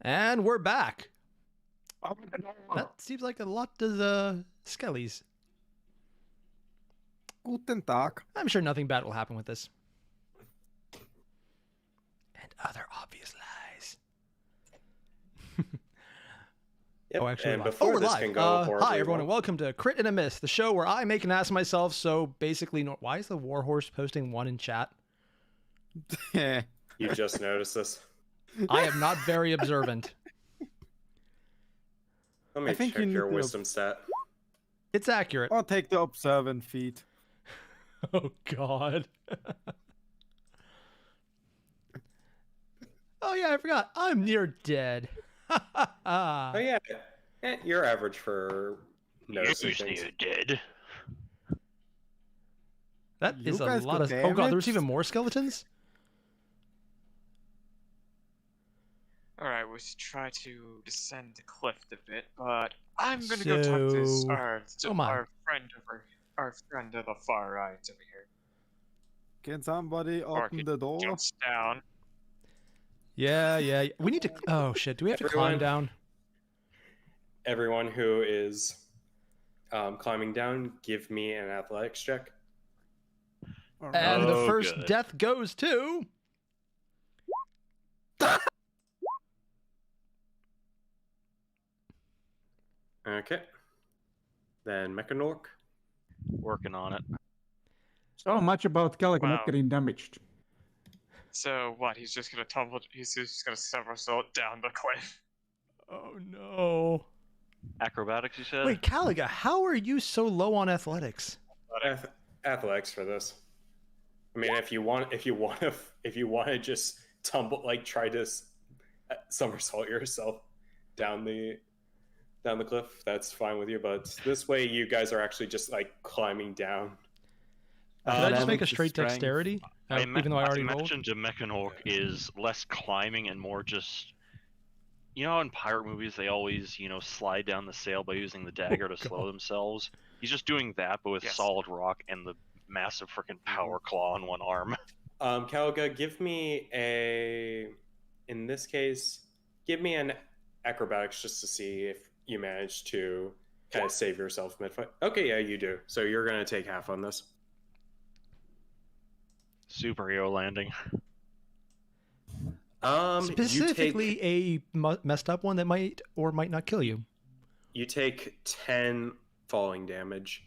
And we're back. That seems like a lot to Skellies. Guten Tag. I'm sure nothing bad will happen with this. And other obvious lies. Yep. Oh, actually, and live. before we're this live. can go horribly hi, everyone, wrong- and welcome to Crit and a Miss, the show where I make an ass of myself. So basically, why is the Warhorse posting one in chat? You just noticed this. I am not very observant. Let me think check you need your to- wisdom stat. It's accurate. I'll take the observant feat. Oh, God. Oh, yeah, I forgot. I'm near dead. Oh yeah, you're average for noticing things. Dead. That You is a guys lot got of... Oh, God, there's damaged? even more skeletons? Alright, we should try to descend the cliff a bit, but I'm gonna go talk to So- our friend to the far right over here. Can somebody Or open he the door? jumps down. Yeah. We need to... Oh, shit. Do we have to climb Everyone- down? Everyone who is climbing down, give me an athletics check. All And right. the Oh, first good. death goes to... Okay. Then Mechanork. Working on it. So much about Calico Wow. not getting damaged. So what? He's just gonna tumble. He's just gonna somersault down the cliff. Oh, no. Acrobatics, you said? Wait, Caliga, how are you so low on athletics? Athletics for this. I mean, if you want to just tumble, like try to somersault yourself down the cliff, that's fine with you. But this way, you guys are actually just like climbing down. Can I just Damage make a to straight strength. dexterity? Even though I already rolled? mentioned to Mechanork is less climbing and more just... You know how in pirate movies they always, slide down the sail by using the dagger to slow themselves? He's just doing that, but with Yes. solid rock and the massive freaking power claw on one arm. Caliga, give me in this case, give me an acrobatics just to see if you manage to kind of save yourself mid-fight. Okay, yeah, you do. So you're going to take half on this. Superhero landing. Specifically a messed up one that might or might not kill you. You take 10 falling damage.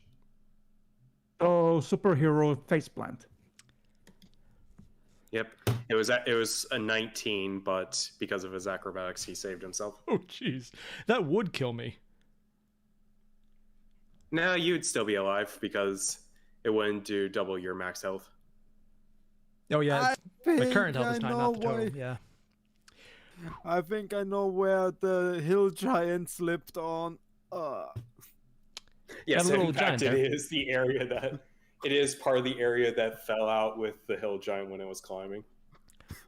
So superhero faceplant. Yep. It was a 19, but because of his acrobatics, he saved himself. Oh, jeez. That would kill me. No, you'd still be alive because it wouldn't do double your max health. Oh, yeah. The think current health is I 9, know not the total. why- Yeah. I think I know where the hill giant slipped on. Yes, Got a little in fact, giant it there. is the area that it is part of the area that fell out with the hill giant when it was climbing.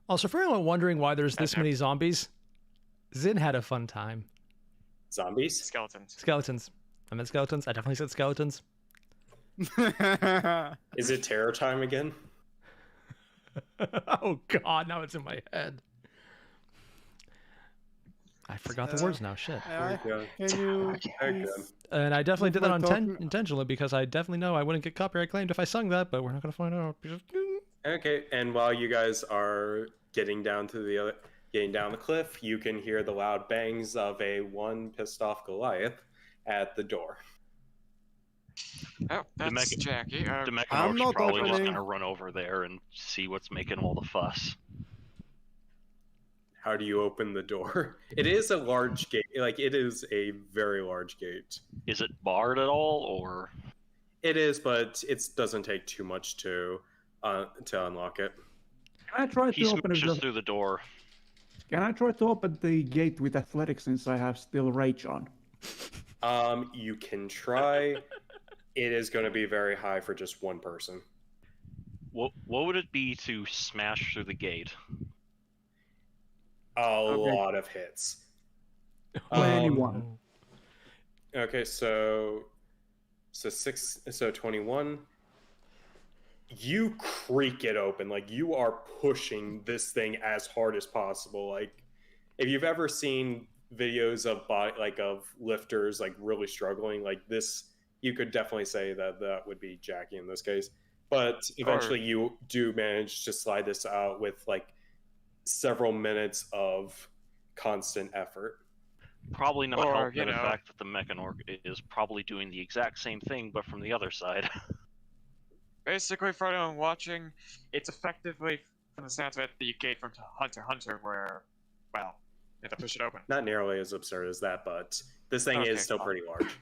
Also, for anyone wondering why there's this many zombies, Zinn had a fun time. Zombies? Skeletons. Skeletons. I meant skeletons. I definitely said skeletons. Is it terror time again? Oh, God. Now it's in my head. I forgot the words now. Shit. Very good. Can you Very good. please- And I definitely Move did that my on talking- intentionally because I definitely know I wouldn't get copyright claimed if I sung that, but we're not going to find out. Okay, and while you guys are getting down the cliff, you can hear the loud bangs of a one pissed off Goliath at the door. Oh, that's Mech- Jackie. The I'm Mechanork's not probably just opening. gonna run over there and see what's making all the fuss. How do you open the door? It is a large gate. Like, it is a very large gate. Is it barred at all, or... It is, but it doesn't take too much to unlock it. Can I try He to open it? smashes through the door. Can I try to open the gate with athletics since I have still rage on? You can try. It is going to be very high for just one person. What would it be to smash through the gate? A lot of hits. Anyone. Okay, so 21. You creak it open, like you are pushing this thing as hard as possible. Like if you've ever seen videos of of lifters like really struggling like this, you could definitely say that that would be Jackie in this case. But eventually you do manage to slide this out with like several minutes of constant effort. Probably not Or, helping you the know- fact that the Mechanorg is probably doing the exact same thing, but from the other side. Basically, for anyone watching, it's effectively from the sounds of it the gate from Hunter x Hunter, where, well, you have to push it open. Not nearly as absurd as that, but this thing Okay, is still fine. pretty large.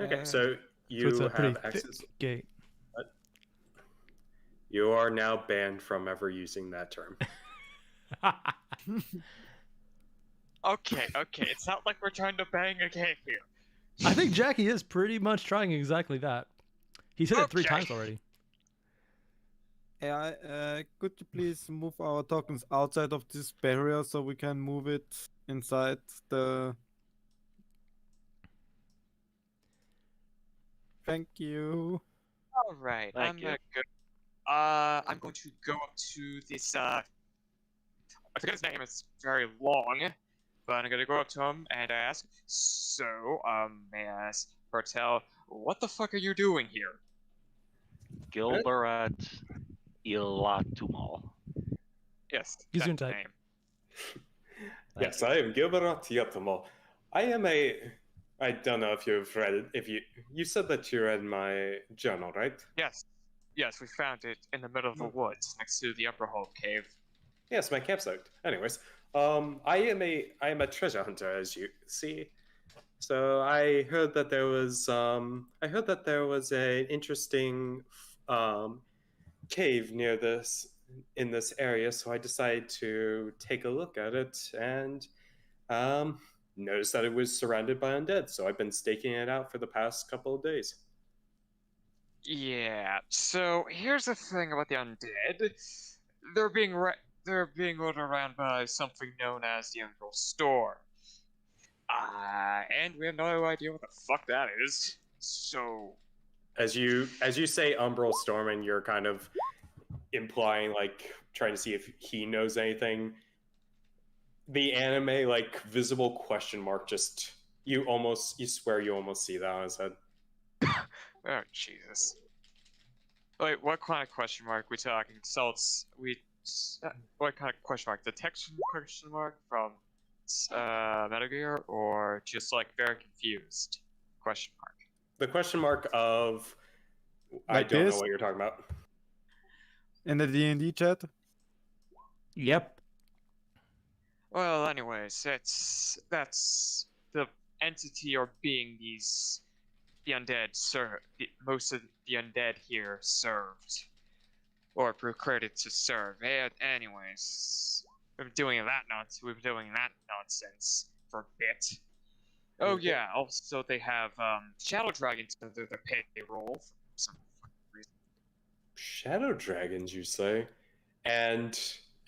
Okay, so So you it's a pretty have access. thick gate. You are now banned from ever using that term. Okay, it's not like we're trying to bang a cave here. I think Jackie is pretty much trying exactly that. He's hit it 3 Okay. times already. AI, could you please move our tokens outside of this barrier so we can move it inside the... Thank you. All right, Thank you. I'm going to go up to this. I forget his name. It's very long, but I'm gonna go up to him and ask. So, may I ask, Bertel, what the fuck are you doing here? Gilbert Ilatumal. Yes, He's that doing tight. name. Yes, I am Gilbert Yatomo. I am a. I don't know if you've read it. If you said that you read my journal, right? Yes, we found it in the middle of the woods next to the Upper Hole Cave. Yes, my campsite. Anyways, I am a treasure hunter, as you see. So I heard that there was an interesting cave near in this area, so I decided to take a look at it and noticed that it was surrounded by undead. So I've been staking it out for the past couple of days. Yeah. So here's the thing about the undead. They're being ruled around by something known as the Umbral Storm. And we have no idea what the fuck that is. So As you say Umbral Storm, and you're kind of implying like trying to see if he knows anything, the anime like visible question mark just you swear you almost see that on his head. oh Jesus. Wait, what kind of question mark we talking? What kind of question mark? Detection question mark from Metal Gear, or just like very confused question mark? The question mark of I Like don't this? know what you're talking about. In the D&D chat? Yep. Well, anyways, that's the entity or being the undead most of the undead here served or procreated to serve. Anyways, we've been doing that nonsense for a bit. Oh yeah, also they have shadow dragons under their payroll for some fucking reason. Shadow dragons, you say? And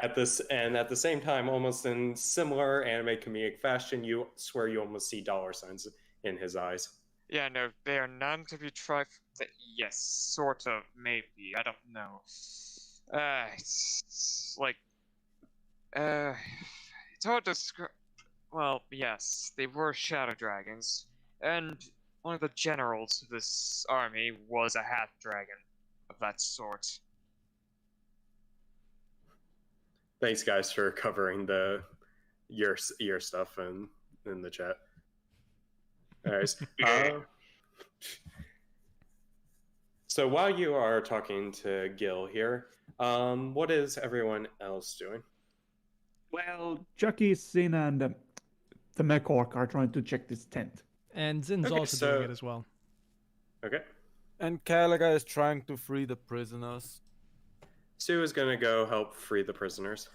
at the same time, almost in similar anime comedic fashion, you swear you almost see dollar signs in his eyes. Yeah, no, they are none to be yes, sort of, maybe. I don't know. It's like, it's hard to describe. Well, yes, they were shadow dragons, and one of the generals of this army was a half dragon of that sort. Thanks, guys, for covering your stuff in the chat. Anyways, so while you are talking to Gil here, what is everyone else doing? Well, Chucky, Zinn, and the mech orc are trying to check this tent. And Zinn's Okay, also so- doing it as well. Okay, And Calaga is trying to free the prisoners. Sue is gonna go help free the prisoners.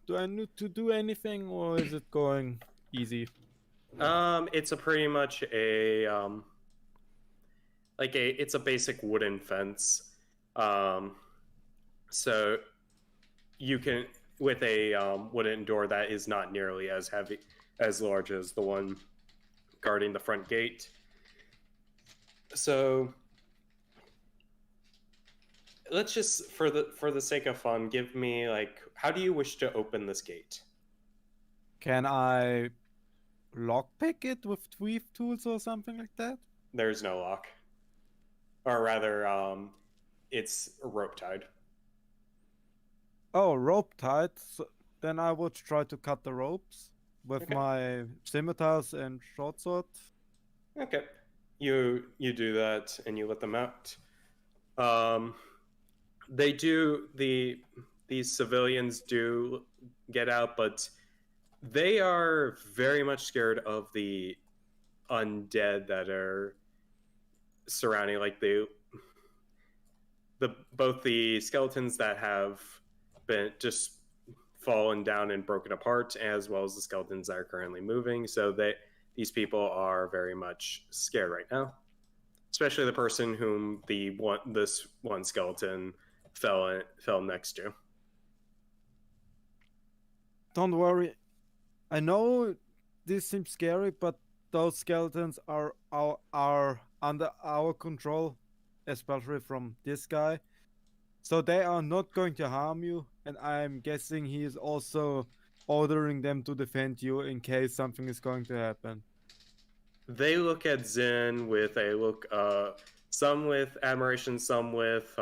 Do I need to do anything, or is it going easy? It's a pretty much a it's a basic wooden fence. So you can with a wooden door that is not nearly as large as the one guarding the front gate. So let's just for the sake of fun, give me like, how do you wish to open this gate? Can I lockpick it with Tweef tools or something like that? There's no lock, or rather, it's rope tied. Oh, rope tied. So then I would try to cut the ropes with Okay. my scimitars and short sword. Okay, you do that and you let them out. They do these civilians do get out, but they are very much scared of the undead that are surrounding, like both the skeletons that have been just fallen down and broken apart, as well as the skeletons that are currently moving. So these people are very much scared right now, especially the person whom this one skeleton fell next to. Don't worry. I know this seems scary, but those skeletons are under our control, especially from this guy. So they are not going to harm you, and I'm guessing he is also ordering them to defend you in case something is going to happen. They look at Zinn with a look, some with admiration, some with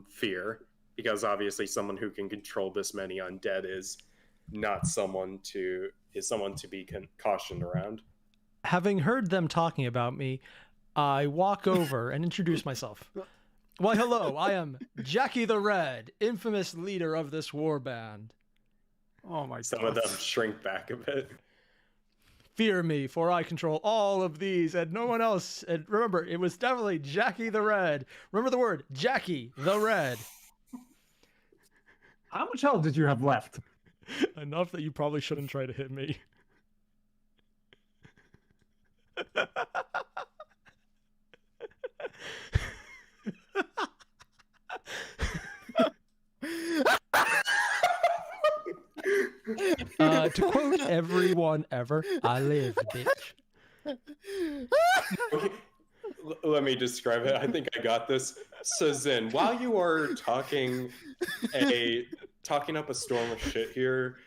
fear, because obviously someone who can control this many undead is someone to be cautioned around. Having heard them talking about me, I walk over and introduce myself. Why, hello, I am Jackie the Red, infamous leader of this war band. Oh my Some god. of them shrink back a bit. Fear me, for I control all of these, and no one else. And remember, it was definitely Jackie the Red. Remember the word, Jackie the Red. How much health did you have left? Enough that you probably shouldn't try to hit me. To quote everyone ever, I lived, bitch. Okay, let me describe it. I think I got this. So Zinn, while you are talking up a storm of shit here,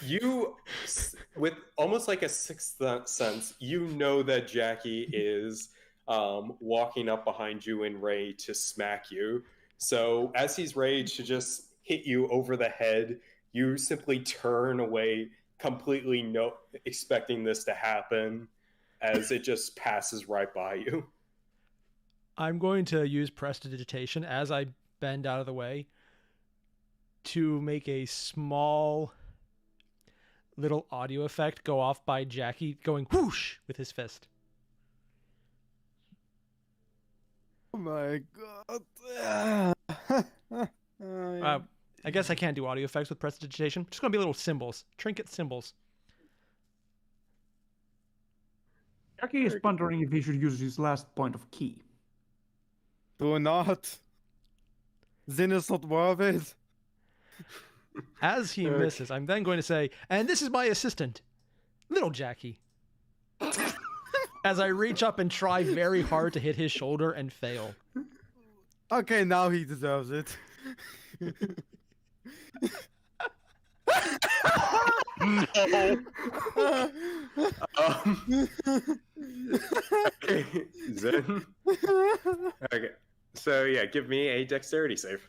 you, with almost like a sixth sense, you know that Jackie is walking up behind you and ready to smack you. So as he's ready to just hit you over the head, you simply turn away, completely expecting this to happen, as it just passes right by you. I'm going to use prestidigitation as I bend out of the way to make a small little audio effect go off by Jackie going whoosh with his fist. Oh my god. I guess I can't do audio effects with prestidigitation. Just gonna be little symbols, trinket symbols. Jackie is wondering if he should use his last point of key. Do not. Zinn is not worth it. As he misses, I'm then going to say, and this is my assistant, little Jackie. As I reach up and try very hard to hit his shoulder and fail. Okay, now he deserves it. No. Okay, Zinn. Okay, so yeah, give me a dexterity save.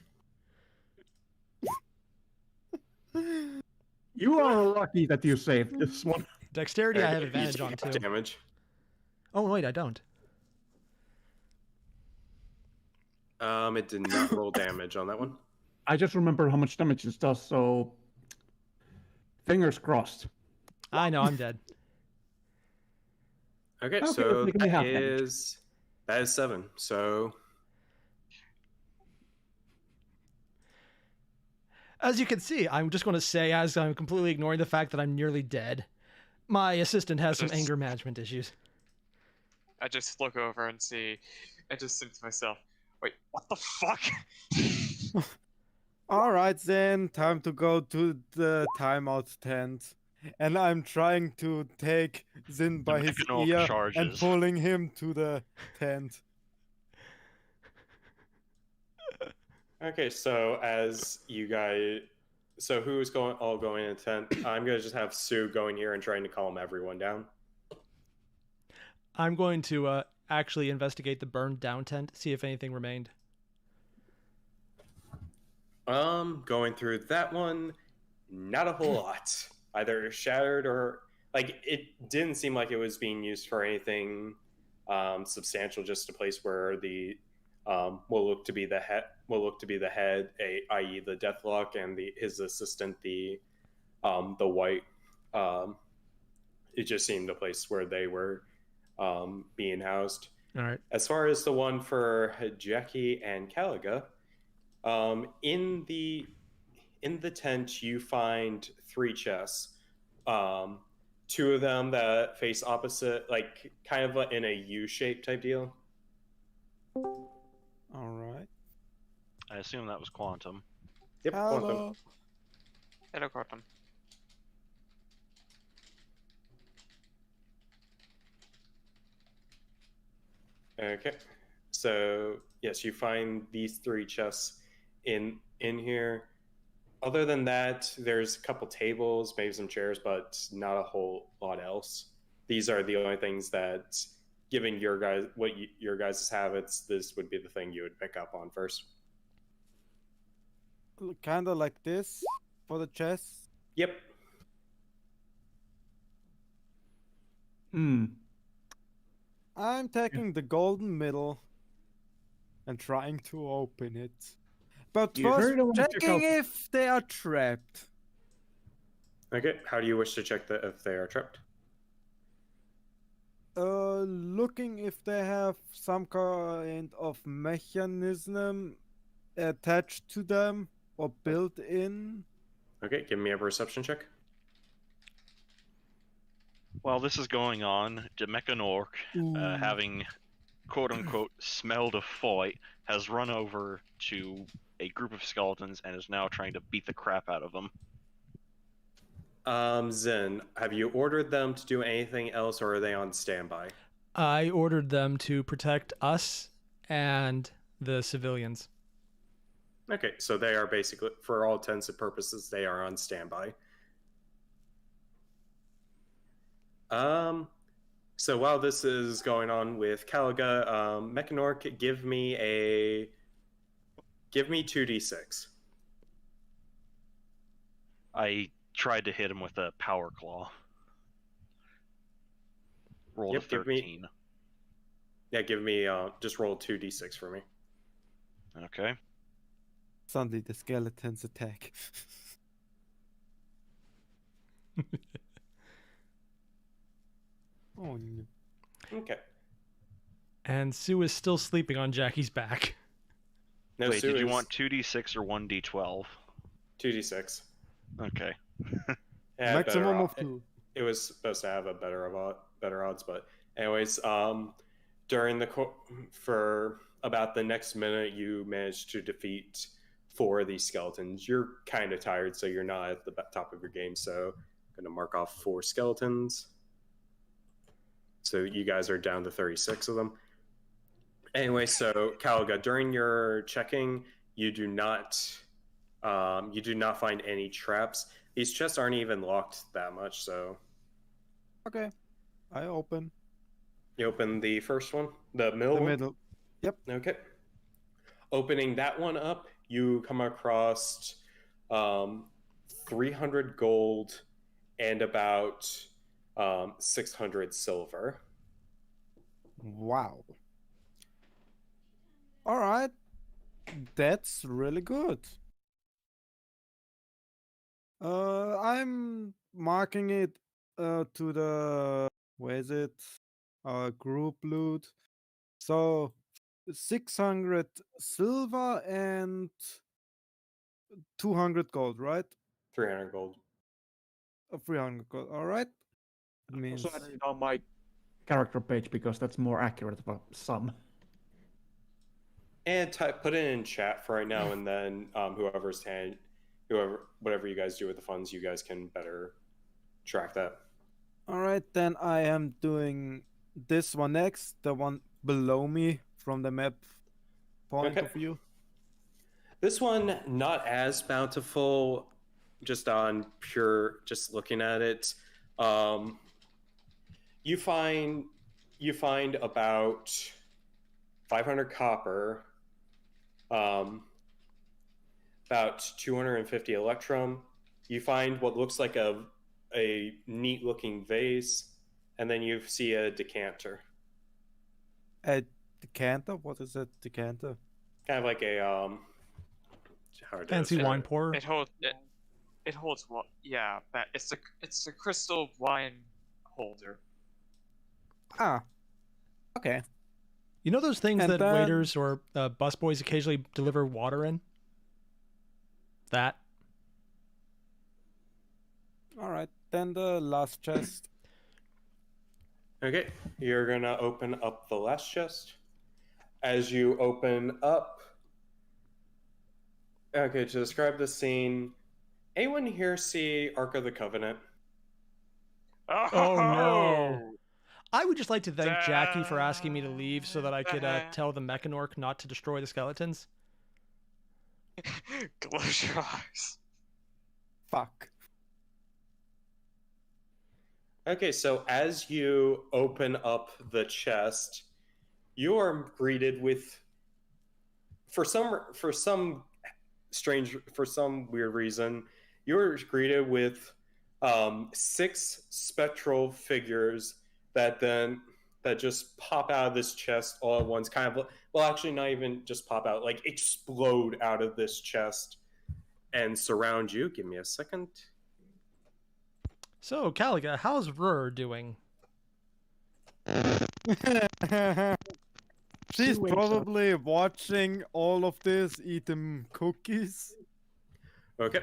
You are lucky that you saved this one. Dexterity, I have You advantage take on half too. damage. Oh wait, I don't. It did not roll damage on that one. I just remember how much damage this does, so fingers crossed. I know I'm dead. Okay, Okay, so let's make me half damage. that is 7. So As you can see, I'm just going to say, as I'm completely ignoring the fact that I'm nearly dead, my assistant has some Just- anger management issues. I just look over and see, and just think to myself, wait, what the fuck? Alright then, time to go to the timeout tent. And I'm trying to take Zinn by his Mechanical ear and charges. pulling him to the tent. Okay, so as you guys, so who's going in tent? I'm gonna just have Sue going here and trying to calm everyone down. I'm going to actually investigate the burned down tent, see if anything remained. Going through that one, not a whole lot. Either shattered or like it didn't seem like it was being used for anything substantial. Just a place where the will look to be the head, i.e. the Deathlock, and his assistant, the White. Um, it just seemed a place where they were being housed. All right. As far as the one for Jackie and Caliga, in the tent you find 3 chests. Two of them that face opposite, like kind of in a U-shape type deal. All right. I assume that was Quantum. Yep, Quantum. Hello. Hello, Quantum. Okay, so yes, you find these 3 chests in here. Other than that, there's a couple tables, maybe some chairs, but not a whole lot else. These are the only things that, given your guys' habits, this would be the thing you would pick up on first. Kind of like this for the chest. Yep. I'm taking the golden middle and trying to open it. But You first, really don't want to check checking out- if they are trapped. Okay, how do you wish to check if they are trapped? Looking if they have some kind of mechanism attached to them or built in. Okay, give me a perception check. While this is going on, Demechanork, having quote-unquote smelled a fight, has run over to a group of skeletons and is now trying to beat the crap out of them. Zinn, have you ordered them to do anything else, or are they on standby? I ordered them to protect us and the civilians. Okay, so they are basically, for all intents and purposes, they are on standby. So while this is going on with Caliga, Mechanork, give me 2d6. I tried to hit him with a power claw. Rolled a Yep, give me- 13. Yeah, give me, just roll 2d6 for me. Okay. Suddenly the skeletons attack. Oh no. Okay. And Sue is still sleeping on Jackie's back. No, Wait, Sue did you is want 2d6 or 1d12? 2d6. Okay. Yeah, Maximum better of 2. It was supposed to have a better odds, but anyways, during for about the next minute, you managed to defeat 4 of these skeletons. You're kind of tired, so you're not at the top of your game. So I'm gonna mark off 4 skeletons. So you guys are down to 36 of them. Anyway, so Caliga, during your checking, you do not find any traps. These chests aren't even locked that much, so Okay. I open you open the first one, the middle the one. middle. Okay. Opening that one up, you come across 300 gold and about 600 silver. Wow. All right. That's really good. I'm marking it to the, where is it? Group loot. So 600 silver and 200 gold, right? 300 gold. 300 gold. All right. It means Also added it on my character page because that's more accurate of a sum. And put it in chat for right now, and then whatever you guys do with the funds, you guys can better track that. all right. Then I am doing this one next, the one below me from the map point Okay. of view. This one not as bountiful, just on just looking at it. You find about 500 copper, about 250 electrum. You find what looks like a neat looking vase, and then you see a decanter. A decanter? What is a decanter? Kind of like a how to Fancy describe wine it. pourer. It holds what? Yeah, but it's a crystal wine holder. Ah. Okay. You know those things And that then- waiters or busboys occasionally deliver water in? That. All right. Then the last chest. Okay, you're gonna open up the last chest. As you open up, okay, to describe the scene, anyone here see Ark of the Covenant? Oh, no. I would just like to thank Jackie for asking me to leave so that I could tell the Mechanork not to destroy the skeletons. Close your eyes. Fuck. Okay, so as you open up the chest, you are greeted with, for some weird reason, you're greeted with 6 spectral figures that just pop out of this chest all at once, kind of, well, actually not even just pop out, like explode out of this chest and surround you. Give me a second. So, Caliga, how's Rur doing? She's She wakes up. probably watching all of this, eating cookies. Okay.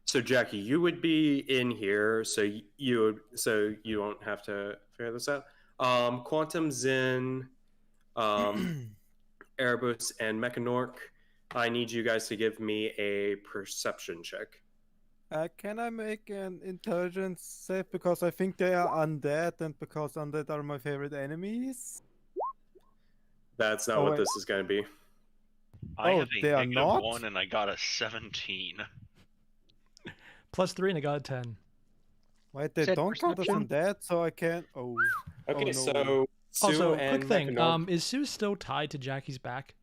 So Jackie, you would be in here, so you won't have to figure this out. Quantum, Zinn, Erebus, and Mechanork, I need you guys to give me a perception check. Can I make an intelligence save? Because I think they are undead, and because undead are my favorite enemies. That's not Oh, what wait. this is going to be. I Oh, have a they are not? -1 and I got a 17. +3 and I got a 10. Wait, they Said don't count as perception? undead, so I can't. Oh. Okay, no. so Sue Also, and quick thing, Mechanork, is Sue still tied to Jackie's back?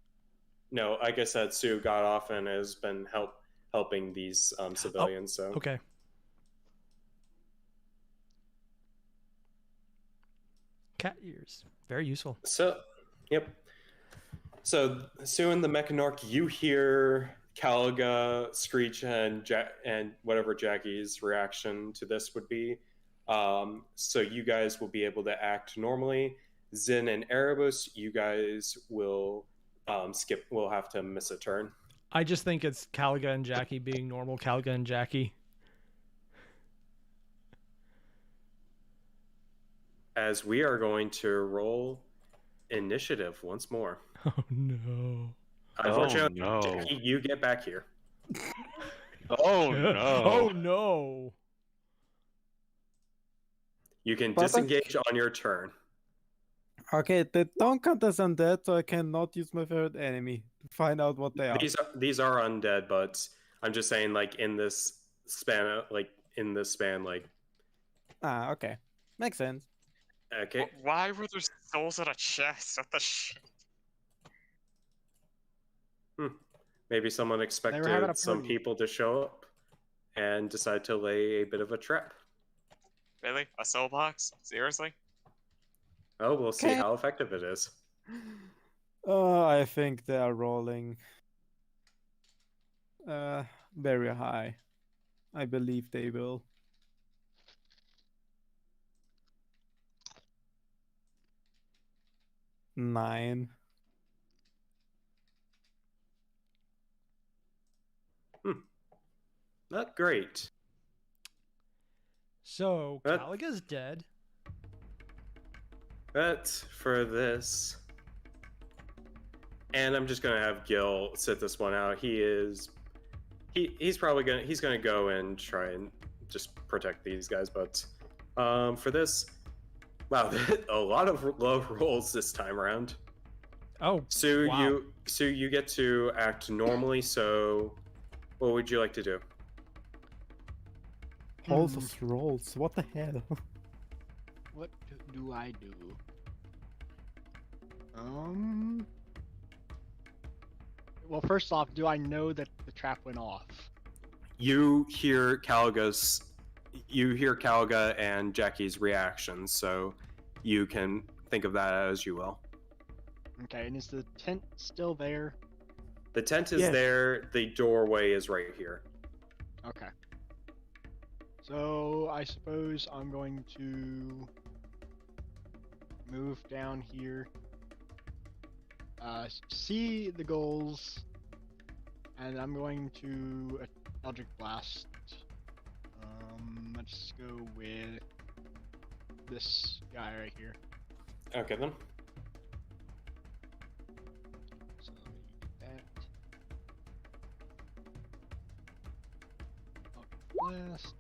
no, like I said, Sue got off and has been helping these civilians. So Okay. Cat ears. Very useful. Yep. So Sue and the Mechanork, you hear Caliga screech and whatever Jackie's reaction to this would be. So you guys will be able to act normally. Zinn and Erebus, you guys will will have to miss a turn. I just think it's Caliga and Jackie being normal Caliga and Jackie. As we are going to roll initiative once more. Oh no. Unfortunately, no. Jackie, you get back here. Oh no. Oh no. You can But I- disengage on your turn. Okay, they don't count as undead, so I cannot use my favorite enemy to find out what they are. These are undead, but I'm just saying, like in this span, Ah, okay. Makes sense. okay. Why were there souls in a chest? What the shit? Maybe someone having expected a some party. people to show up and decide to lay a bit of a trap. Really? A soul box? Seriously? Oh, we'll see Okay. how effective it is. I think they are rolling very high. I believe they will. Nine. Not great. So That- Caliga's dead. But for this, and I'm just gonna have Gil sit this one out. He's probably gonna go and try and just protect these guys. But for this, wow, a lot of low rolls this time around. Oh, So wow. you get to act normally. So, what would you like to do? Pulse of rolls. What the hell? What do I do? Um. Well, first off, do I know that the trap went off? You hear Calga's and Jackie's reactions, so you can think of that as you will. Okay, and is the tent still there? The tent is Yes. there. The doorway is right here. Okay. So I suppose I'm going to move down here. See the goals, and I'm going to Eldritch Blast. Let's go with this guy right here. Okay then. So let me get that. Eldritch Blast.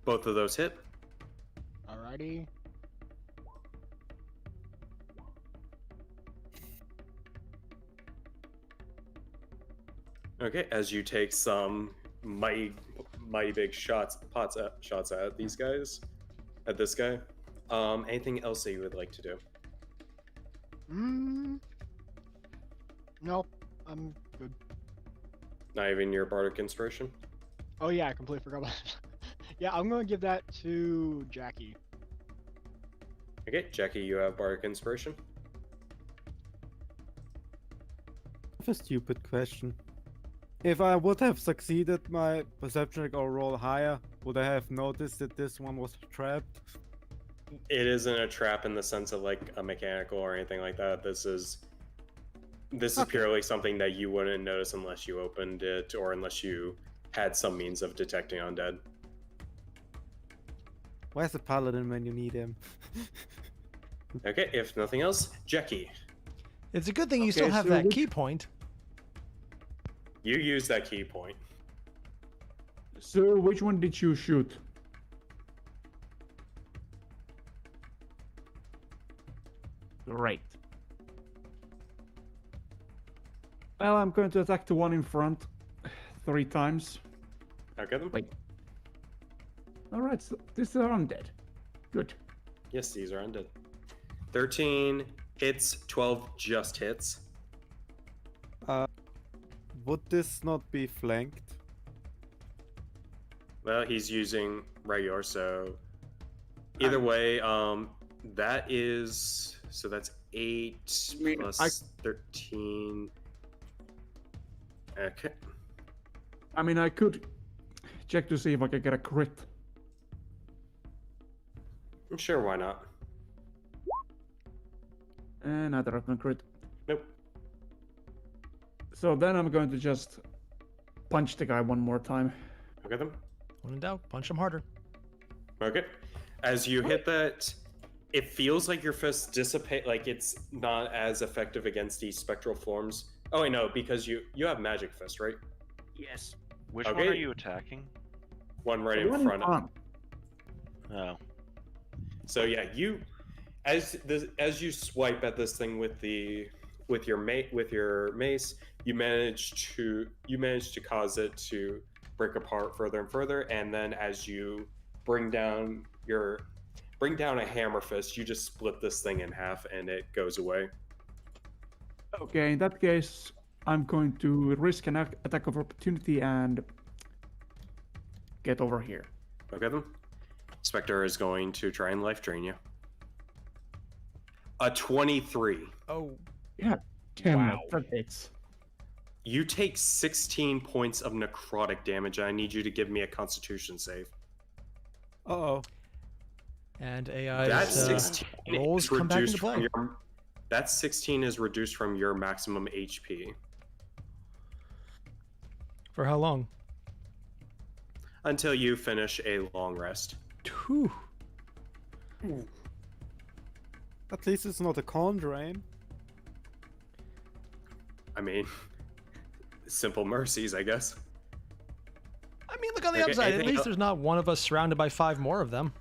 Both of those hit. Alrighty. Okay, as you take some mighty big shots at these guys, at this guy. Anything else that you would like to do? No, I'm good. Not even your bardic inspiration. Oh yeah, I completely forgot about it. Yeah, I'm gonna give that to Jackie. Okay, Jackie, you have bardic inspiration. I have a stupid question. If I would have succeeded my perception check or roll higher, would I have noticed that this one was trapped? It isn't a trap in the sense of like a mechanical or anything like that. This is purely something that you wouldn't notice unless you opened it or unless you had some means of detecting undead. Where's the paladin when you need him? Okay, if nothing else, Jackie, It's a good thing you still Okay, have so that which- key point. you use that key point. So which one did you shoot? Great. Well, I'm going to attack the one in front 3 times. Okay then. Wait. Alright, so these are undead. Good. Yes, these are undead. 13 hits, 12 just hits. Would this not be flanked? Well, he's using regular, so either way, that is so that's 8 mean, plus 13. Okay. I mean, I could check to see if I could get a crit. Sure, why not? Another open crit. Nope. So then I'm going to just punch the guy one more time. Okay then. When in doubt, punch him harder. Okay. As you hit that, it feels like your fist dissipate, like it's not as effective against these spectral forms. Oh wait, no, because you have magic fist, right? Yes. Which one Okay. are you attacking? One right The in one front. Oh. So yeah, as you swipe at this thing with your mace, you manage to cause it to break apart further and further, and then as you bring down a hammer fist, you just split this thing in half and it goes away. Okay, in that case, I'm going to risk an attack of opportunity and get over here. Okay then. Spectre is going to try and life drain you. A 23. Oh, Yeah. Damn Wow. it, that hits. You take 16 points of necrotic damage, and I need you to give me a constitution save. Uh-oh. and That AI's 16 rolls is come back into reduced from play. that 16 is reduced from your maximum HP For how long? until you finish a long rest. Whew. At least it's not a con drain. I mean, simple mercies, I guess. I mean, look on the Okay, upside. At anything least el- there's not one of us surrounded by 5 more of them.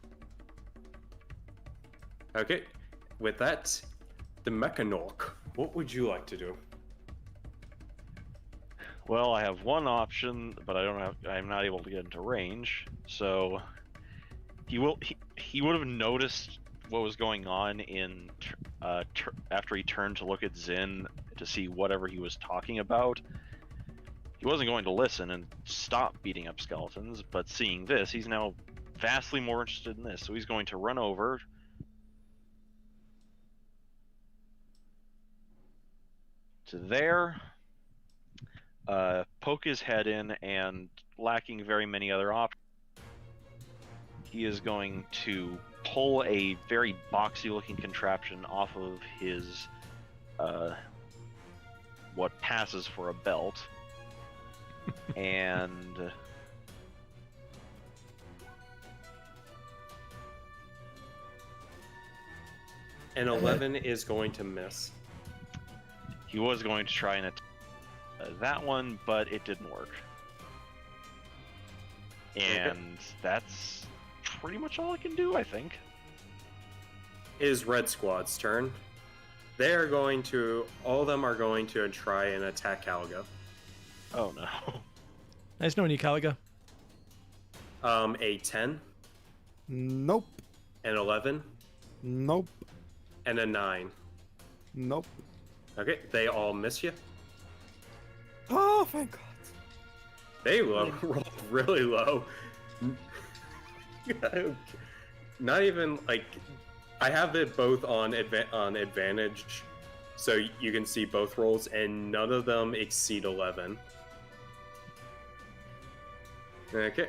Okay, with that, the Mechanork, what would you like to do? Well, I have one option, but I'm not able to get into range. So he would have noticed what was going on after he turned to look at Zinn to see whatever he was talking about. He wasn't going to listen and stop beating up skeletons, but seeing this, he's now vastly more interested in this. So he's going to run over to there, poke his head in, and lacking very many other options, he is going to pull a very boxy looking contraption off of his what passes for a belt and An 11 is going to miss. he was going to try and attack that one, but it didn't work. And that's pretty much all I can do, I think. It is Red Squad's turn. All of them are going to try and attack Caliga. Oh no. Nice knowing you, Caliga. A 10, Nope. an 11, Nope. and a 9. Nope. Okay, they all miss you. Oh, thank God. They rolled really low. Not even like I have it both on advantage, so you can see both rolls, and none of them exceed 11. Okay,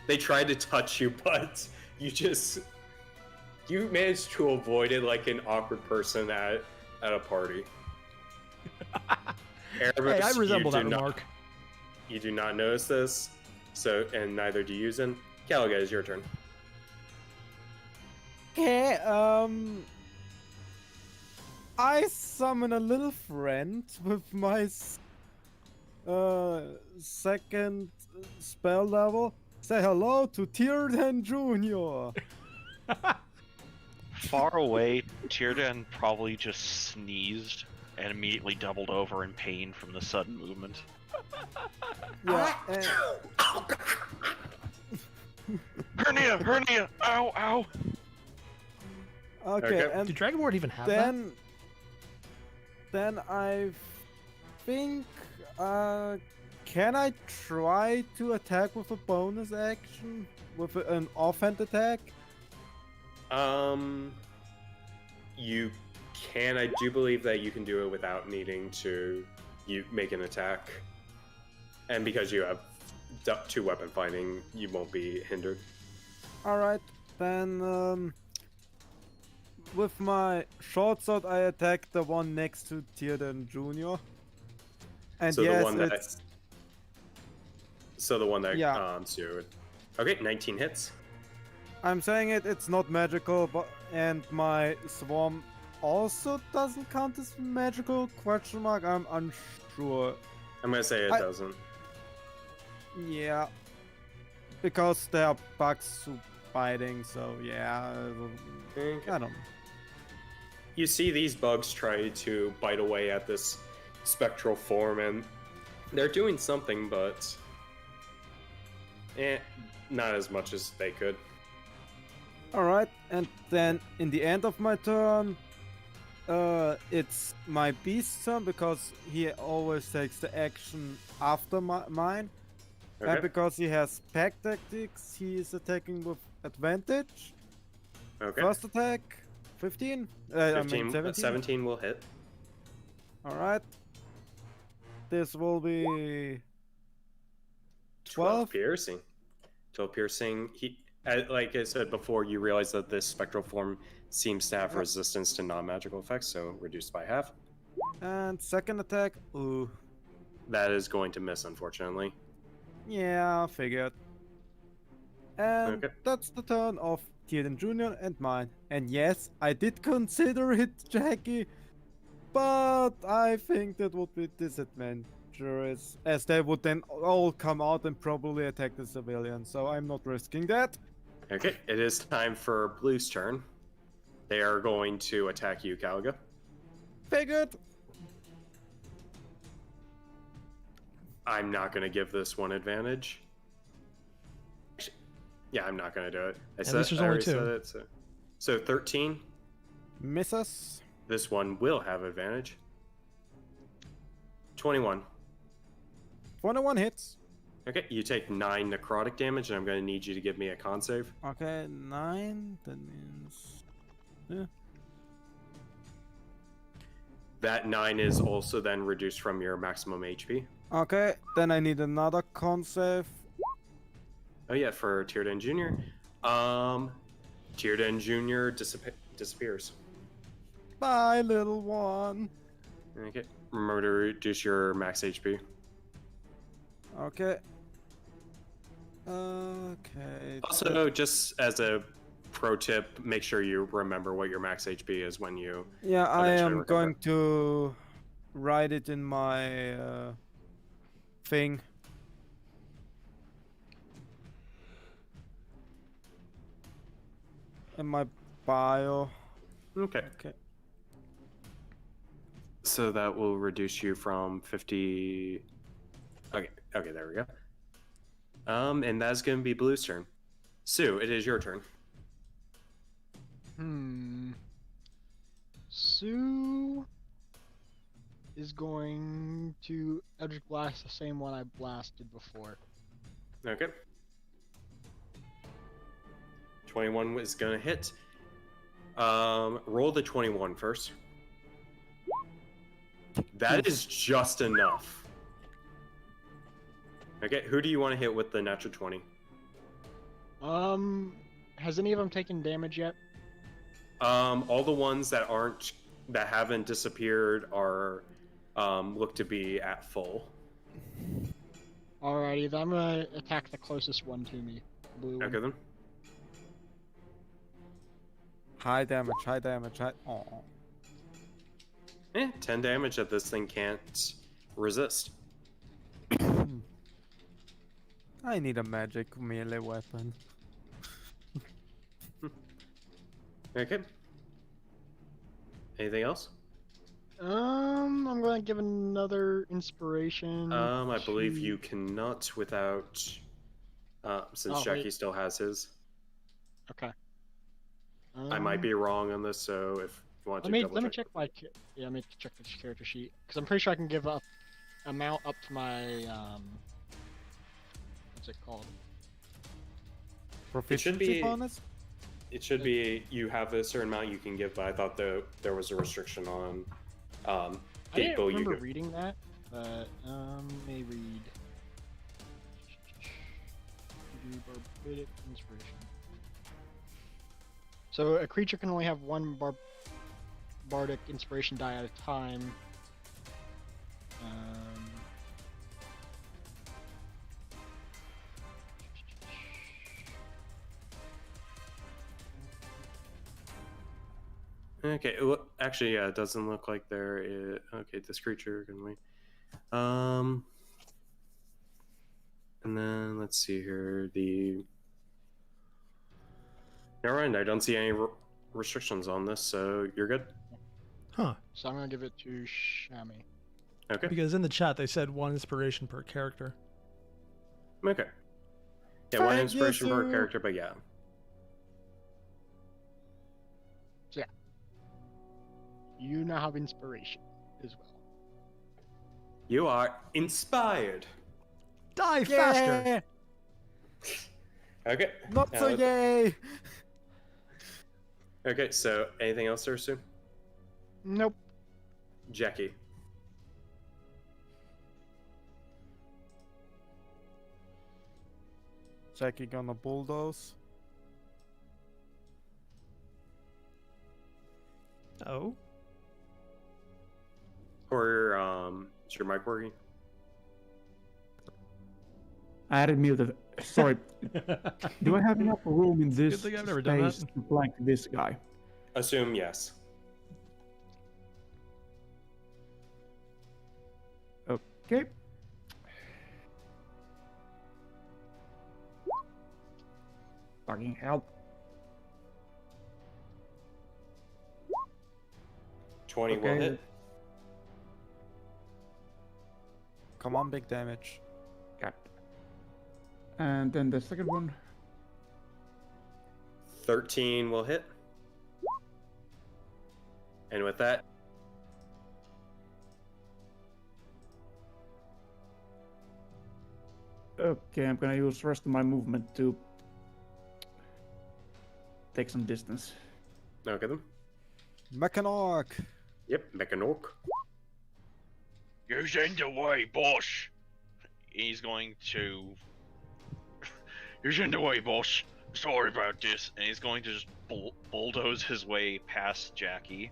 they tried to touch you, but you managed to avoid it like an awkward person at a party. Hey, Aramis, I resemble that you do not- remark. You do not notice this, and neither do you, Zinn. Caliga, is your turn. Okay, I summon a little friend with my second spell level. Say hello to Tierden Jr. Far away, Tierdan probably just sneezed and immediately doubled over in pain from the sudden movement. Yeah, Hernia! Ow, ow! okay, Okay. and Did Dragonborn even have that? then I think, can I try to attack with a bonus action? With an offhand attack? You can. I do believe that you can do it without needing to make an attack. And because you have 2 weapon fighting, you won't be hindered. Alright, then, with my short sword, I attack the one next to Tierden Jr. And So yes, the one that it's... Yeah. sued. Okay, 19 hits. I'm saying it's not magical, but and my swarm also doesn't count as magical? Question mark. I'm unsure. I'm gonna say it I- doesn't. Yeah, because there are bugs to biting. So yeah, Okay. I don't know. You see these bugs try to bite away at this spectral form, and they're doing something, but not as much as they could. All right, and then in the end of my turn, it's my beast's turn because he always takes the action after mine. Okay. And because he has pack tactics, he is attacking with advantage. Okay. First attack, 15. 15, 17. 17 will hit. All right. This will be 12 12. piercing. 12 piercing. Like I said before, you realize that this spectral form seems to have resistance to non-magical effects, so reduced by half. And second attack, ooh. That is going to miss, unfortunately. Yeah, figured. And Okay. that's the turn of Tierden Jr. and mine. And yes, I did consider it Jackie, but I think that would be disadvantageous, as they would then all come out and probably attack the civilian, so I'm not risking that. Okay, it is time for Blue's turn. They are going to attack you, Caliga. Figured. I'm not going to give this one advantage. Yeah, I'm not going to do it. At least there's only 2. So 13. Misses. This one will have advantage. 21. 21 hits. Okay, you take 9 necrotic damage, and I'm going to need you to give me a con save. Okay, 9. That means. Yeah. That 9 is also then reduced from your maximum HP. Okay, then I need another con save. Oh yeah, for Tierden Jr. Tierden Jr. disappears. Bye, little one. Okay, remember to reduce your max HP. Okay. Okay. Also, just as a pro tip, make sure you remember what your max HP is when you... Yeah, I eventually am recover. going to write it in my thing. In my bio. Okay. Okay. So that will reduce you from 50... Okay, there we go. And that's going to be Blue's turn. Sue, it is your turn. Sue is going to Eldritch Blast the same one I blasted before. Okay. 21 is going to hit. Roll the 21 first. That is just enough. Okay, who do you want to hit with the natural 20? Has any of them taken damage yet? All the ones that haven't disappeared are look to be at full. Alrighty, then I'm gonna attack the closest one to me. Blue one. Okay then. High damage, high damage, high. Oh. 10 damage that this thing can't resist. I need a magic melee weapon. Okay. Anything else? I'm gonna give another inspiration. I believe you cannot without, since Oh, Jackie wait. still has his. Okay. I might be wrong on this, so if you want to double Let me check my let me check the character sheet because I'm pretty sure I can give up amount up to my what's it called? Proficiency bonus? It should be you have a certain amount you can give, but I thought there was a restriction on I gate didn't bow remember you go. reading that, but let me read. Bardic inspiration. So a creature can only have one bardic inspiration die at a time. Okay, well, actually, yeah, it doesn't look like there is. Okay, this creature can wait. And then let's see here. Never mind, I don't see any restrictions on this, so you're good. Huh. So I'm gonna give it to Shami. Okay. Because in the chat they said 1 inspiration per character. Okay. Yeah, 1 Thank you, inspiration per sir. character, but yeah. So yeah, you now have inspiration as well. You are inspired. Die faster! Yeah! Okay. Not so let's- yay! Okay, so anything else there, Sue? Nope. Jackie. Jackie gonna bulldoze. Oh. Or, is your mic working? I added muted. Sorry. Do I have enough room in this Good thing I've never done that. space to flank this guy? Assume yes. Okay. Fucking hell. 20 will Okay. hit. Come on, big damage. Got. And then the second one. 13 will hit. And with that, Okay, I'm gonna use the rest of my movement to take some distance. okay then. Mechanoc. Yep, Mechanork. Use in the way, boss. He's going to. Use in the way, boss. Sorry about this. And he's going to just bulldoze his way past Jackie.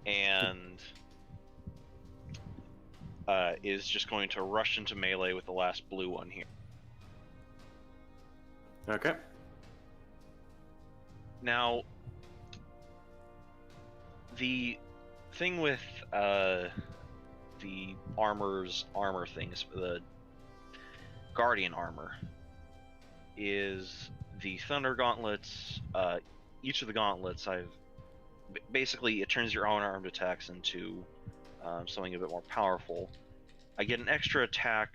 And is just going to rush into melee with the last blue one here. Okay. Now, the thing with the armor things, the Guardian armor, is the Thunder Gauntlets. Each of the gauntlets, basically it turns your unarmed attacks into something a bit more powerful. I get an extra attack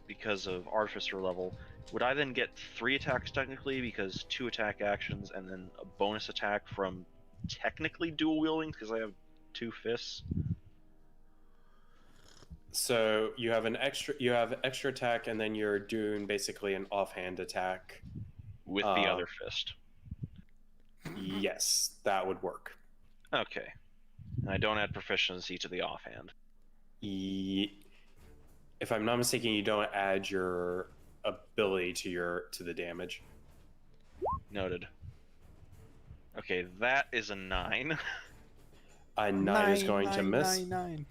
because of Artificer level. Would I then get 3 attacks technically because 2 attack actions and then a bonus attack from technically dual wielding because I have 2 fists? So you have extra attack, and then you're doing basically an offhand attack With the other fist. Yes, that would work. Okay. And I don't add proficiency to the offhand. If I'm not mistaken, you don't add your ability to the damage. Noted. Okay, that is a 9. A 9 is going to miss. 9.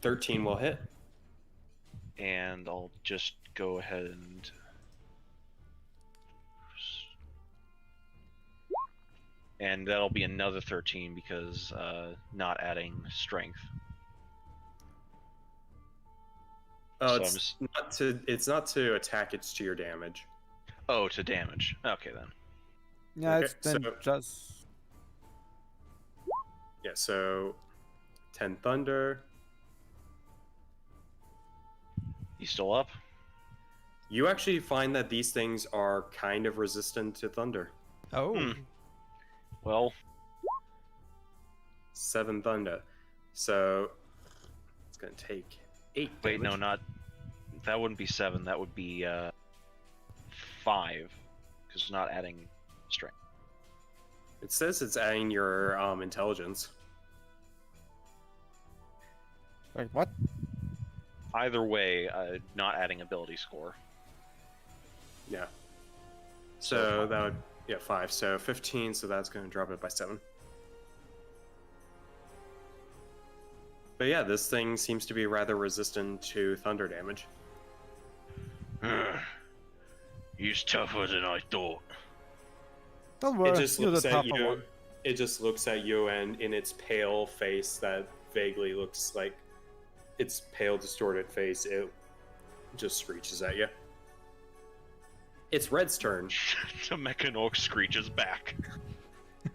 13 will hit. And I'll just go ahead and... And that'll be another 13 because not adding strength. Oh, So it's not to attack, it's to your damage. Oh, to damage. Okay, then. Yeah, Okay, it's then so- just. Yeah, so 10 thunder. You still up? You actually find that these things are kind of resistant to thunder. Oh. Hmm. Well, 7 thunder. So it's going to take 8 wait, no, damage. not... That wouldn't be 7. That would be 5. Because it's not adding strength. It says it's adding your intelligence. Wait, what? Either way, not adding ability score. Yeah. So So five. that would, yeah, 5. So 15, so that's going to drop it by 7. But yeah, this thing seems to be rather resistant to thunder damage. He's tougher than I thought. Don't worry, It just you're the looks at tougher you. one. It just looks at you, and in its pale face that vaguely looks like its pale, distorted face, it just screeches at you. It's Red's turn. The Mechanork screeches back.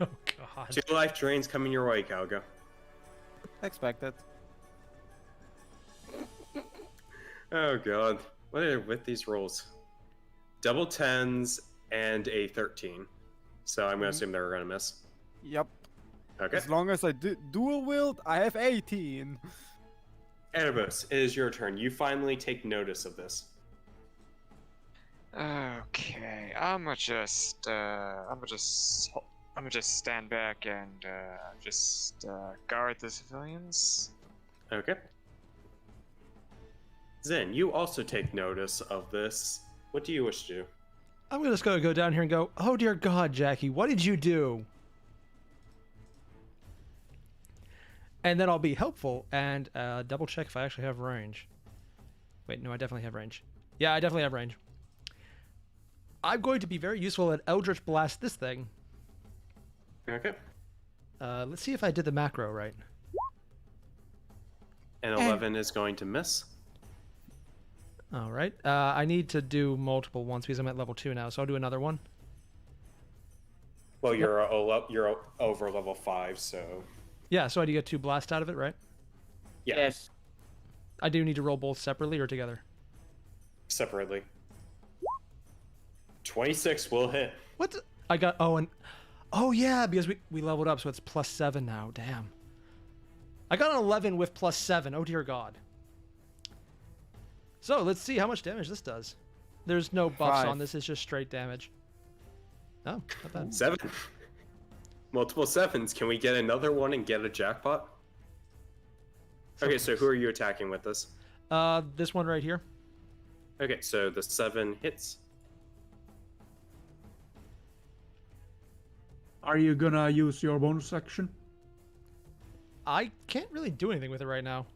Oh god. 2 life drains coming your way, Calgo. Expected. Oh god, what are with these rolls? Double 10s and a 13. So I'm gonna assume they're gonna miss. Yep. Okay. As long as I dual wield, I have 18. Erebus, it is your turn. You finally take notice of this. Okay, I'ma just stand back and guard the civilians. Okay. Zinn, you also take notice of this. What do you wish to do? I'm just gonna go down here and go, oh dear god, Jackie, what did you do? And then I'll be helpful and double check if I actually have range. Wait, no, I definitely have range. Yeah, I definitely have range. I'm going to be very useful at Eldritch Blast this thing. Okay. Let's see if I did the macro right. And 11 is going to miss. All right. I need to do multiple ones because I'm at level 2 now, so I'll do another one. Well, you're over level 5, so Yeah, so I do get 2 blast out of it, right? yeah, Yes. I do need to roll both separately or together. separately. 26 will hit. What? I got yeah, because we leveled up, so it's +7 now. Damn. I got an 11 with +7. Oh dear God. So let's see how much damage this does. There's no buffs 5. on this. It's just straight damage. Oh, not bad. 7. Multiple 7s. Can we get another one and get a jackpot? Okay, so who are you attacking with this? This one right here. Okay, so the 7 hits. Are you gonna use your bonus action? I can't really do anything with it right now.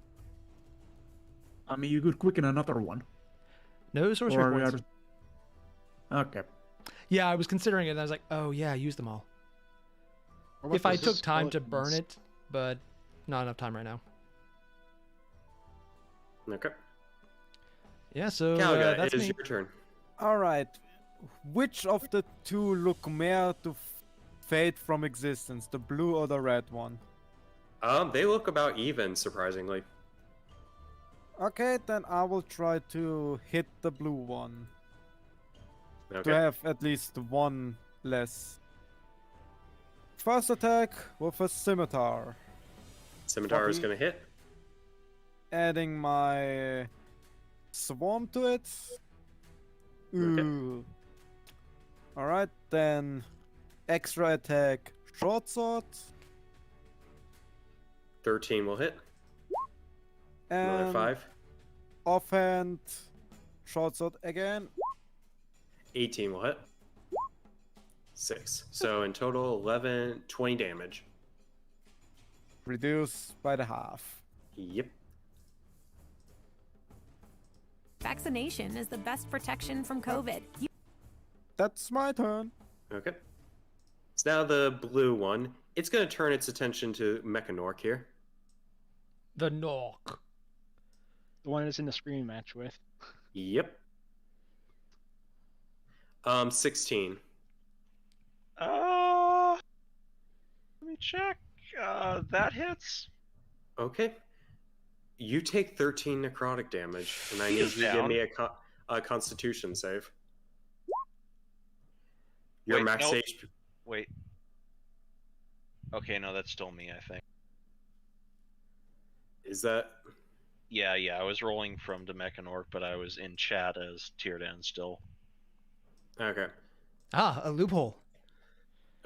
I mean, you could quicken another one. No sorcery Or points. Okay. Yeah, I was considering it, and I was like, oh yeah, use them all. Or what If I does this took time to skeletons- burn it, but not enough time right now. Okay. Yeah, so Calga, that's it is me. your turn. All right. Which of the two look more to fade from existence, the blue or the red one? They look about even, surprisingly. Okay, then I will try to hit the blue one to Okay. have at least one less. First attack with a scimitar, Scimitar is 40. going to hit. adding my swarm to it. Ooh. All right, then extra attack, short sword, 13 will hit. Another and 5. offhand, short sword again. 18 will hit. 6. So in total, 11, 20 damage. Reduce by the half. Yep. Vaccination is the best protection from COVID. That's my turn. Okay. So now the blue one, it's going to turn its attention to Mechanork here. The Nork. The one that's in the screen match with. Yep. 16. Let me check. That hits. Okay. You take 13 necrotic damage, and I need you to give down. me a Constitution save. Your Wait, max nope. HP. Wait. Okay, no, that's still me, I think. Is that? Yeah, I was rolling from Demechanork, but I was in chat as Tierdan still. Okay. Ah, a loophole.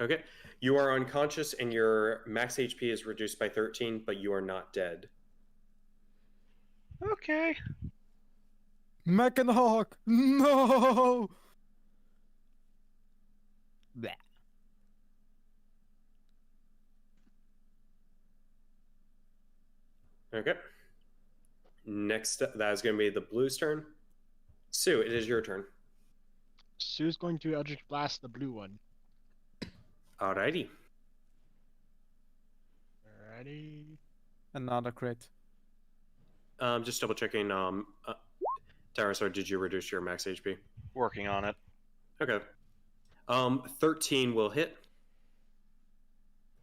Okay. You are unconscious, and your max HP is reduced by 13, but you are not dead. Okay. Mechanhawk! No! Bleh. Okay. Next, that is going to be the blue's turn. Sue, it is your turn. Sue's going to Eldritch Blast the blue one. Alrighty. Ready? Another crit. Just double checking. Tarasaur, did you reduce your max HP? Working on it. Okay. 13 will hit.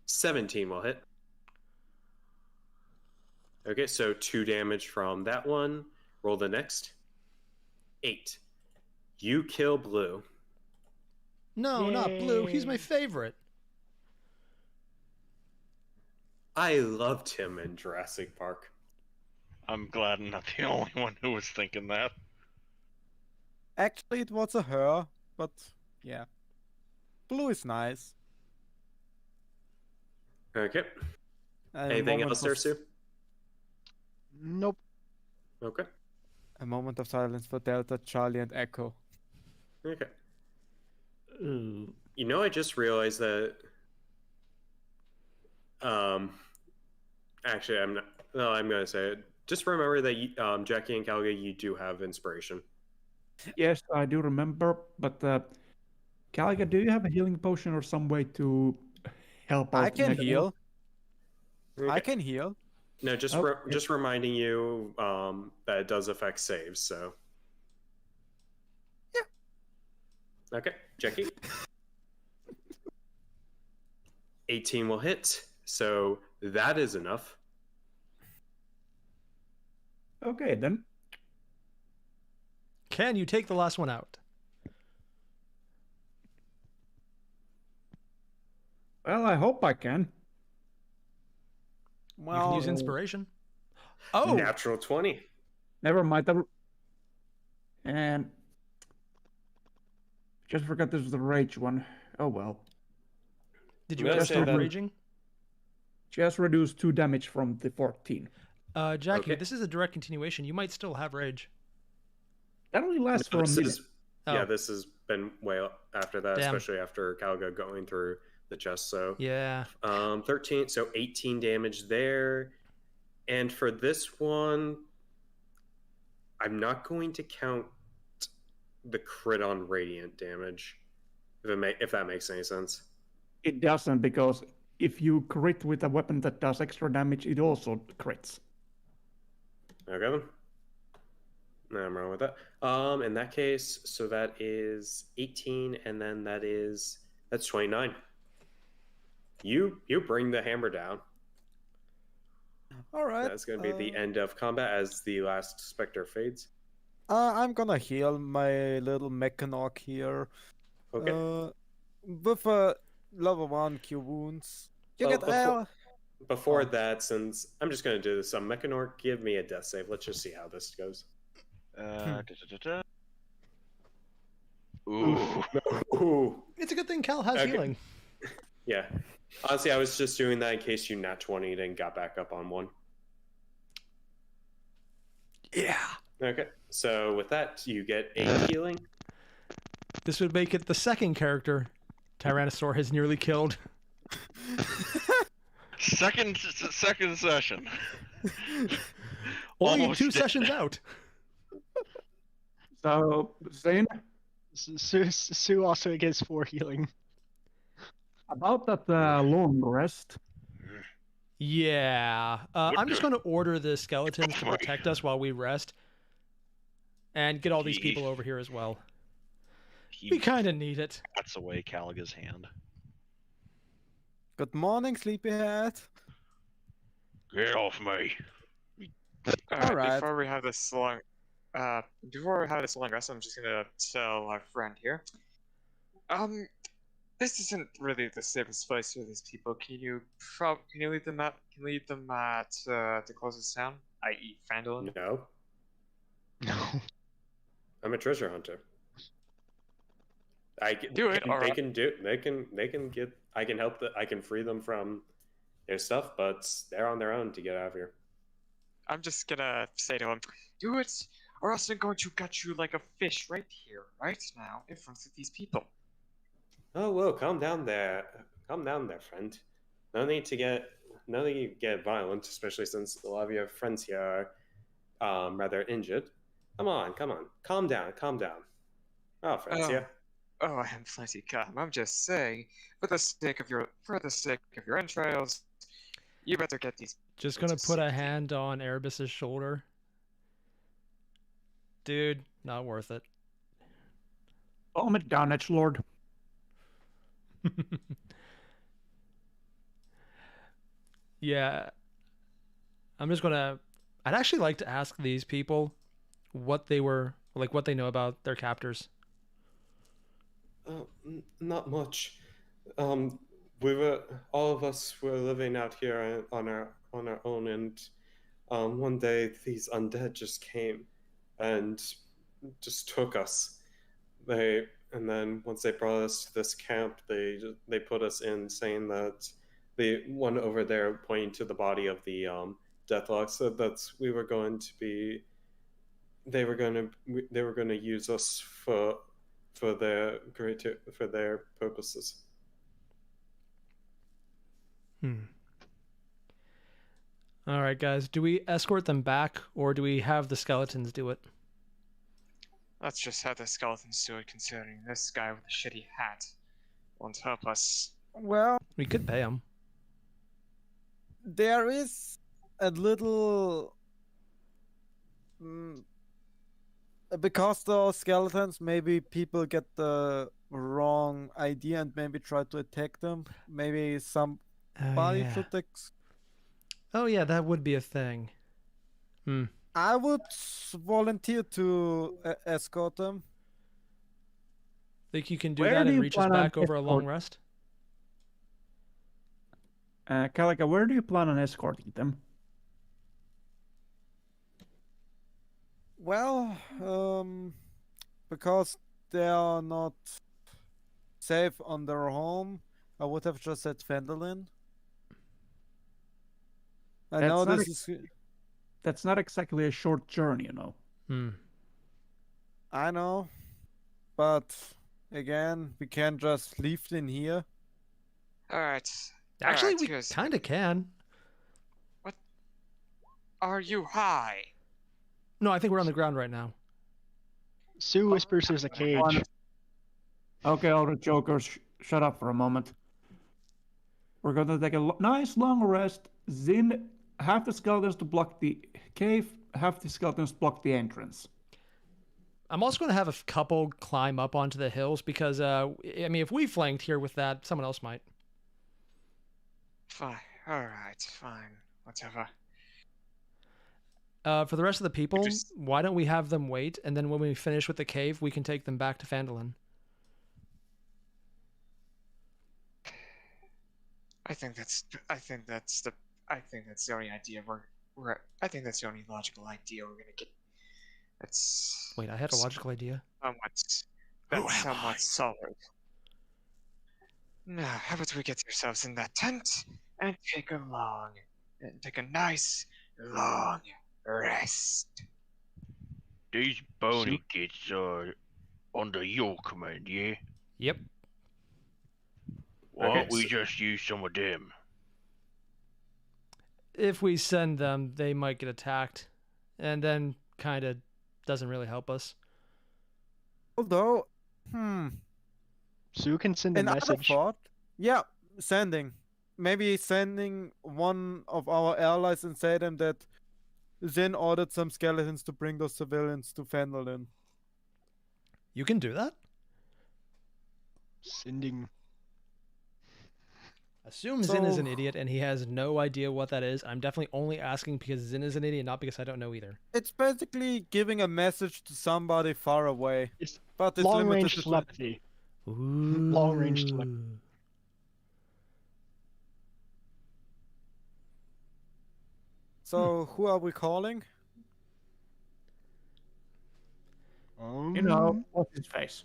17 will hit. Okay, so 2 damage from that one. Roll the next. 8. You kill Blue. No, not Blue. He's my Yay. favorite. I loved him in Jurassic Park. I'm glad I'm not the only one who was thinking that. Actually, it was a her, but yeah. Blue is nice. Okay. And a Anything moment else there, of- Sue? Nope. Okay. A moment of silence for Delta, Charlie, and Echo. Okay. Ooh. You know, I just realized that. Actually, I'm not. No, I'm gonna say it. Just remember that Jackie and Calga, you do have inspiration. Yes, I do remember, but Caliga, do you have a healing potion or some way to help out? I can Mechanork? heal. I Okay. can heal. No, just Okay. just reminding you that it does affect saves. So. Yeah. Okay, Jackie. 18 will hit. So that is enough. Okay, then. Can you take the last one out? Well, I hope I can. You can Well, use inspiration. Oh, Natural 20. Never mind. And just forgot this was the rage one. Oh well. did I'm you gonna ever say stop that- raging? Just reduce 2 damage from the 14. Jackie, Okay. this is a direct continuation. You might still have rage. That only lasts for a This minute. is- Oh. Yeah, this has been way after that, Damn. especially after Calga going through the chest. So Yeah. 13, so 18 damage there. And for this one, I'm not going to count the crit on radiant damage, if that makes any sense. It doesn't, because if you crit with a weapon that does extra damage, it also crits. Okay then. No, I'm wrong with that. In that case, so that is 18, and then that's 29. You bring the hammer down. all right. That's going to be the end of combat as the last specter fades. I'm gonna heal my little Mechanoc here. Okay. With a level 1 Cure Wounds. You Well, get Before Oh. that, since I'm just going to do this, Mechanor, give me a death save. Let's just see how this goes. Ooh. Ooh. It's a good thing Cal has Okay. healing. Yeah. Honestly, I was just doing that in case you nat 20'd and got back up on 1. Yeah. Okay. So with that, you get 8 healing. This would make it the second character Tyrannosaur has nearly killed. Second session. Only Almost 2 dead. sessions out. So, Zane, Sue also gets 4 healing. about that long rest, Yeah. I'm just going to order the skeletons to Boy. protect us while we rest. And get all these He- people over here as well. He We kind of need it. bats away Calaga's hand. Good morning, sleepyhead. Get off me. Alright. Before we have this long rest, I'm just gonna tell our friend here. This isn't really the safest place for these people. Can you lead them at the closest town, i.e. Fandolin? No. No. I'm a treasure hunter. Do it, They alright. can do. They can get. I can help. I can free them from their stuff, but they're on their own to get out of here. I'm just gonna say to him, do it, or else I'm going to gut you like a fish right here, right now, in front of these people. Oh, whoa! Calm down there. Calm down there, friend. No need to get violent, especially since a lot of your friends here are rather injured. Come on. Calm down. Oh, friends, yeah. Oh, I am plenty calm. I'm just saying, for the sake of your entrails, you better get these. Just going to put a hand on Erebus's shoulder. Dude, not worth it. calm it down, Edgelord. Yeah. I'm just going to... I'd actually like to ask these people what they know about their captors. Not much. All of us were living out here on our own, and one day these undead just came and just took us. And then once they brought us to this camp, they put us in, saying that the one over there pointing to the body of the Deathlock said that we were going to be. They were going to use us for their purposes. All right, guys. Do we escort them back, or do we have the skeletons do it? Let's just have the skeletons do it, considering this guy with the shitty hat won't help us. Well, We could pay them. there is a little. Because the skeletons, maybe people get the wrong idea and maybe try to attack them. Maybe somebody Oh yeah. should Oh yeah, that would be a thing. I would volunteer to escort them. Think you can do Where that do and you reach us plan on back over a long escort- rest? Calica, where do you plan on escorting them? Well, because they are not safe on their home, I would have just said Fendelin. I know That's not this is. That's not exactly a short journey, you know. I know, but again, we can't just leave in here. All right. Actually, Alright, we here's- kind of can. Are you high? No, I think we're on the ground right now. Sue whispers there's a cage. Okay, all the jokers, shut up for a moment. We're gonna take a nice long rest. Zinn, have the skeletons to block the cave, have the skeletons block the entrance. I'm also going to have a couple climb up onto the hills because, I mean, if we flanked here with that, someone else might. Fine. Alright, fine. Whatever. For the rest of the people, just- why don't we have them wait, and then when we finish with the cave, we can take them back to Fandolin. I think that's the only idea I think that's the only logical idea we're gonna get. That's Wait, I had a logical idea. somewhat solid. Now, how about we get ourselves in that tent and take a nice long rest. These bony kids are under your command, yeah? Yep. Why Okay, don't we so- just use some of them? If we send them, they might get attacked, and then kind of doesn't really help us. Although, Sue can send a another message. thought. Yeah, sending. Maybe sending one of our allies and say them that Zinn ordered some skeletons to bring those civilians to Fandolin. You can do that? Sending. Assume Zinn is So- an idiot and he has no idea what that is. I'm definitely only asking because Zinn is an idiot, not because I don't know either. It's basically giving a message to somebody far away. It's But it's long limited range to telepathy. Ooh. Long-range telepathy. So who are we calling? You know, what's his face?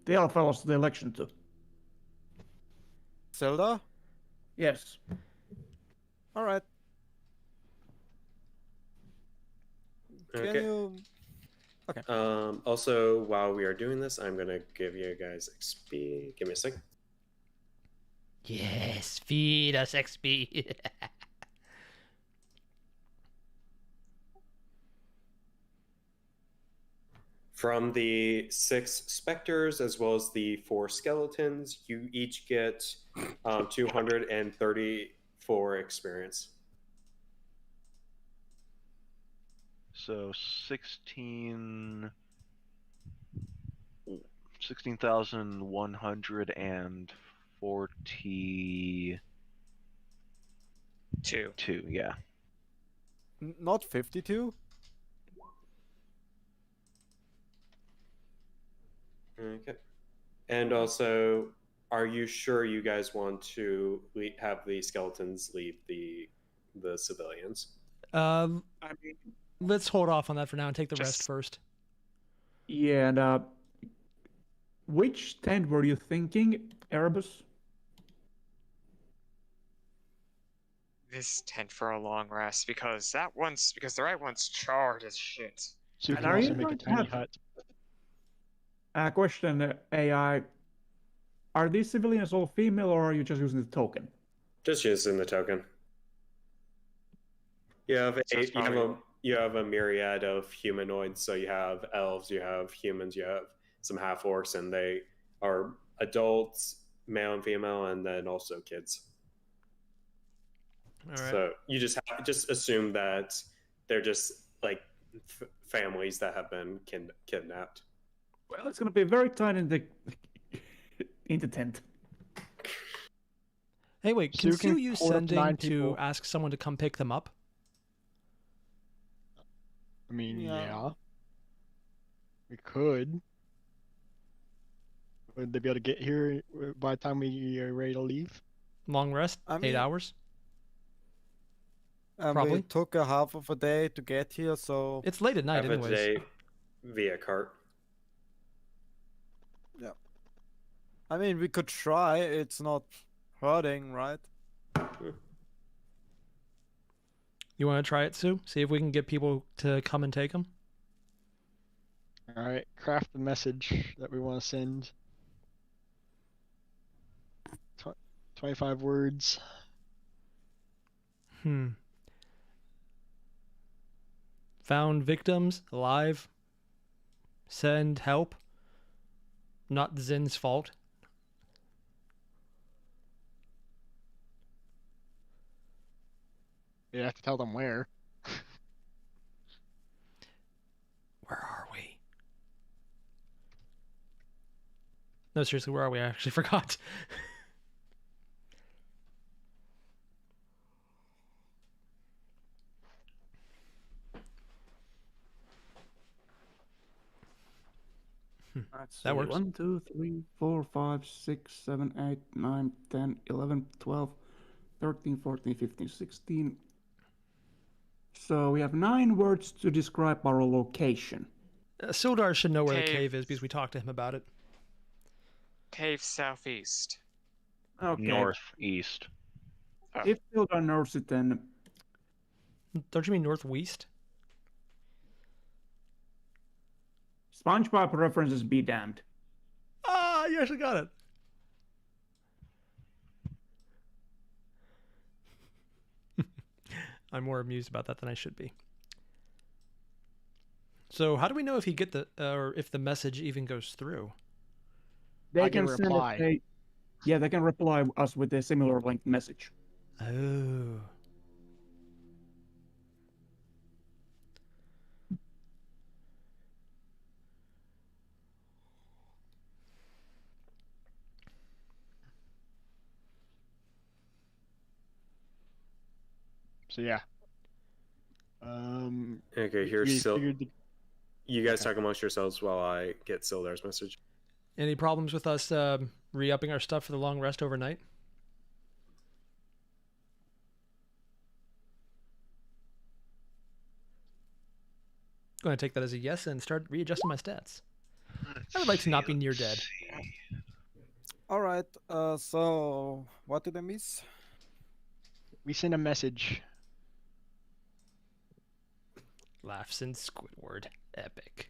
The other fellows to the election too. Zelda? Yes. All right. Can Okay. you? Also, while we are doing this, I'm gonna give you guys XP. Give me a second. Yes, feed us XP. From the 6 specters as well as the 4 skeletons, you each get 234 experience. So 16,142, yeah. Not 52? Okay. And also, are you sure you guys want to have the skeletons leave the civilians? I mean, Let's hold off on that for now and take the rest Just- first. yeah, and which tent were you thinking, Erebus? This tent for a long rest because the right one's charred as shit. Sue And can are also you make a going to tiny have- hut. Question, AI. Are these civilians all female or are you just using the token? Just using the token. You have So it's you have a myriad of humanoids. So you have elves, you have humans, you have some half orcs, and they are adults, male and female, and then also kids. All right. So you just assume that they're just like families that have been kidnapped. Well, it's going to be very tight in the in the tent. Hey, wait, can Sue can Sue use hold up to 9 sending to people. ask someone to come pick them up? I mean, Yeah. yeah. We could. Would they be able to get here by the time we are ready to leave? Long rest? I 8 mean- hours? And Probably. we took a half of a day to get here, so It's late at night, Have a anyways. day via cart. I mean we could try. It's not hurting, right? You want to try it, Sue? See if we can get people to come and take them? All right, craft the message that we want to send. 25 words. Found victims alive. Send help. Not Zinn's fault. You have to tell them where. Where are we? No, seriously, where are we? I actually forgot. That works. 1, 2, 3, 4, 5, 6, 7, 8, 9, 10, 11, 12, 13, 14, 15, 16. So we have 9 words to describe our location. Sildar should know where the Cave. cave is because we talked to him about it. Cave southeast. Okay. Northeast. If Sildar knows it, then Don't you mean northwest? SpongeBob references be damned. Ah, you actually got it. I'm more amused about that than I should be. So how do we know if he get the or if the message even goes through? They I can can send reply. they can reply us with a similar linked message. Oh. So yeah. Okay, here's we Sil. figured the- You guys Okay. talk amongst yourselves while I get Sildar's message. Any problems with us re-upping our stuff for the long rest overnight? Going to take that as a yes and start readjusting my stats. I would like to not be near dead. All right. So what did I miss? we send a message. Laughs in Squidward. Epic.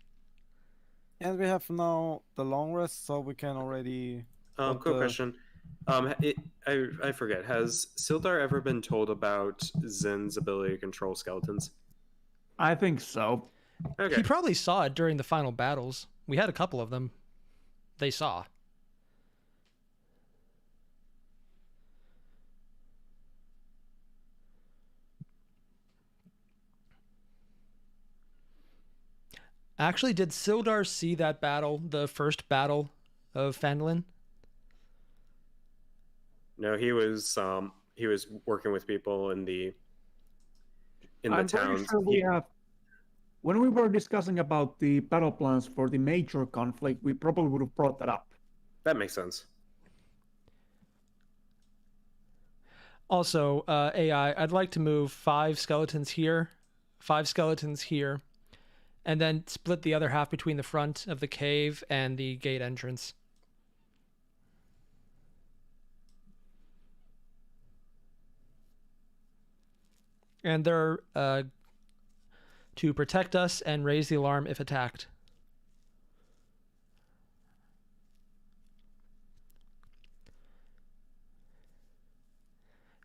And we have now the long rest, so we can already. Quick put the- question. I forget. Has Sildar ever been told about Zinn's ability to control skeletons? I think so. Okay. He probably saw it during the final battles. We had a couple of them. They saw. Actually, did Sildar see that battle, the first battle of Fandolin? No, he was working with people in the I'm towns. pretty sure we have. When we were discussing about the battle plans for the major conflict, we probably would have brought that up. That makes sense. Also, AI, I'd like to move 5 skeletons here, 5 skeletons here, and then split the other half between the front of the cave and the gate entrance. And they're to protect us and raise the alarm if attacked.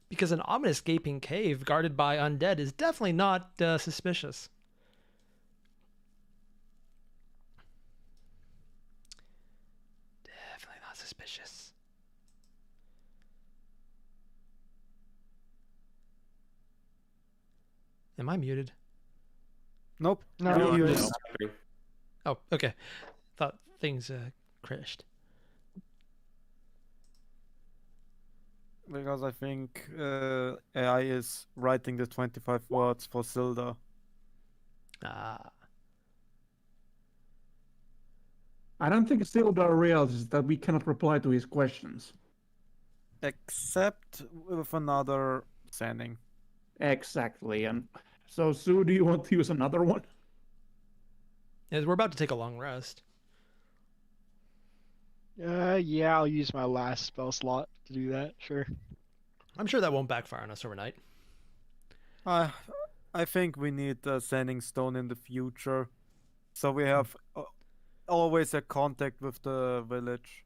Because an ominous gaping cave guarded by undead is definitely not suspicious. Definitely not suspicious. Am I muted? Nope. No, No, you you- just- Oh, okay. Thought things crashed. because I think AI is writing the 25 words for Zelda. Ah. I don't think Sildar realizes that we cannot reply to his questions. Except with another sending. Exactly, and so Sue, do you want to use another one? As we're about to take a long rest. Yeah, I'll use my last spell slot to do that. Sure. I'm sure that won't backfire on us overnight. I think we need a sending stone in the future, so we have always a contact with the village.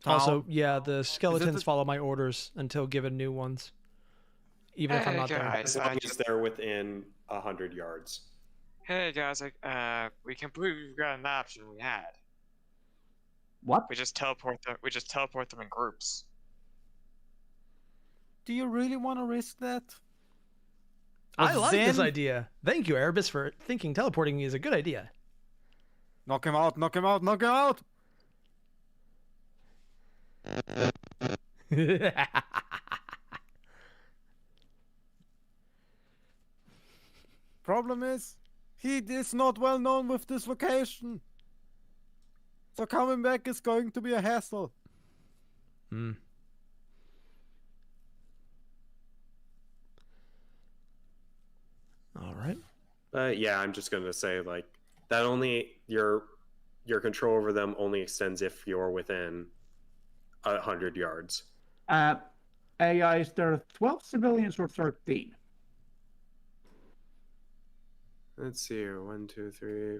Also, Town. yeah, the skeletons the- follow my orders until given new ones. Even if I'm Hey, not there. guys, As long as they're within 100 yards. Hey guys, we completely forgot an option we had. What? We just teleport them. We just teleport them in groups. Do you really want to risk that? I With like this Zinn? idea. Thank you, Erebus, for thinking teleporting me is a good idea. Knock him out! Knock him out! Knock him out! Problem is, he is not well known with this location. So coming back is going to be a hassle. Hmm. All right. Yeah, I'm just gonna say like that. Only your control over them only extends if you're within 100 yards. AI, is there 12 civilians or 13? Let's see here. 1, 2, 3, 4,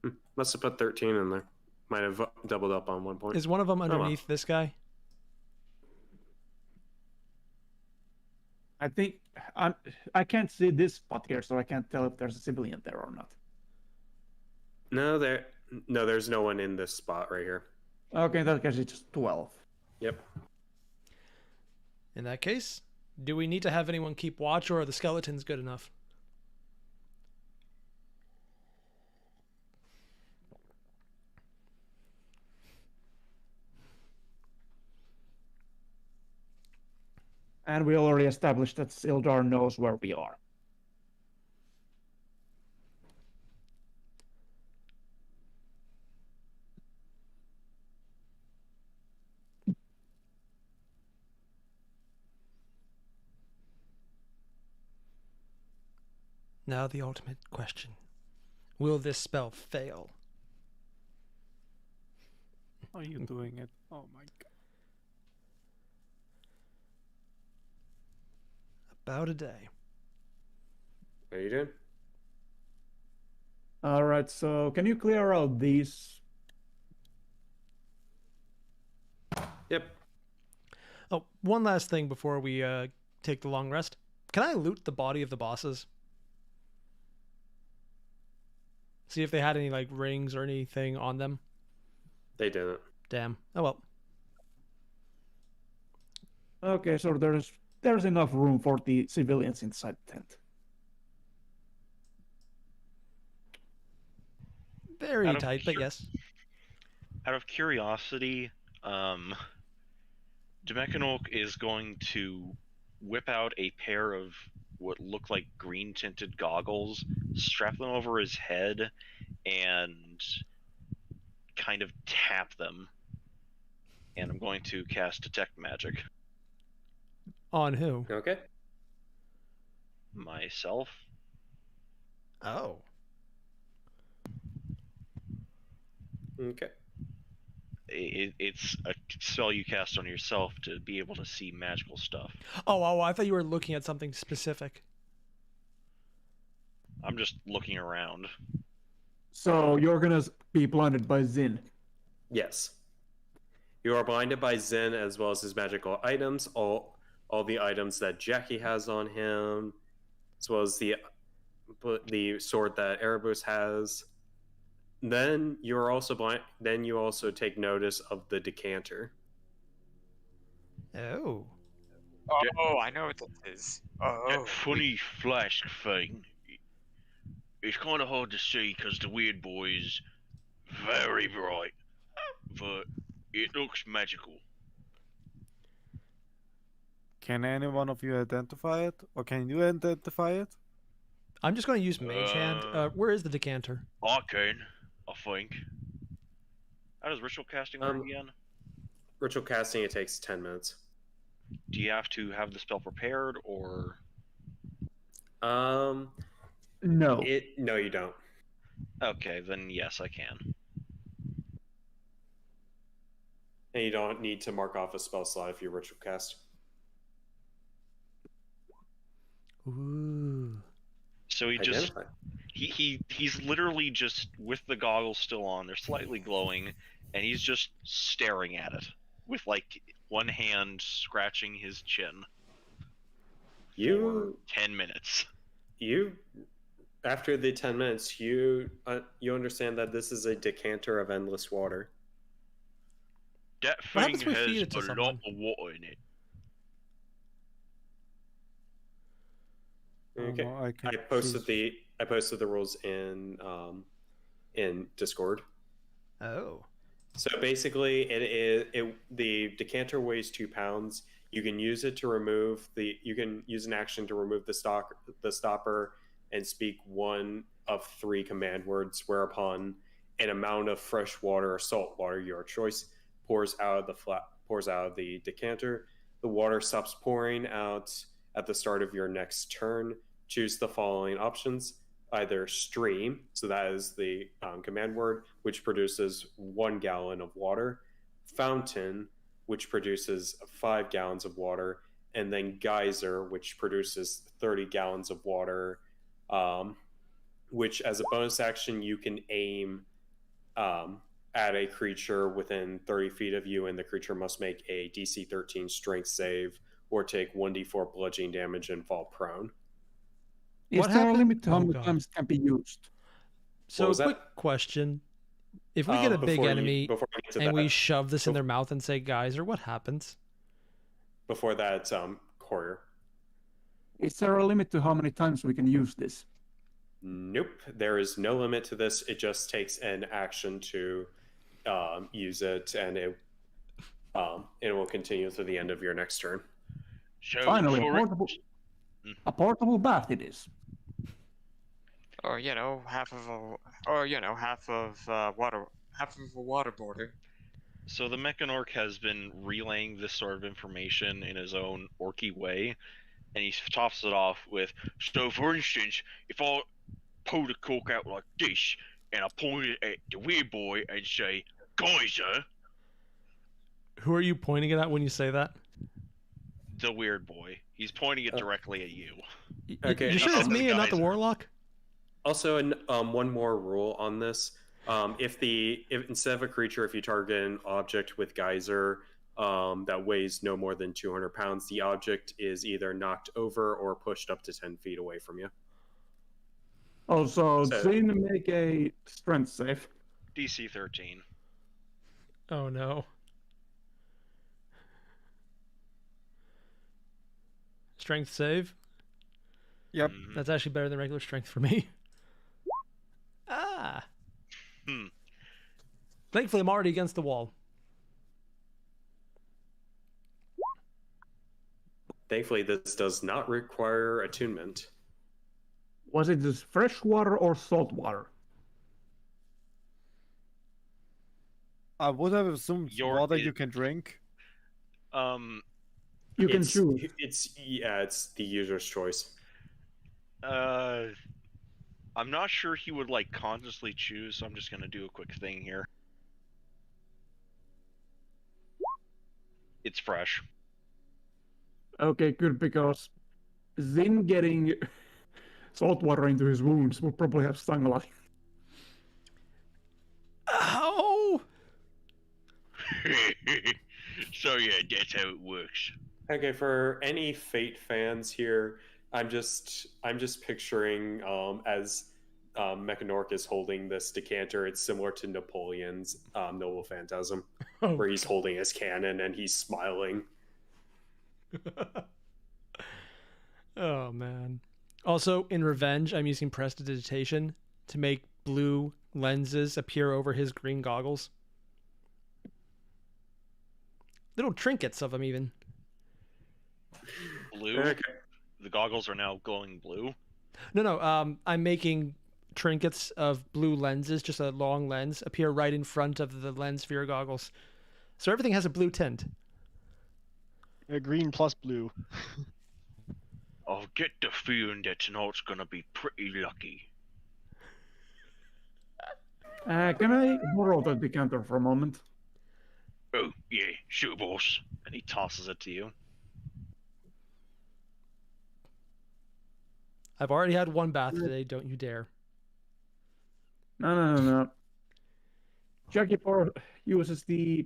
5. Must have put 13 in there. Might have doubled up on one point. Is one of them well. underneath this guy? I think I can't see this spot here, so I can't tell if there's a civilian there or not. No, there's no one in this spot right here. Okay, in that case it's just 12. Yep. In that case, do we need to have anyone keep watch, or are the skeletons good enough? And we already established that Sildar knows where we are. Now the ultimate question. Will this spell fail? How are you doing it? Oh my god. About a day. What are you doing? Alright, so can you clear out these? Yep. Oh, one last thing before we take the long rest. Can I loot the body of the bosses? See if they had any like rings or anything on them. They didn't. Damn. Oh well. Okay, so there's enough room for the civilians inside the tent. Very Out of tight, but yes. Out of curiosity, Demekanok is going to whip out a pair of what look like green tinted goggles, strap them over his head, and kind of tap them. And I'm going to cast Detect Magic. On who? Okay. Myself. Oh. Okay. It's a spell you cast on yourself to be able to see magical stuff. Oh, I thought you were looking at something specific. I'm just looking around. So you're gonna be blinded by Zinn. Yes. You are blinded by Zinn as well as his magical items, all the items that Jackie has on him, as well as the sword that Erebus has. Then you're also blind. Then you also take notice of the decanter. Oh. Oh, I know what this is. Oh, That funny flash thing. It's kind of hard to see because the weird boy is very bright, but It looks magical. Can any one of you identify it, or can you identify it? I'm just going to use Mage Hand. Where is the decanter? I can, I think. How does ritual casting work again? Ritual casting, it takes 10 minutes. Do you have to have the spell prepared, or? No. No, you don't. Okay, then yes, I can. And you don't need to mark off a spell slot if you ritual cast. Ooh. So he's literally just with the goggles still on. They're slightly glowing, and he's just staring at it with like one hand scratching his chin. For 10 minutes. After the 10 minutes, you understand that this is a decanter of endless water. That What thing happens if we has feed it to a lot someone? of water in it. Okay. Oh, I posted the rules in Discord. Oh. So basically, the decanter weighs 2 pounds. You can use it to remove you can use an action to remove the stopper and speak one of 3 command words, whereupon an amount of fresh water or salt water, your choice, pours out of the decanter. The water stops pouring out at the start of your next turn. Choose the following options: either stream, so that is the command word, which produces 1 gallon of water; fountain, which produces 5 gallons of water; and then geyser, which produces 30 gallons of water, which as a bonus action you can aim at a creature within 30 feet of you, and the creature must make a DC 13 strength save or take 1d4 bludgeoning damage and fall prone. Is What there a happened? limit to how Oh, many God. times it can be used? So was quick that? question. If we get a big enemy before we get to and we that, shove this in their mouth and say geyser, what happens? before that, Courier. Is there a limit to how many times we can use this? Nope, there is no limit to this. It just takes an action to use it, and it will continue through the end of your next turn. So Finally, for a portable bath it is. Or half of a waterboarder. So the Mechanorc has been relaying this sort of information in his own orky way, and he tops it off with, so for instance, if I pull the cork out like this, and I point it at the weird boy and say, geyser, Who are you pointing it at when you say that? the weird boy. He's pointing it directly at you. Okay, You sure it's Nothing me and not the geyser. warlock? Also, one more rule on this: if instead of a creature, if you target an object with geyser that weighs no more than 200 pounds, the object is either knocked over or pushed up to 10 feet away from you. Also, So- Zinn, make a strength save. DC 13. Oh no. Strength save? Yep. Mhm. That's actually better than regular strength for me. Ah. Hmm. Thankfully, I'm already against the wall. Thankfully, this does not require attunement. Was it just fresh water or salt water? I would have assumed Your- water it- you can drink. You can It's- choose. It's the user's choice. I'm not sure he would like consciously choose, so I'm just gonna do a quick thing here. It's fresh. Okay, good, because Zinn getting salt water into his wounds will probably have stung a lot. Ow! So yeah, that's how it works. Okay, for any Fate fans here, I'm just picturing as Mechanorc is holding this decanter. It's similar to Napoleon's Noble Phantasm, Oh, where he's holding his cannon and he's smiling. Oh man. Also, in revenge, I'm using prestidigitation to make blue lenses appear over his green goggles. little trinkets of them even. Blue. Okay. The goggles are now glowing blue. No. I'm making trinkets of blue lenses, just a long lens, appear right in front of the lens for your goggles. So everything has a blue tint. Green plus blue. I'll get the feeling that tonight's gonna be pretty lucky. Can I borrow the decanter for a moment? Oh, yeah, sure, boss. And he tosses it to you. I've already had one bath today, don't you dare. No. Jackie uses the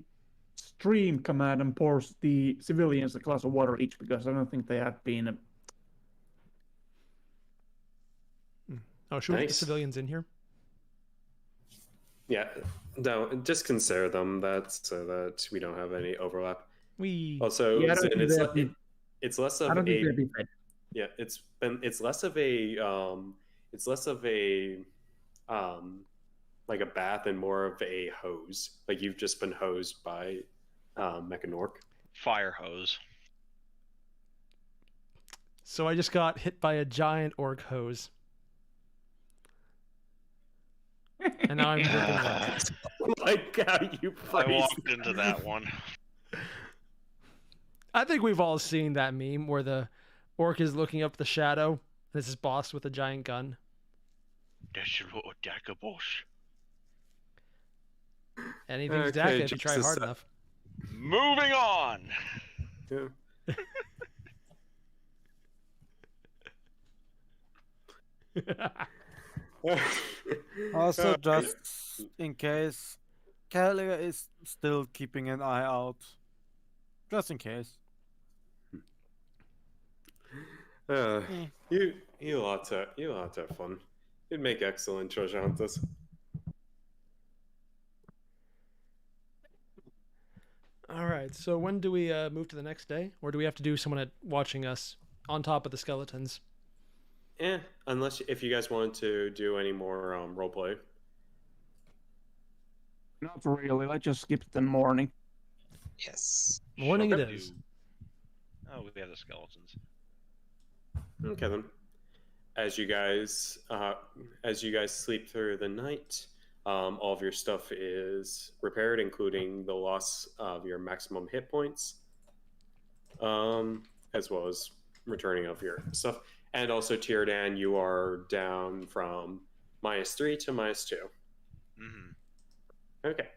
stream command and pours the civilians a glass of water each because I don't think they have been. Oh, should we get the Nice. civilians in here? Yeah, no, just consider them so that we don't have any overlap. Also, Yeah, I don't Zinn, think they'd it's less I of don't think a they'd be fed. yeah, it's less of a like a bath and more of a hose. Like you've just been hosed by Mechanork. Fire hose. So I just got hit by a giant orc hose. And now I'm dripping wet. Like how you I phrased walked into that one. I think we've all seen that meme where the orc is looking up the shadow. And this is boss with a giant gun. That's your little dagger, boss. Anything's Okay, DACA if you just try a hard sec. enough. Moving on. Yeah. Also, just in case, Airier is still keeping an eye out. Just in case. You ought to have fun. You'd make excellent treasure hunters. All right, so when do we move to the next day? Or do we have to do someone watching us on top of the skeletons? Unless if you guys wanted to do any more roleplay. Not really. Let's just skip the morning. Yes. Morning Shall it we is. do- Oh, we have the skeletons. Okay then. As you guys sleep through the night, all of your stuff is repaired, including the loss of your maximum hit points, as well as returning of your stuff. And also, Tierdan, you are down from -3 to -2. Mm-hmm. Okay.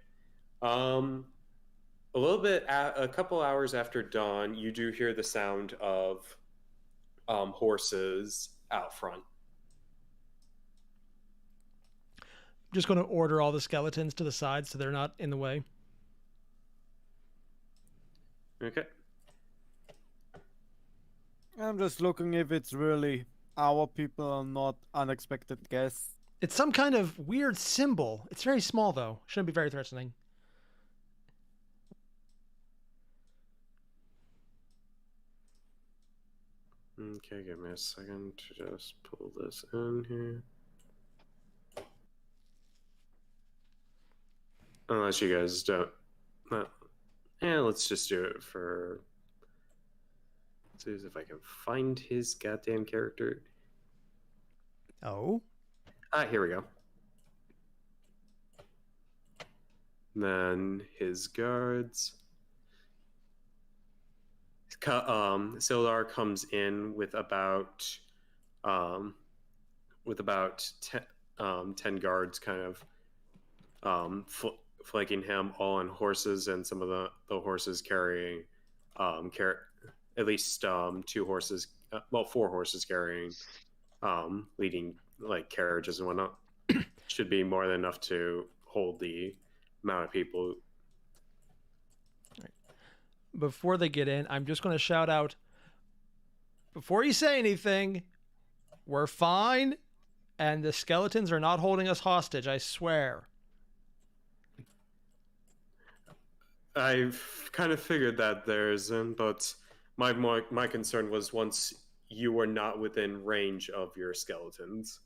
A couple hours after dawn, you do hear the sound of horses out front. I'm just going to order all the skeletons to the side so they're not in the way. Okay. I'm just looking if it's really our people and not unexpected guests. It's some kind of weird symbol. It's very small, though. Shouldn't be very threatening. Okay, give me a second to just pull this in here. Unless you guys don't. Let's just do it for. Let's see if I can find his goddamn character. Oh? Here we go. Then his guards. Sildar comes in with about 10 guards kind of flanking him, all on horses, and some of the horses carrying at least 4 horses carrying leading like carriages and whatnot. Should be more than enough to hold the amount of people. Before they get in, I'm just going to shout out, before you say anything, we're fine, and the skeletons are not holding us hostage, I swear. I've kind of figured that there isn't, but my concern was once you were not within range of your skeletons.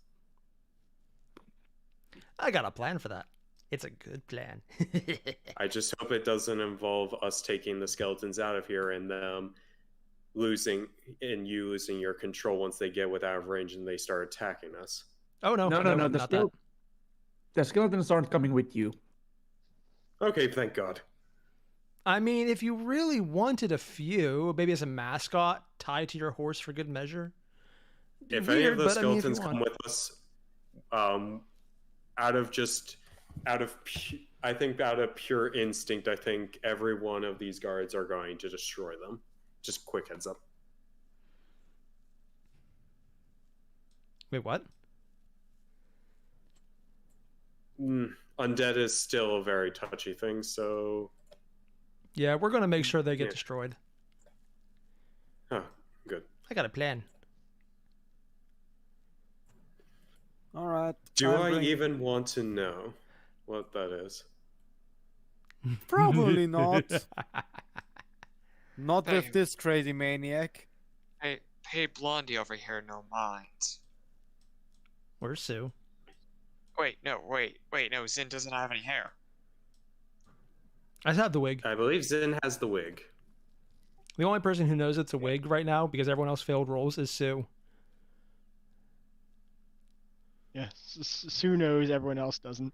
I got a plan for that. It's a good plan. I just hope it doesn't involve us taking the skeletons out of here and them losing your control once they get out of range and they start attacking us. Oh no, No. not that. The skeletons aren't coming with you. Okay, thank God. I mean, if you really wanted a few, maybe as a mascot tied to your horse for good measure. If Weird, any of those but, I mean, if you skeletons come want. with us, out of pure instinct, I think every one of these guards are going to destroy them. Just quick heads up. Wait, what? Undead is still a very touchy thing, so... Yeah, we're going to make sure they get destroyed. Oh, good. I got a plan. All right. Do I even want to know what that is? Probably not. Not Hey. with this crazy maniac. Hey, Blondie over here, no mind. Where's Sue? Wait, no, Zinn doesn't have any hair. I have the wig. I believe Zinn has the wig. The only person who knows it's a wig right now, because everyone else failed rolls, is Sue. Yeah, Sue knows, everyone else doesn't.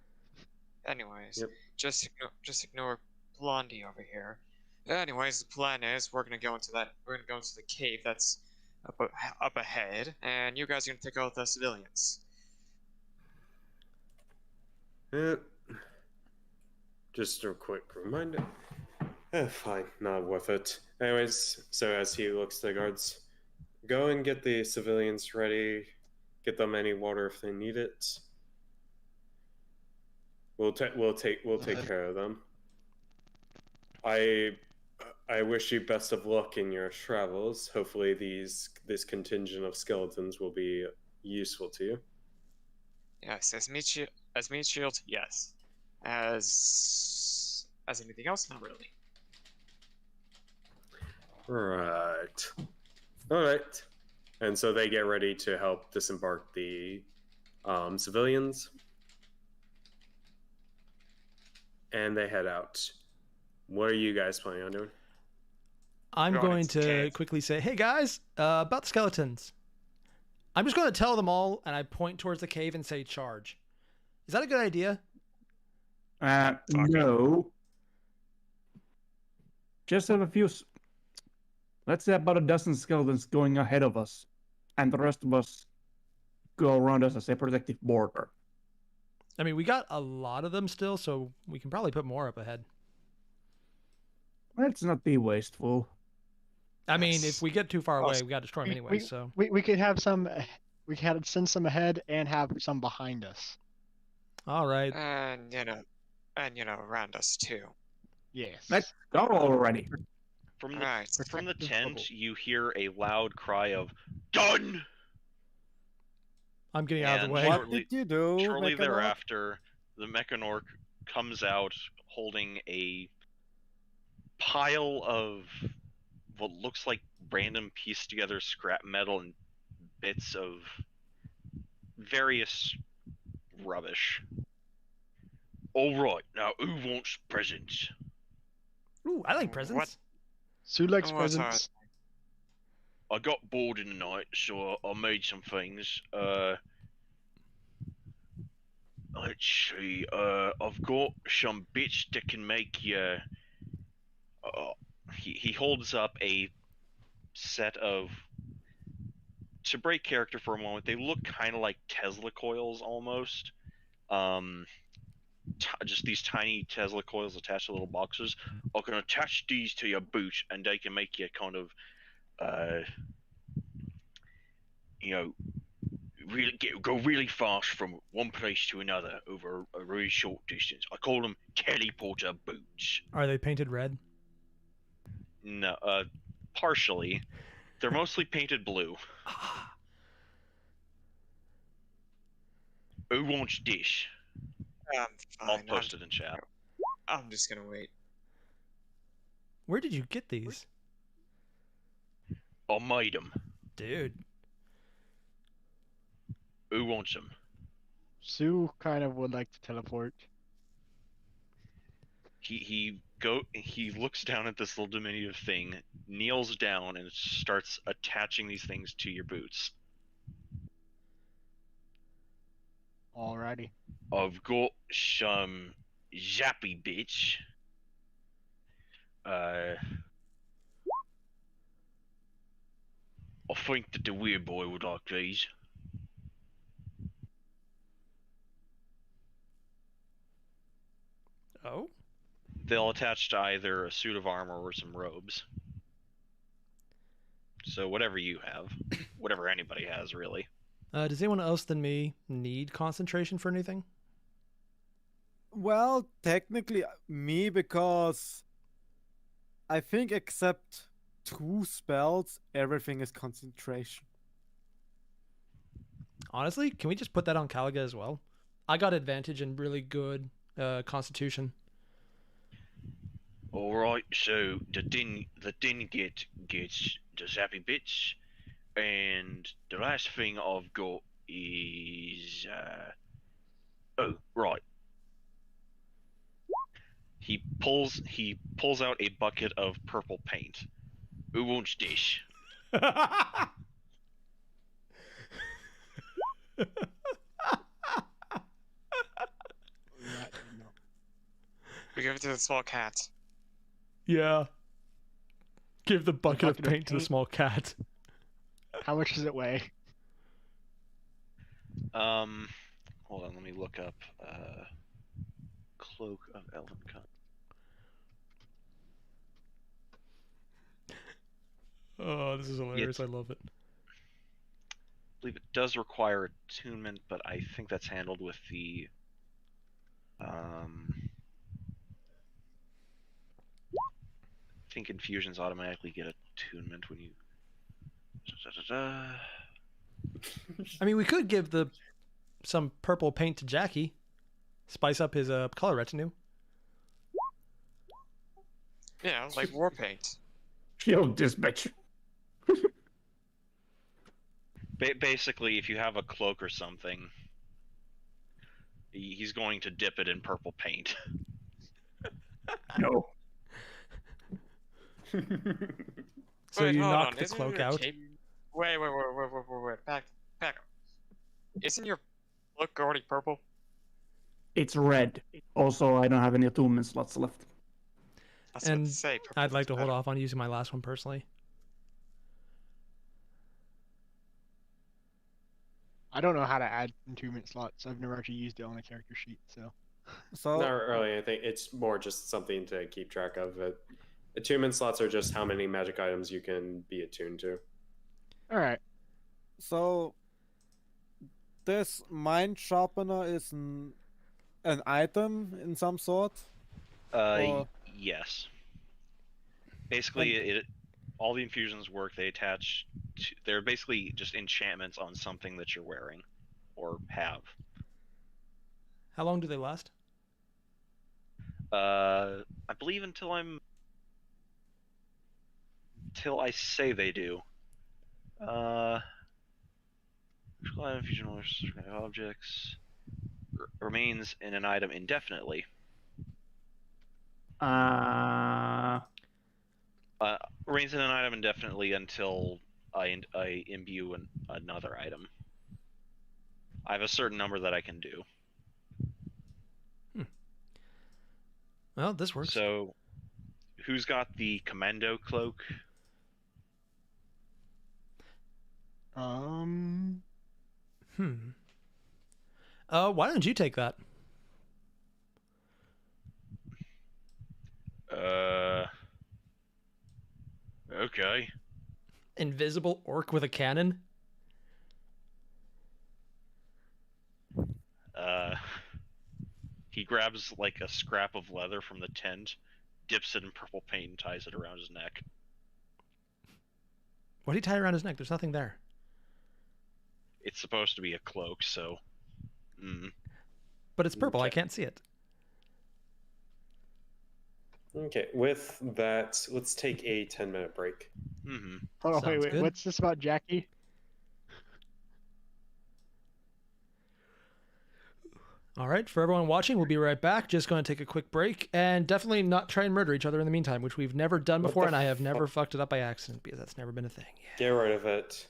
Anyways, Yep. just ignore Blondie over here. Anyways, the plan is we're gonna go into the cave that's up ahead, and you guys are gonna take out the civilians. Just a quick reminder. Fine, not worth it. Anyways, so as he looks to the guards, go and get the civilians ready. Get them any water if they need it. We'll take care of them. I wish you best of luck in your travels. Hopefully this contingent of skeletons will be useful to you. Yes, as meat shield, yes. As anything else, not really. Right. Alright. And so they get ready to help disembark the civilians. And they head out. What are you guys planning on doing? I'm Going going into the to cave. quickly say, hey guys, about the skeletons. I'm just going to tell them all, and I point towards the cave and say charge. Is that a good idea? No. Just have a few... Let's say about a dozen skeletons going ahead of us. And the rest of us go around us as a protective border. I mean, we got a lot of them still, so we can probably put more up ahead. Let's not be wasteful. I mean, if we get too far away, Awesome. we got to destroy them anyway, so... We could have some. We could send some ahead and have some behind us. All right. And around us too. Yes. Let's go already. From the Right. from the Protective tent, bubble. you hear a loud cry of "Done!" I'm getting out of the And way. What shortly- did you do? Shortly Mechanork? thereafter, the Mechanork comes out holding a pile of what looks like random pieced together scrap metal and bits of various rubbish. All right, now who wants presents? Ooh, I like What? presents. Sue likes Oh, it's presents. I got bored in the night, so I made some things. Let's see. I've got some bits that can make you. He holds up a set of. To break character for a moment, they look kind of like Tesla coils almost. Just these tiny Tesla coils attached to little boxes. I can attach these to your boot, and they can make you kind of, go really fast from one place to another over a really short distance. I call them teleporter boots. Are they painted red? No, partially. They're mostly painted blue. Who wants this? I'm I'll fine. post it in chat. I'm just gonna wait. Where did you get these? I made them. Dude. Who wants them? Sue kind of would like to teleport. he looks down at this little diminutive thing, kneels down, and starts attaching these things to your boots. Alrighty. I've got some zappy bits. I think that the weird boy would like these. Oh? They'll attach to either a suit of armor or some robes. So whatever you have, whatever anybody has, really. Does anyone else than me need concentration for anything? Well, technically, me, because I think except 2 spells, everything is concentration. Honestly, can we just put that on Caliga as well? I got advantage and really good constitution. All right, so the din gets the zappy bits, and the last thing I've got is oh right. He pulls out a bucket of purple paint. Who wants this? We give it to the small cat. Yeah. Give the bucket of bucket of paint to the paint? small cat. How much does it weigh? Hold on, let me look up Cloak of Elvencut. Oh, this is hilarious. I love it. I believe it does require attunement, but I think that's handled with the I think infusions automatically get attunement when you I mean, we could give some purple paint to Jackie. Spice up his color retinue. Yeah, like war paint. Kill this bitch. Basically, if you have a cloak or something, he's going to dip it in purple paint. No. So Wait, you hold knock on. the Isn't cloak your out. cape- Wait. Back up. Isn't your cloak already purple? It's red. Also, I don't have any attunement slots left. I was about And to say, purple I'd like is to hold better. off on using my last one personally. I don't know how to add attunement slots. I've never actually used it on a character sheet, so. So Not really. I think it's more just something to keep track of. Attunement slots are just how many magic items you can be attuned to. Alright. So this mind sharpener is an item in some sort. Or- Yes. Basically, all the infusions work. They attach. They're basically just enchantments on something that you're wearing, or have. How long do they last? I believe until I say they do. Infusion objects remains in an item indefinitely. Remains in an item indefinitely until I imbue another item. I have a certain number that I can do. Well, this works. So, who's got the commando cloak? Why don't you take that? Okay. Invisible orc with a cannon? He grabs like a scrap of leather from the tent, dips it in purple paint, and ties it around his neck. What do you tie around his neck? There's nothing there. It's supposed to be a cloak, so. But it's purple. I Okay. can't see it. Okay, with that, let's take a 10-minute break. Mm-hmm. Hold on, Sounds wait. good. What's this about Jackie? All right, for everyone watching, we'll be right back. Just going to take a quick break and definitely not try and murder each other in the meantime, which we've never done What before, the and I have never fucked it up by accident because that's never been a thing. Yeah. Get rid of it.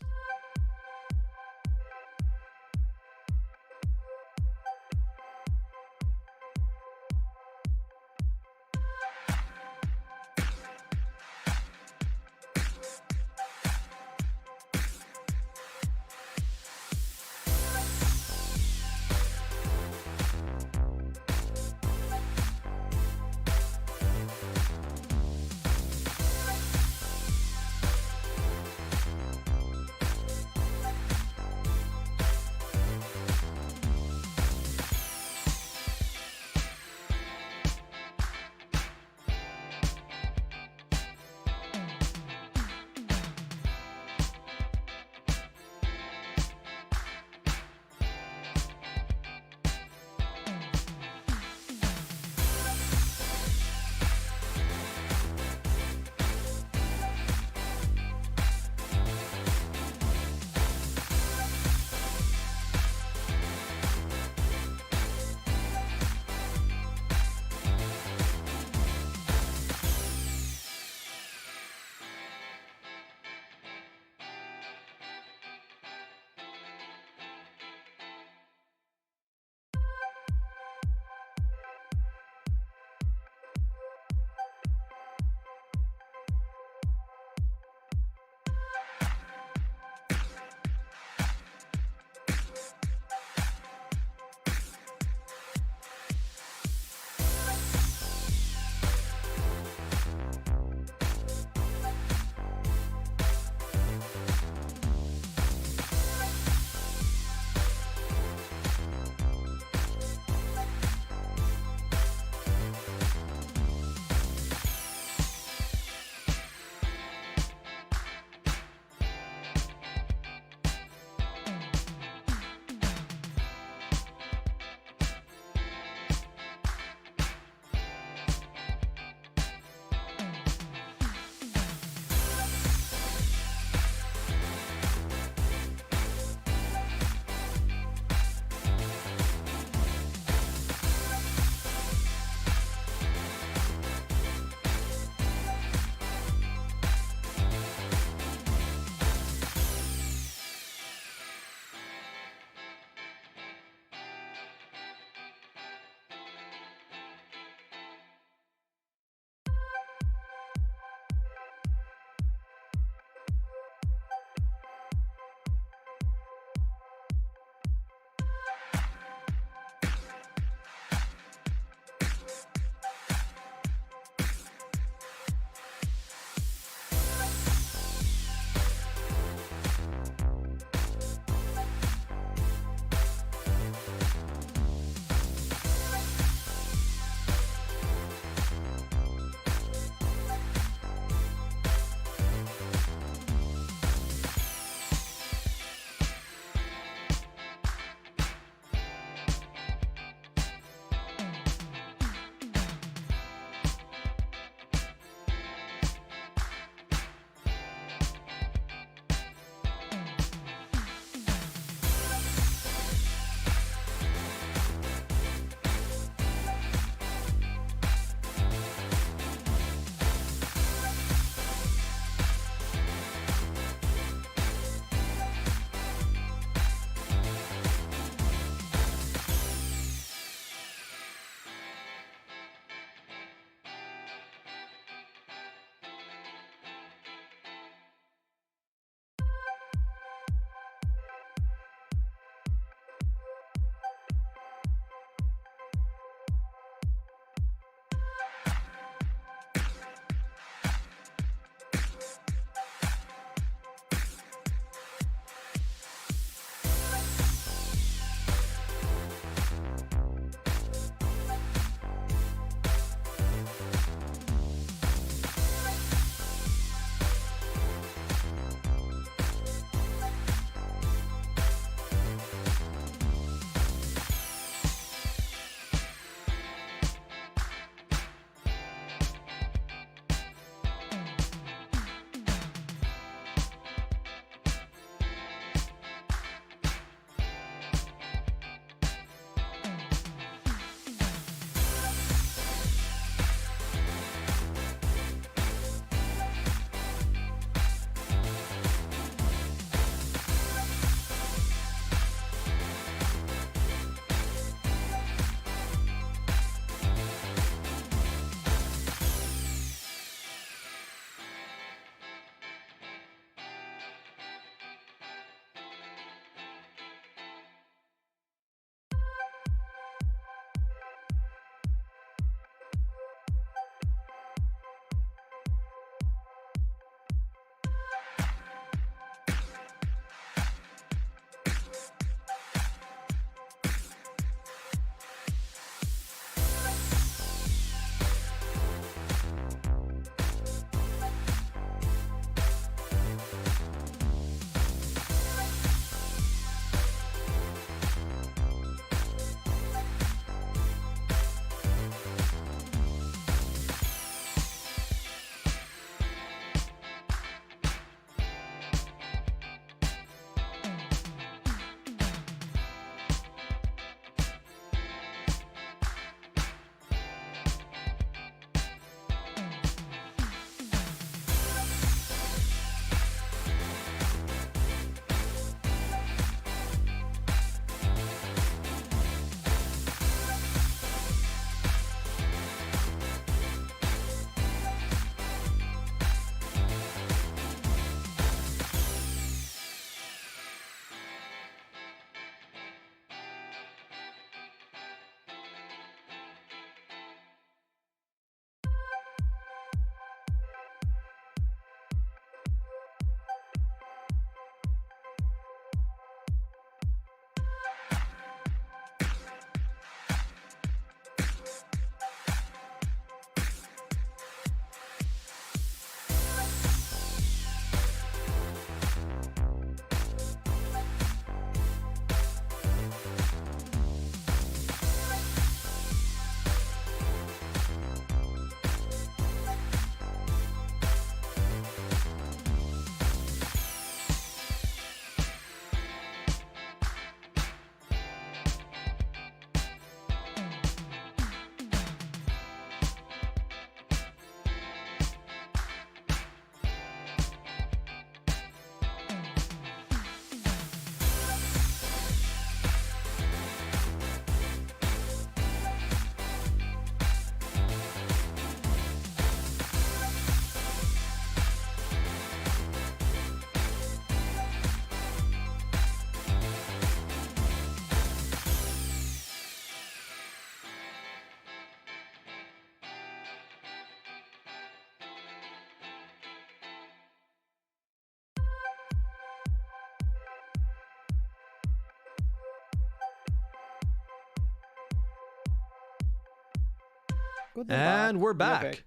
Good And we're We are back.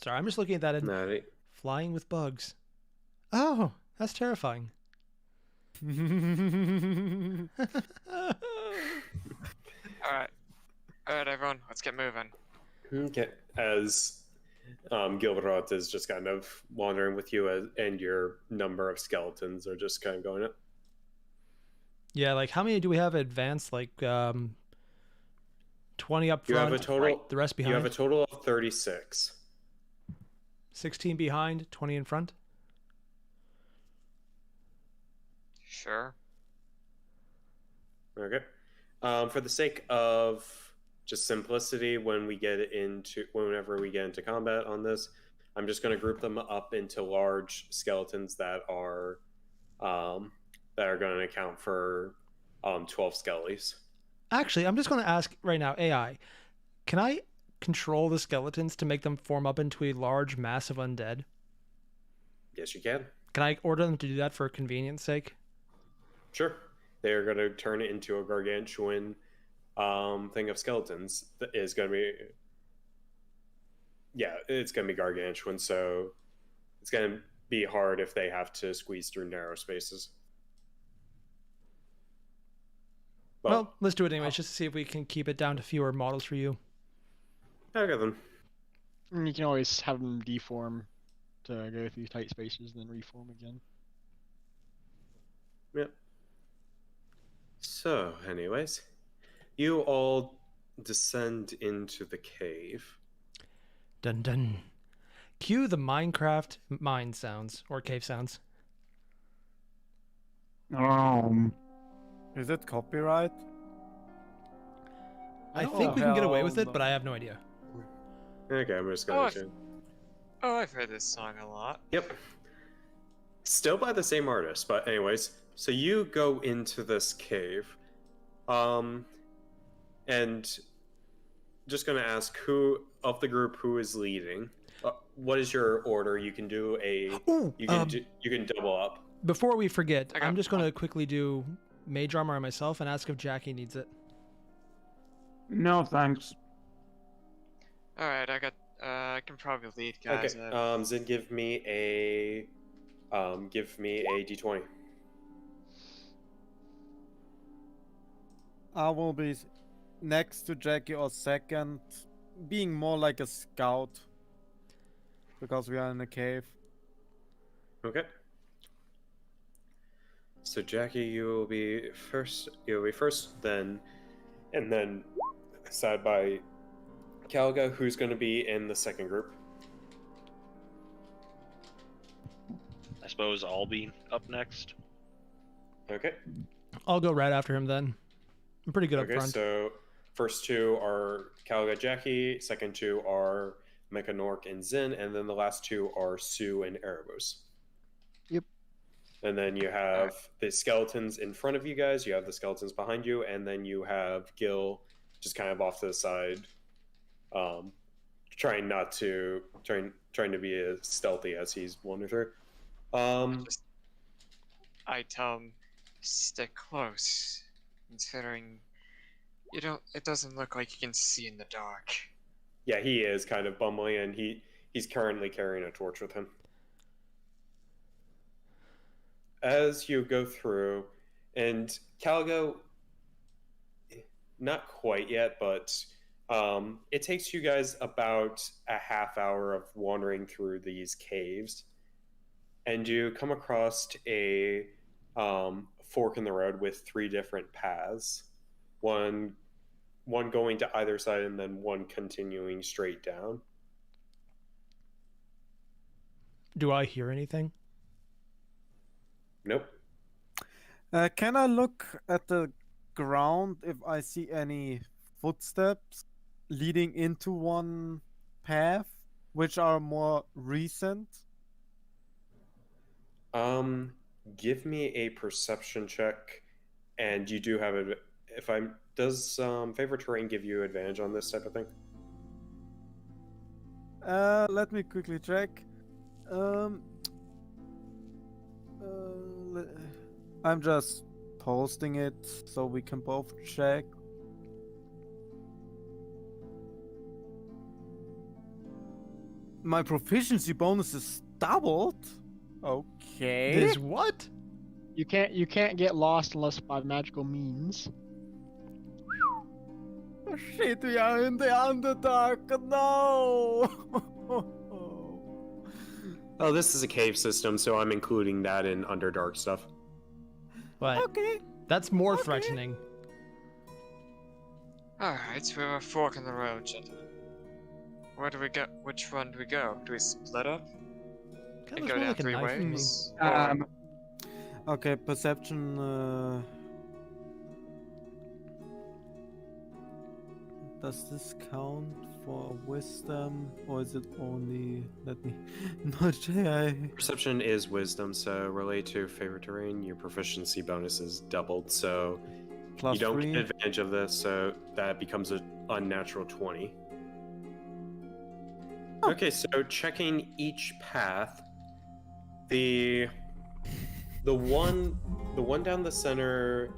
Sorry, I'm just looking at that and Nah, flying with bugs. Oh, that's terrifying. Alright. Alright, everyone, let's get moving. okay. As Gilberot is just kind of wandering with you, and your number of skeletons are just kind of going up. Yeah, like how many do we have advanced? Like 20 up You front, have a total. the rest behind. You have a total of 36. 16 behind, 20 in front. Sure. Okay. For the sake of just simplicity, whenever we get into combat on this, I'm just going to group them up into large skeletons that are going to account for 12 skellies. Actually, I'm just going to ask right now, AI, can I control the skeletons to make them form up into a large mass of undead? Yes, you can. Can I order them to do that for convenience sake? Sure. They are going to turn it into a gargantuan thing of skeletons. That is going to be... Yeah, it's going to be gargantuan, so it's going to be hard if they have to squeeze through narrow spaces. Well, let's do it anyways, just to see if we can keep it down to fewer models for you. Okay, then. And you can always have them deform to go through tight spaces and then reform again. Yep. So, anyways, you all descend into the cave. Dun dun. Cue the Minecraft mine sounds, or cave sounds. Is it copyright? I Oh, think we can get away with hell it, but I have no idea. Okay, I'm just going Oh, to... Oh, I've heard this song a lot. Yep. Still by the same artist, but anyways, so you go into this cave, and just gonna ask who of the group who is leading. What is your order? You can do you can double up. Before we forget, I got I'm just going to quickly do mage armor on myself and ask if Jackie needs it. No, thanks. Alright, I can probably lead, guys. Okay. Zinn, give me a d20. I will be next to Jackie or second, being more like a scout because we are in a cave. Okay. So Jackie, you will be first. You'll be first, then, and then side by Calga, who's going to be in the second group. I suppose I'll be up next. Okay. I'll go right after him then. I'm pretty good up Okay. front. So first two are Calga, Jackie. Second two are Mechanork and Zinn, and then the last two are Sue and Erebos. Yep. And then you have the skeletons in front of you guys. You have the skeletons behind you, and then you have Gil just kind of off to the side, trying to be as stealthy as he's wandering through. I tell him, stick close, considering it doesn't look like you can see in the dark. Yeah, he is kind of bumbling, and he's currently carrying a torch with him. As you go through, and Calgo, not quite yet, but it takes you guys about a half hour of wandering through these caves, and you come across a fork in the road with 3 different paths, one going to either side and then one continuing straight down. Do I hear anything? Nope. Can I look at the ground if I see any footsteps leading into one path, which are more recent? Give me a perception check, and you do have it. Does favorite terrain give you advantage on this type of thing? Let me quickly check. I'm just posting it so we can both check. My proficiency bonus is doubled. Okay. This what? You can't get lost unless by magical means. Oh, shit, we are in the Underdark. No. Oh, this is a cave system, so I'm including that in Underdark stuff. But Okay. that's more Okay. threatening. Alright, we're a fork in the road, gentlemen. Where do we go? Which one do we go? Do we split up Kind and of go more down like a 3 knife to me. ways? Or- Okay, perception. Does this count for wisdom, or is it only? Let me. Not AI. Perception is wisdom, so relate to favorite terrain. Your proficiency bonus is doubled, so Plus you don't 3. get advantage of this, so that becomes an unnatural 20. Okay, so checking each path, the one down the center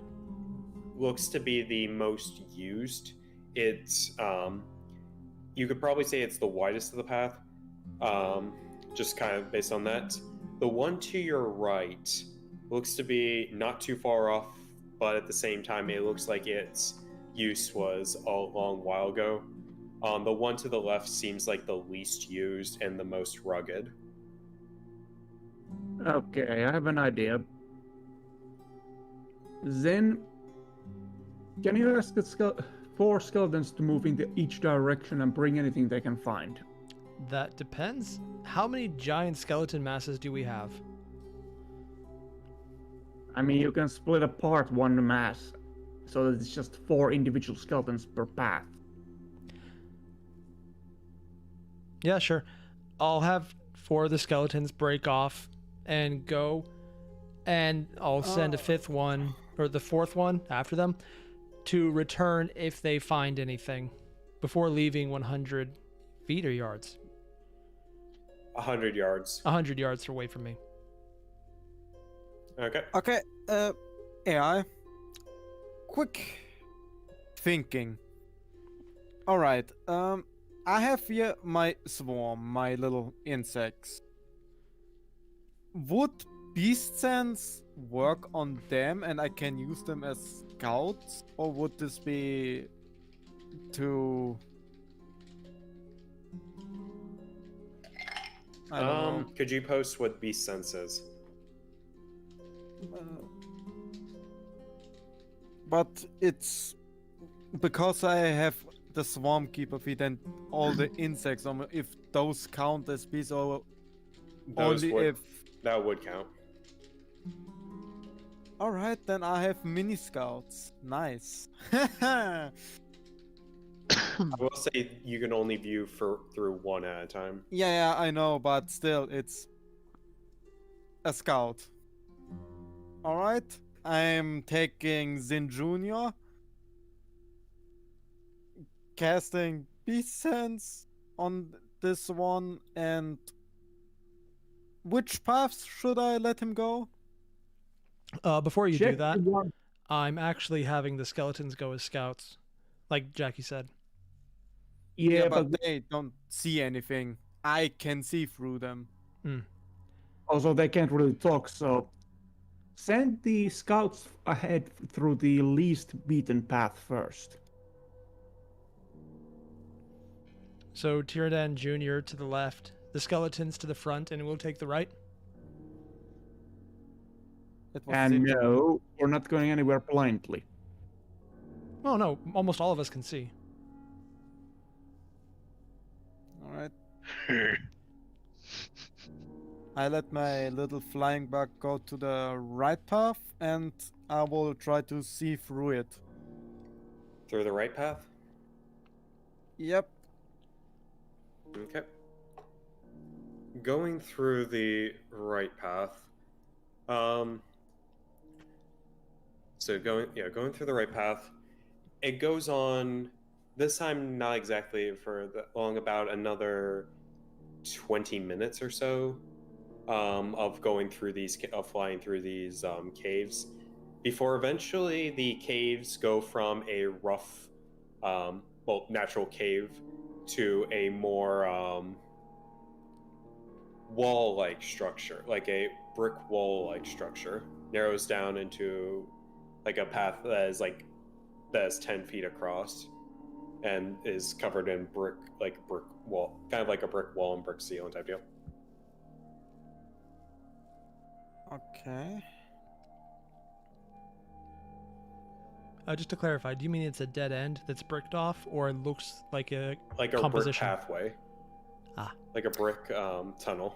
looks to be the most used. It's you could probably say it's the widest of the path, just kind of based on that. The one to your right looks to be not too far off, but at the same time, it looks like its use was a long while ago. The one to the left seems like the least used and the most rugged. Okay, I have an idea. Zinn, can you ask the 4 skeletons to move into each direction and bring anything they can find? That depends. How many giant skeleton masses do we have? I mean, you can split apart one mass so that it's just 4 individual skeletons per path. Yeah, sure. I'll have 4 of the skeletons break off and go, and I'll send a 5th one, or the 4th one after them, to return if they find anything before leaving 100 feet or yards. 100 yards. 100 yards away from me. Okay. Okay. AI. Quick thinking. All right. I have here my swarm, my little insects. Would beast sense work on them and I can use them as scouts? Or would this be too... I don't know. Could you post what beast sense is? But it's because I have the swarm keeper feed and all the insects on me, if those count as beasts or Those only would, if... that would count. Alright, then I have mini scouts. Nice. I will say you can only view through one at a time. Yeah, I know, but still, it's a scout. Alright, I'm taking Zinn Jr., casting Beast Sense on this one, and which paths should I let him go? Before you do Check that, the one- I'm actually having the skeletons go as scouts, like Jackie said. Yeah, but but they don't see anything. I can see through them. also they can't really talk, so send the scouts ahead through the least beaten path first. So Tiradan Jr. to the left, the skeletons to the front, and we'll take the right. It was And Zinn. no, we're not going anywhere blindly. Oh no, almost all of us can see. Alright. I let my little flying bug go to the right path and I will try to see through it. Through the right path? Yep. Okay. Going through the right path. So going through the right path. It goes on this time not exactly for long, about another 20 minutes or so of going through these flying through these caves before eventually the caves go from a rough natural cave to a more wall-like structure, like a brick wall-like structure, narrows down into like a path that is 10 feet across, and is covered in brick wall, kind of like a brick wall and brick ceiling type deal. Okay. Just to clarify, do you mean it's a dead end that's bricked off, or it looks like a Like a brick composition? pathway. Ah. Like a brick tunnel.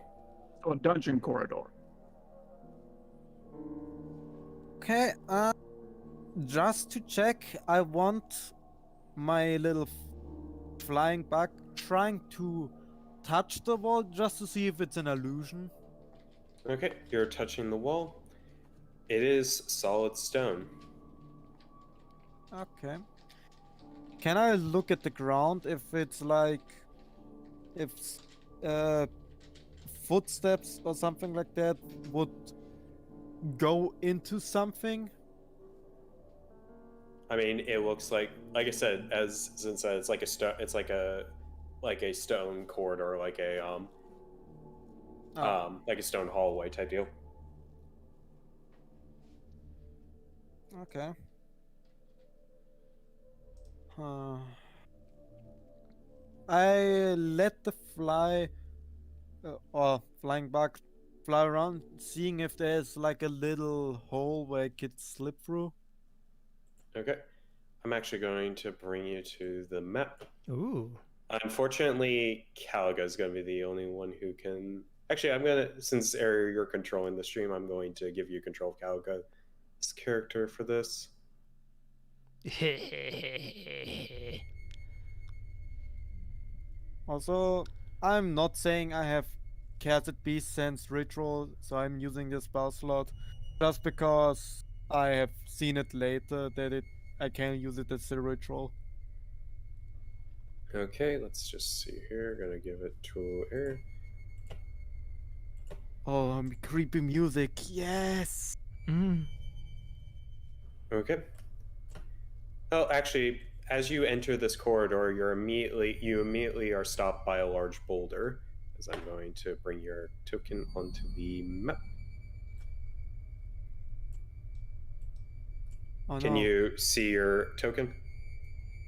So a dungeon corridor. Okay, just to check, I want my little flying bug trying to touch the wall just to see if it's an illusion. Okay, you're touching the wall. It is solid stone. Okay. Can I look at the ground if it's like, if footsteps or something like that would go into something? I mean, it looks like I said, as Zinn said, it's like a stone. It's like a stone corridor, like a stone hallway type deal. Okay. I let the flying bug fly around, seeing if there's like a little hole where it could slip through. Okay, I'm actually going to bring you to the map. Ooh. Unfortunately, Caliga is going to be the only one who can. Actually, since Airier, you're controlling the stream, I'm going to give you control of Caliga's character for this. Also, I'm not saying I have casted Beast Sense Ritual, so I'm using this spell slot just because I have seen it later that I can use it as a ritual. Okay, let's just see here. Gonna give it to Airier. Oh, creepy music, yes! Mm. Okay. Oh, actually, as you enter this corridor, you immediately are stopped by a large boulder. As I'm going to bring your token onto the map. Oh, Can no. you see your token?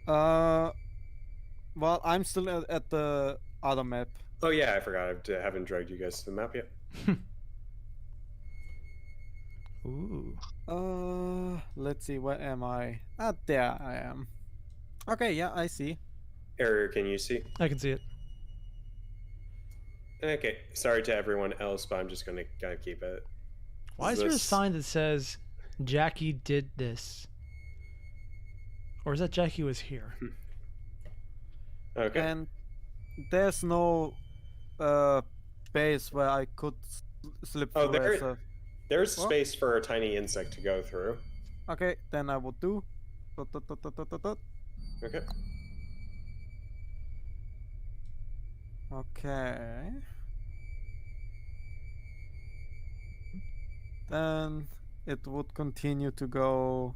Well, I'm still at the other map. Oh yeah, I forgot. I haven't dragged you guys to the map yet. Ooh. Let's see, where am I? Ah, there I am. Okay, yeah, I see. Airier, can you see? I can see it. Okay, sorry to everyone else, but I'm just gonna keep it. Why is there a sign that says Jackie did this? Or is that Jackie was here? Okay. And there's no space where I could slip Oh, through. there's space for a tiny insect to go through. Okay, then I will do. Okay. Okay. Then it would continue to go.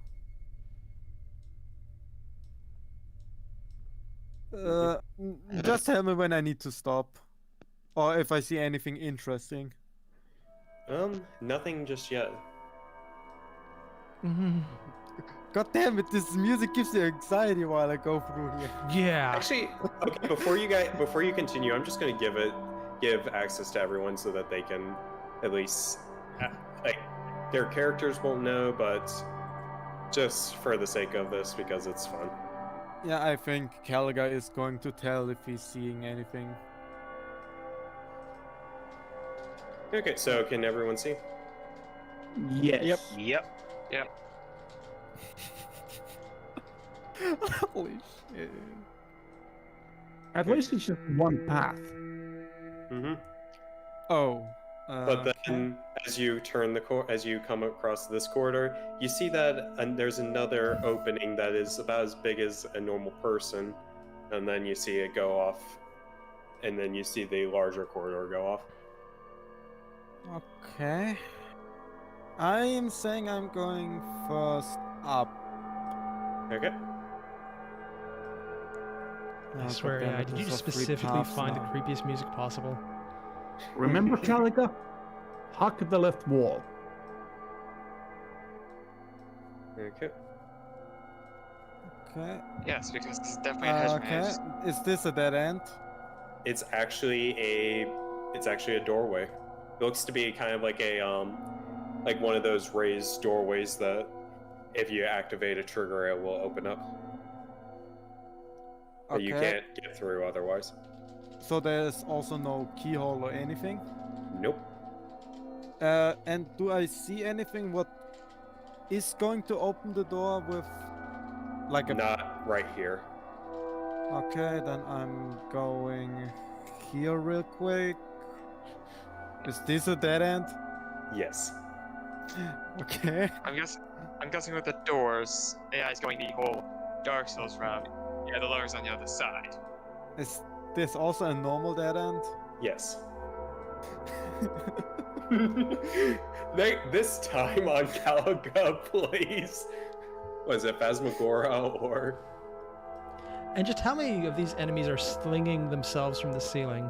Just tell me when I need to stop, or if I see anything interesting. Nothing just yet. God damn it! This music gives me anxiety while I go through here. Yeah. Actually, okay. Before you continue, I'm just gonna give access to everyone so that they can at least their characters won't know, but just for the sake of this, because it's fun. Yeah, I think Caliga is going to tell if he's seeing anything. Okay, so can everyone see? Yes. Yep. Holy shit. At least it's just one path. Mm-hmm. Oh. But then, as you come across this corridor, you see that there's another opening that is about as big as a normal person, and then you see it go off, and then you see the larger corridor go off. Okay. I am saying I'm going first up. Okay. I swear, yeah. Did you just specifically find the creepiest music possible? Remember, Calica? Huck the left wall. Okay. Okay. Yes, because it's definitely a hedge Okay. maze. Is this a dead end? It's actually a doorway. It looks to be kind of like a like one of those raised doorways that if you activate a trigger it will open up. But you Okay. can't get through otherwise. So there's also no keyhole or anything? Nope. And do I see anything what is going to open the door with like a... Not right here. Okay, then I'm going here real quick. Is this a dead end? Yes. Okay. I'm guessing with the doors, AI is going the whole Dark Souls route. Yeah, the lowers on the other side. Is this also a normal dead end? Yes. This time on Calica plays. Was it Phasmagoria or... And just how many of these enemies are slinging themselves from the ceiling?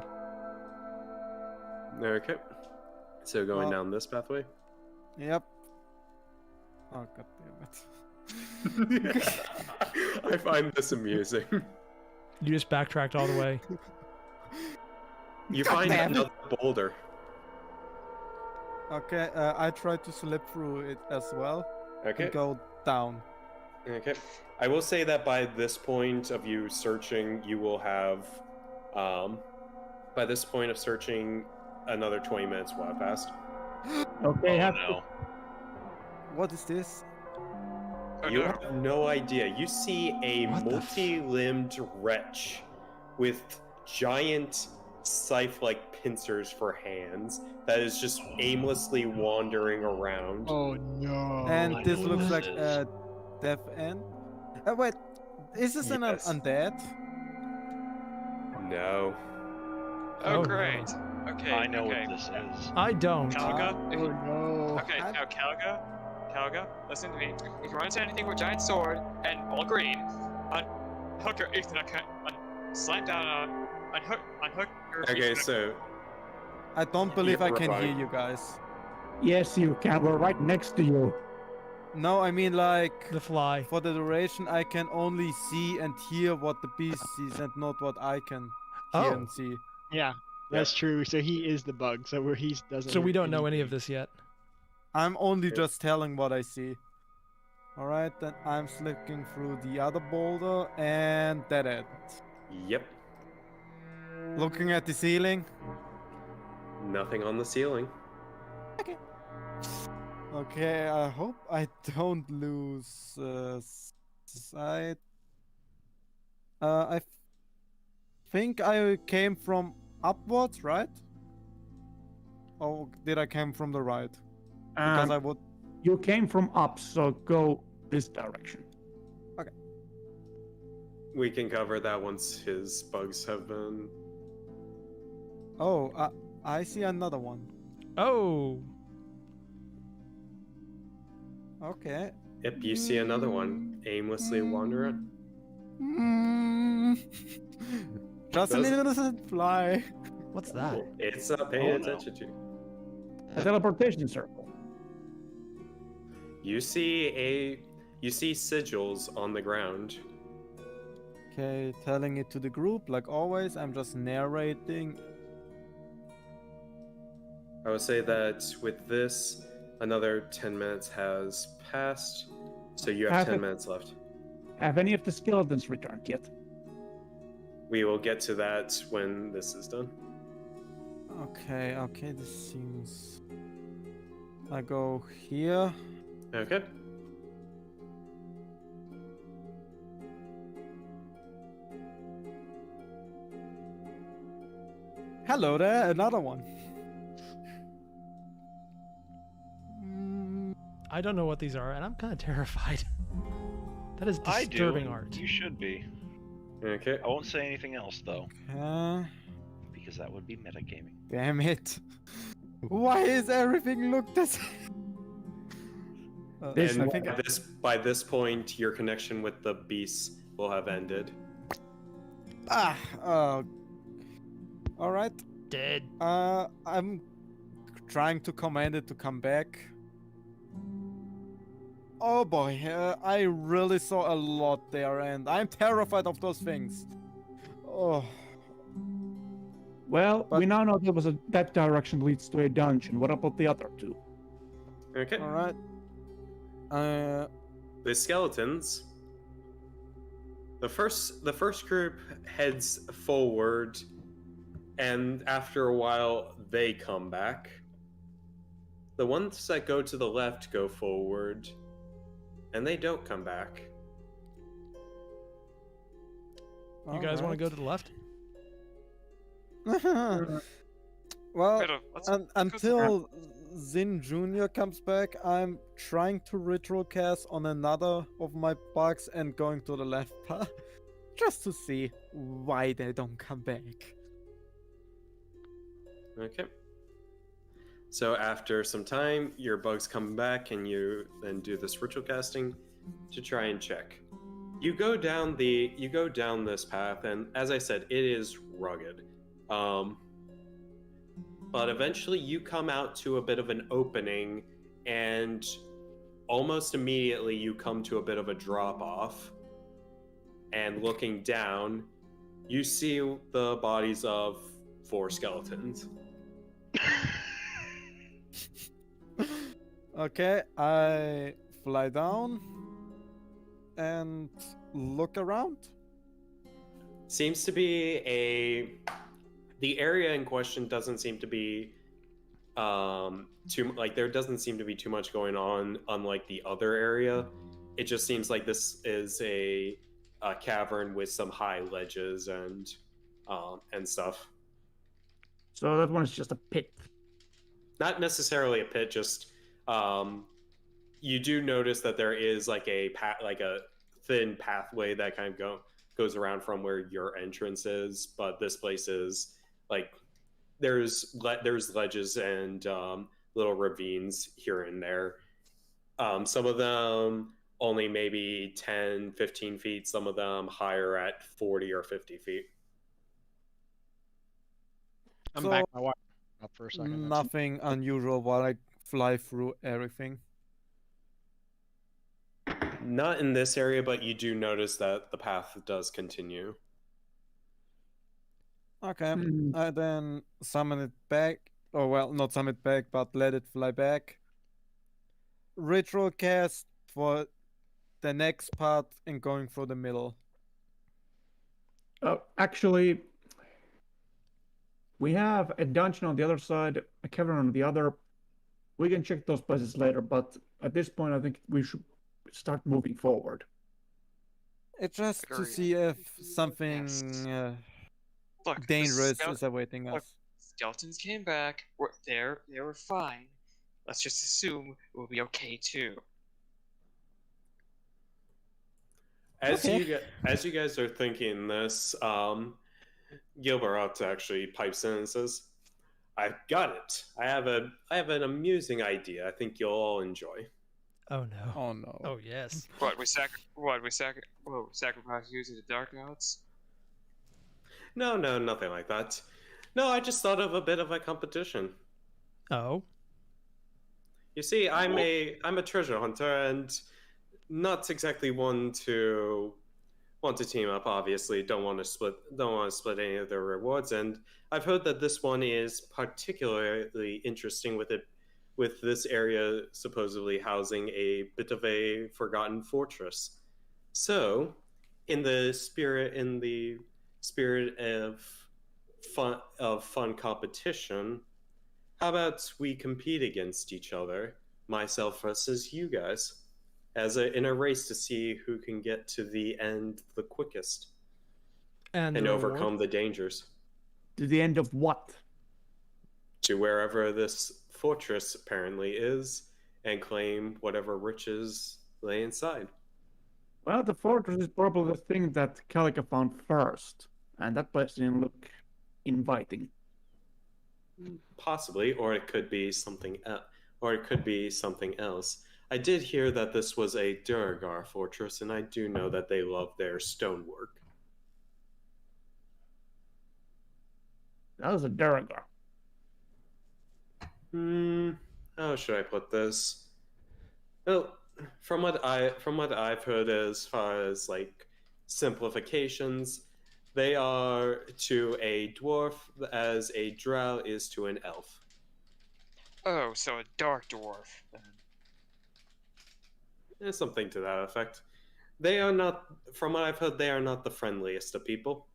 Okay. So going Well- down this pathway? Yep. Oh, god damn it. I find this amusing. You just backtracked all the way. You God find damn it. another boulder. Okay, I tried to slip through it as well. Okay. And go down. Okay. I will say that by this point of you searching, you will have, by this point of searching, another 20 minutes will have passed. Okay, Oh no. What is this? Oh, You no. have no idea. You see a What the multi-limbed wretch with giant scythe-like pincers for hands that is just aimlessly wandering around. Oh no. And I this know what looks this like is. a death end. Wait, is this an Yes. undead? No. Oh, Oh, great. Okay. I know okay. what this is. I don't. Calica, if Oh you- no. okay, I- now Calica, listen to me. If you run into anything with giant sword and all green, unhook your slam down on unhook your Okay, so I don't believe I You're can right. hear you guys. yes, you can. We're right next to you. No, I mean like The fly. for the duration I can only see and hear what the beast sees and not what I can hear Oh. and see. Yeah, that's true. So he is the bug. So where he doesn't. So we hear don't know any of anything. this yet. I'm only just telling what I see. Alright, then I'm slipping through the other boulder and dead end. yep, Looking at the ceiling. nothing on the ceiling. Okay, I hope I don't lose sight. I think I came from upwards, right? Or did I come from the right? Because I would... You came from up, so go this direction. We can cover that once his bugs have been... Oh, I see another one. Oh. Okay. Yep, you see another one aimlessly wandering. Just an Does- innocent fly. What's that? It's not paying Oh, no. attention to. A teleportation circle. You see sigils on the ground. Okay, telling it to the group like always. I'm just narrating. I would say that with this, another 10 minutes has passed, so you have 10 minutes left. Have any of the skeletons returned yet? We will get to that when this is done. Okay, this seems... I go here. Okay. Hello there, another one. I don't know what these are, and I'm kind of terrified. That is I do. disturbing art. You should be. Okay. I won't say anything else though, because that would be metagaming. Damn it. Why is everything looked the same? This- I And think by this point, your connection with the beasts will have ended. alright. Dead. I'm trying to command it to come back. Oh boy, I really saw a lot there, and I'm terrified of those things. Oh, Well, But- we now know that direction leads to a dungeon. What about the other two? Okay. all right. The skeletons. The first group heads forward, and after a while, they come back. The ones that go to the left go forward, and they don't come back. You guys want to go to the left? Well, Let's until Zinn Jr. comes back, I'm trying to ritual cast on another of my bugs and going to the left path, just to see why they don't come back. Okay. So after some time, your bugs come back, and you then do this ritual casting to try and check. You go down this path, and as I said, it is rugged. But eventually you come out to a bit of an opening, and almost immediately you come to a bit of a drop off. And looking down, you see the bodies of 4 skeletons. Okay, I fly down and look around. Seems to be the area in question doesn't seem to be there doesn't seem to be too much going on, unlike the other area. It just seems like this is a cavern with some high ledges and stuff. So that one is just a pit. Not necessarily a pit, just you do notice that there is like a thin pathway that kind of goes around from where your entrance is, but this place is like there's ledges and little ravines here and there. Some of them only maybe 10, 15 feet, some of them higher at 40 or 50 feet. I'm So, back my wire up for a second. That's- Nothing unusual while I fly through everything. Not in this area, but you do notice that the path does continue. Okay, Hmm. I then summon it back. Or well, not summon it back, but let it fly back. Ritual cast for the next part and going through the middle. Actually, we have a dungeon on the other side, a cavern on the other. We can check those places later, but at this point, I think we should start moving forward. It's just to Agreed. see if something Look, the dangerous is awaiting look, us. skeletons came back. They were fine. Let's just assume we'll be okay too. As Okay. you guys are thinking this, Gilbert actually pipes in and says, "I've got it. I have an amusing idea. I think you'll all enjoy." Oh no. Oh no. Oh yes. We sacrifice you to the dark gods? No, nothing like that. No, I just thought of a bit of a competition. Oh. You see, I'm a treasure hunter and not exactly one to team up. Obviously, don't want to split any of the rewards. And I've heard that this one is particularly interesting with this area supposedly housing a bit of a forgotten fortress. So, in the spirit of fun competition, how about we compete against each other, myself versus you guys, in a race to see who can get to the end the quickest And and the reward? overcome the dangers To the end of what? to wherever this fortress apparently is and claim whatever riches lay inside. Well, the fortress is probably the thing that Calica found first, and that place didn't look inviting. Possibly, or it could be something else. I did hear that this was a Duragar fortress, and I do know that they love their stonework. That was a Durgar. How should I put this? Well, from what I've heard as far as like simplifications, they are to a dwarf as a drow is to an elf. Oh, so a dark dwarf. Something to that effect. They are not, from what I've heard, they are not the friendliest of people.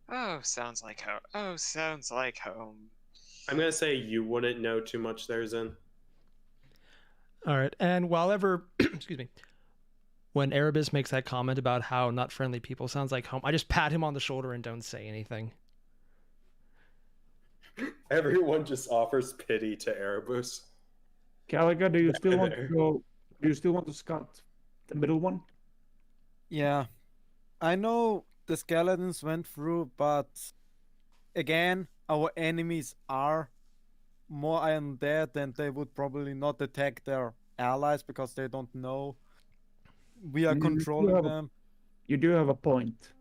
Oh, sounds like home. Oh, sounds like home. I'm gonna say you wouldn't know too much there, Zinn. All right, and while ever, excuse me, when Erebus makes that comment about how not friendly people sounds like home, I just pat him on the shoulder and don't say anything. Everyone just offers pity to Erebus. Calica, do you still want to There. go? Do you still want to scout the middle one? Yeah. I know the skeletons went through, but again, our enemies are more undead, and they would probably not attack their allies because they don't know we are You controlling have a- them. You do have a point.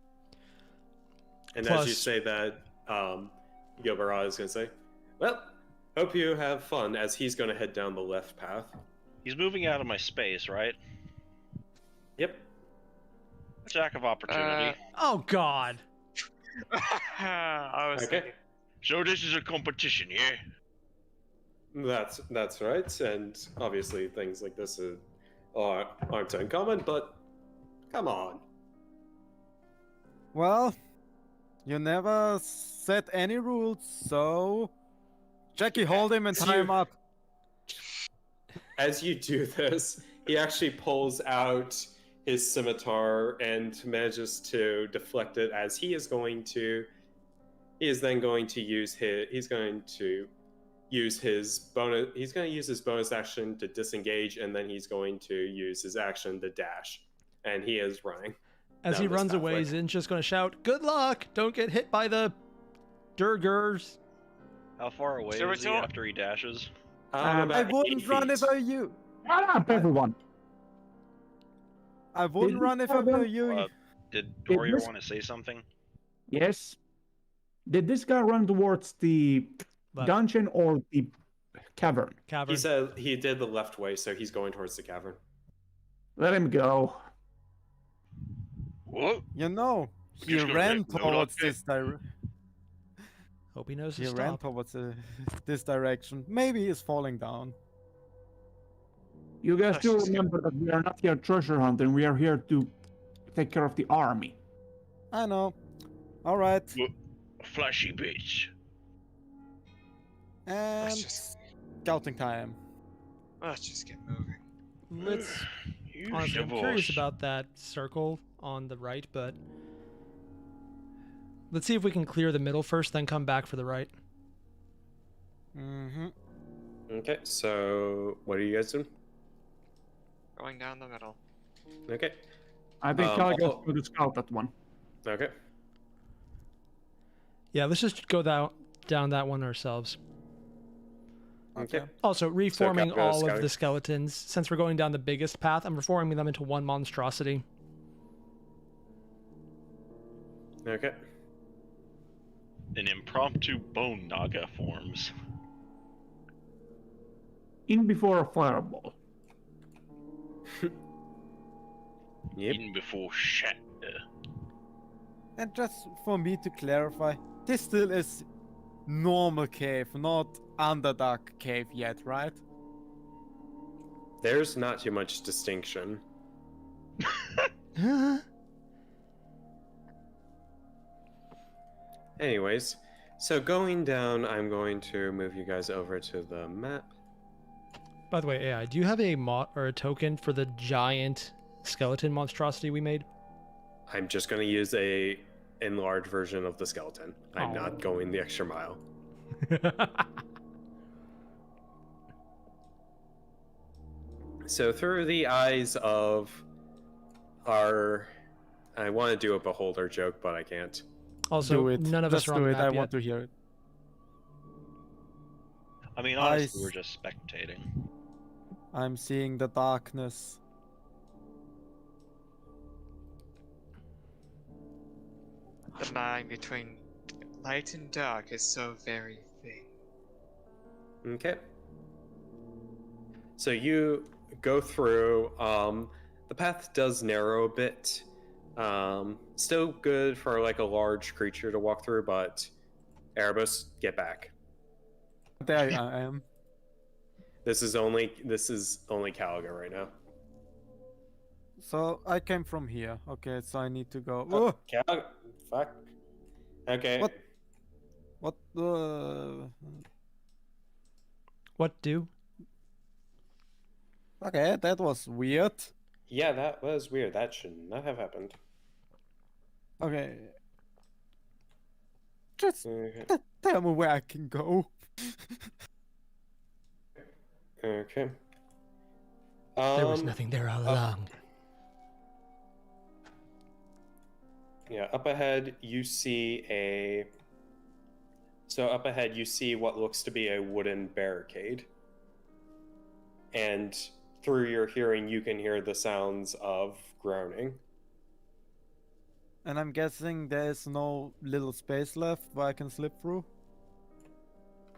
And Plus- as you say that, Gilberad is gonna say, well, hope you have fun, as he's gonna head down the left path. He's moving out of my space, right? Yep. Jack of opportunity. Oh God! I was Okay. thinking. So this is a competition, yeah? That's right, and obviously things like this aren't uncommon, but come on. Well, you never set any rules, so Jackie, hold him and tie him up. As you do this, he actually pulls out his scimitar and manages to deflect it as he is then going to use his bonus action to disengage, and then he's going to use his action to dash, and he is running. As he down this runs away, pathway. Zinn's just going to shout, "Good luck! Don't get hit by the Durgers." How far away So is it's he all- after he dashes? I About wouldn't 8 run if feet. I were you. Shut up, everyone! I wouldn't Didn't run if I were you. Did Did Airier this- want to say something? Yes. Did this guy run towards the Left. dungeon or the cavern? Cavern. He said he did the left way, so he's going towards the cavern. Let him go. What? You know, he Just gonna ran let- no, towards okay. this direction. Hope he knows to He ran stop. towards this direction. Maybe he's falling down. You guys Let's do just go. remember that we are not here treasure hunting. We are here to take care of the army. I know. All right. Flashy bitch. And just- scouting time. Let's just get moving. Let's. You Honestly, I'm curious divorce. about that circle on the right, but let's see if we can clear the middle first, then come back for the right. Mm-hmm. Okay, so what are you guys doing? Going down the middle. Okay. I think Um, Calica's I'll- going to scout that one. Okay. Yeah, let's just go down that one ourselves. Okay. Also, reforming Calca's all of scouting. the skeletons. Since we're going down the biggest path, I'm reforming them into one monstrosity. Okay. An impromptu bone naga forms. In before a fireball. Yep. Even before shit. And just for me to clarify, this still is normal cave, not Underdark cave yet, right? There's not too much distinction. Anyways, so going down, I'm going to move you guys over to the map. By the way, AI, do you have a mod or a token for the giant skeleton monstrosity we made? I'm just going to use a enlarged version of the skeleton. I'm Oh. not going the extra mile. So through the eyes of our... I want to do a beholder joke, but I can't. Also, do it. none of Just us are on do the it. map I yet. want to hear it. I mean, I honestly, we're s- just spectating. I'm seeing the darkness. The line between light and dark is so very thin. Okay. So you go through. The path does narrow a bit. Still good for like a large creature to walk through, but Erebus, get back. There I am. This is only Caliga right now. So I came from here. Okay, so I need to go. Oh, Caliga, fuck. Okay. What? What do? Okay, that was weird. Yeah, that was weird. That should not have happened. Okay. Just Okay. tell me where I can go. Okay. There was nothing there all along. Yeah, up ahead you see what looks to be a wooden barricade. And through your hearing you can hear the sounds of groaning. And I'm guessing there's no little space left where I can slip through.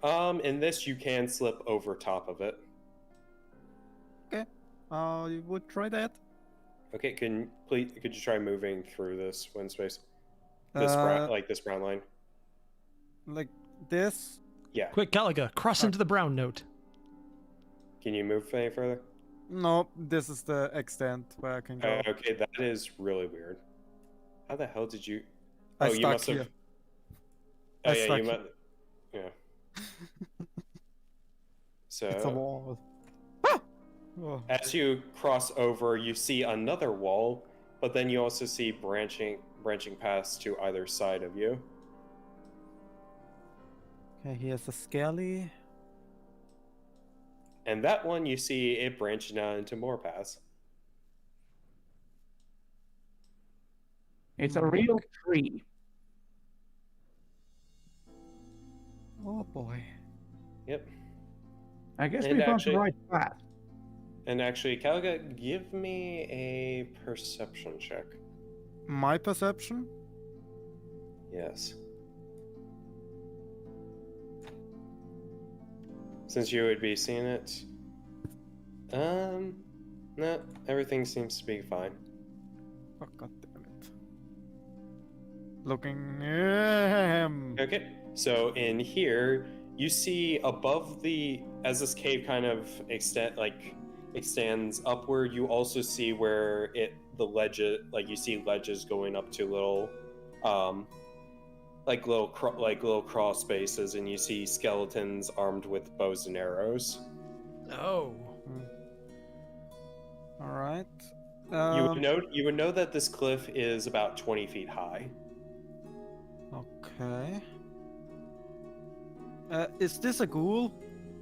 In this you can slip over top of it. Okay, you would try that. Okay, could you try moving through this wind space? This this brown line. Like this. Yeah. Quick, Caliga, cross into the brown note. Can you move any further? No, this is the extent where I can go. Okay, that is really weird. How the hell did you? I you stuck must have. here. Oh I yeah, stuck you here. must. Yeah. So It's a wall. Oh. as you cross over, you see another wall, but then you also see branching paths to either side of you. Okay, here's a scaly. And that one you see it branching out into more paths. It's a real tree. Oh boy. Yep. I guess And we found actually- the right path. And actually, Caliga, give me a perception check. My perception? Yes. Since you would be seeing it. No, everything seems to be fine. Oh god damn it. Looking Okay, so in here, you see above as this cave kind of extends upward, you also see where the ledges, you see ledges going up to little little crawl spaces, and you see skeletons armed with bows and arrows. Oh. All right. You would know that this cliff is about 20 feet high. Okay. Is this a ghoul,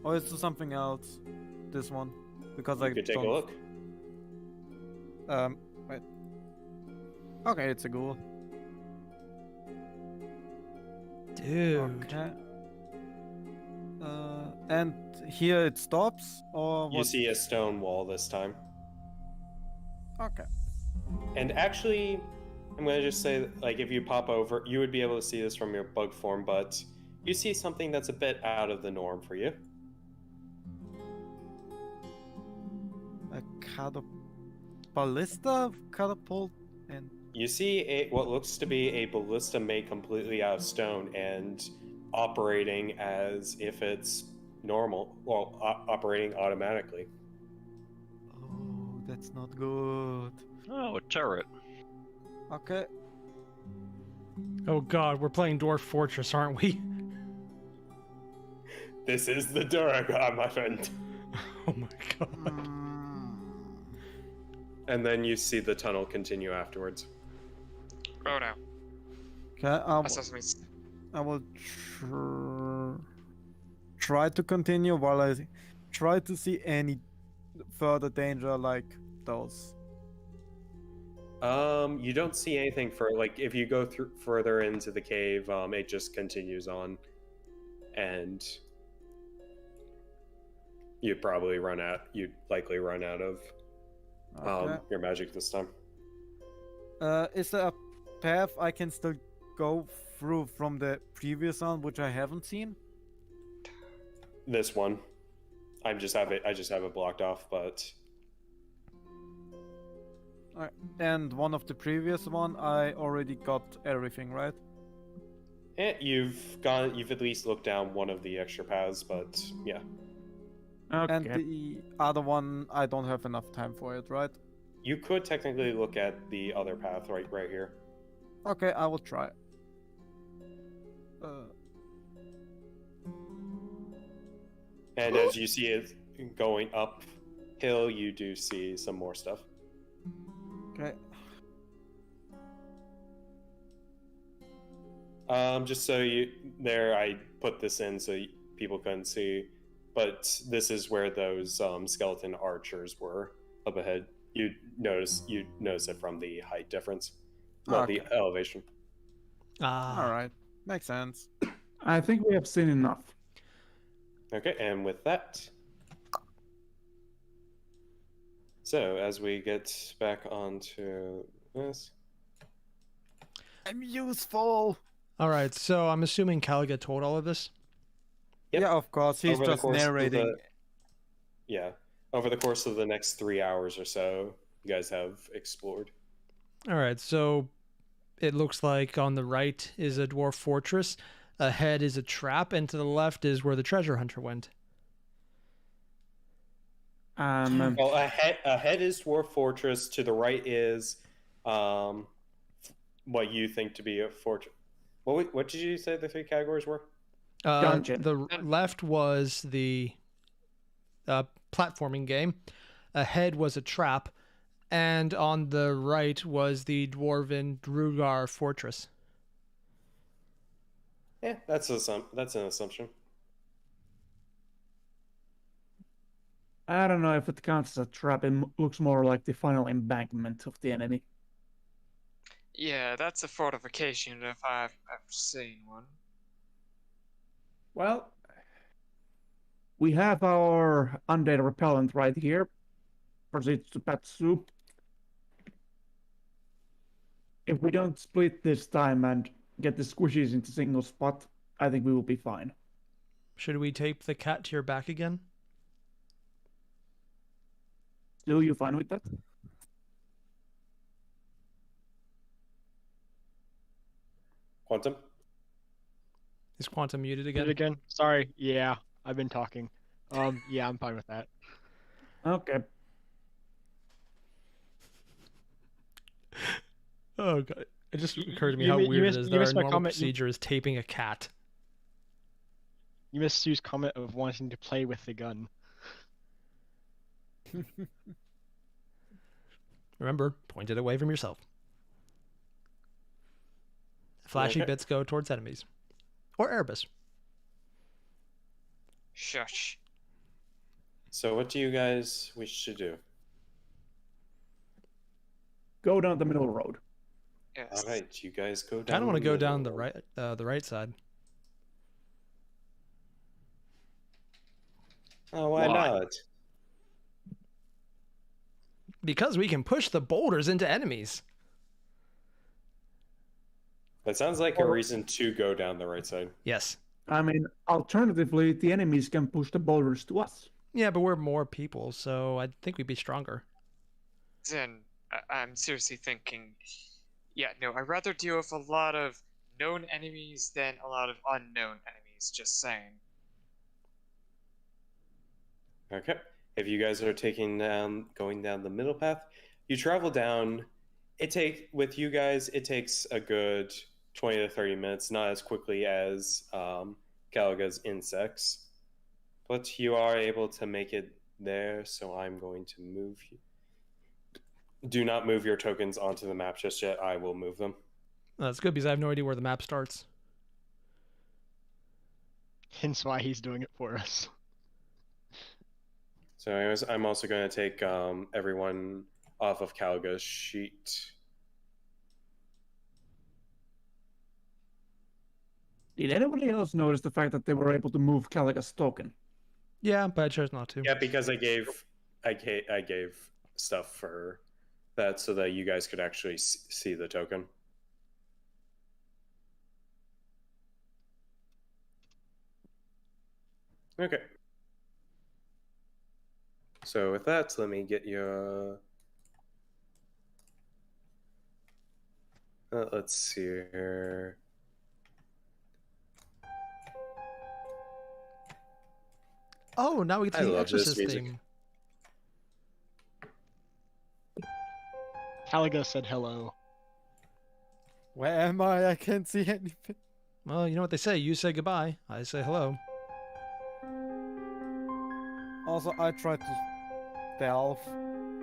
or is this something else? This one, because I You could take a don't- look. Wait. Okay, it's a ghoul. Dude. Okay. And here it stops, or what? You see a stone wall this time. Okay. And actually, I'm going to just say, if you pop over, you would be able to see this from your bug form, but you see something that's a bit out of the norm for you. A ballista catapult, and You see what looks to be a ballista made completely out of stone and operating as if it's normal, operating automatically. oh, that's not good. Oh, a turret. Okay. Oh god, we're playing Dwarf Fortress, aren't we? This is the Duragar, my friend. Oh my god. And then you see the tunnel continue afterwards. Oh no. Okay. I saw something. I will try to continue while I try to see any further danger like those. You don't see anything for if you go through further into the cave, it just continues on, and you'd likely run out of Okay. your magic this time. Is there a path I can still go through from the previous one, which I haven't seen? This one, I just have it blocked off, but And one of the previous one, I already got everything, right? you've at least looked down one of the extra paths, but yeah. Okay. And the other one, I don't have enough time for it, right? You could technically look at the other path right here. Okay, I will try. And as you see it going uphill, you do see some more stuff. Okay. Just so I put this in so people couldn't see, but this is where those skeleton archers were up ahead. You notice it from the height difference, well, Okay. the elevation. All right, makes sense. I think we have seen enough. Okay, and with that, so as we get back onto this, I'm useful. All right, so I'm assuming Caliga told all of this. Yep. Yeah, of course. He's Over the just course of narrating. over the course of the next 3 hours or so, you guys have explored. All right, so it looks like on the right is a dwarf fortress, ahead is a trap, and to the left is where the treasure hunter went. Well, ahead is Dwarf Fortress. To the right is what you think to be a fortress. What did you say the 3 categories were? Dungeon. The left was the platforming game, ahead was a trap, and on the right was the dwarven Drugar fortress. Yeah, that's an assumption. I don't know if it counts as a trap. It looks more like the final embankment of the enemy. Yeah, that's a fortification if I've ever seen one. Well, we have our undead repellent right here. Proceeds to Patsu. If we don't split this time and get the squishies into single spot, I think we will be fine. Should we tape the cat to your back again? Still, you fine with that? Quantum? Is Quantum muted Did again? it again? Sorry. Yeah, I've been talking. Yeah, I'm fine with that. Okay. Oh god, it just occurred to me You how mi- you weird missed- it is you that our missed my normal comment. procedure is taping a cat. You missed Sue's comment of wanting to play with the gun. Remember, point it away from yourself. Flashing Okay. bits go towards enemies. Or Erebus. Shush. So what do you guys wish to do? Go down the middle road. Yes. All right, you guys go I down. don't want to go down middle. the right side. Oh, why Why? not? Because we can push the boulders into enemies. That sounds like a reason to go down the right side. Yes. I mean, alternatively, the enemies can push the boulders to us. Yeah, but we're more people, so I think we'd be stronger. Zinn, I'm seriously thinking. Yeah, no, I'd rather deal with a lot of known enemies than a lot of unknown enemies, just saying. Okay. If you guys are going down the middle path, you travel down. With you guys, it takes a good 20 to 30 minutes, not as quickly as Galaga's insects. But you are able to make it there, so I'm going to move you. Do not move your tokens onto the map just yet. I will move them. That's good because I have no idea where the map starts. Hence why he's doing it for us. So anyways, I'm also going to take everyone off of Calga's sheet. Did anybody else notice the fact that they were able to move Calaga's token? Yeah, but I chose not to. Yeah, because I gave stuff for that so that you guys could actually see the token. Okay. So with that, let me get you. Let's see here. Oh, now we get to I the love this Exorcist music. theme. Caliga said hello. Where am I? I can't see anything. Well, you know what they say. You say goodbye. I say hello. Also, I try to stealth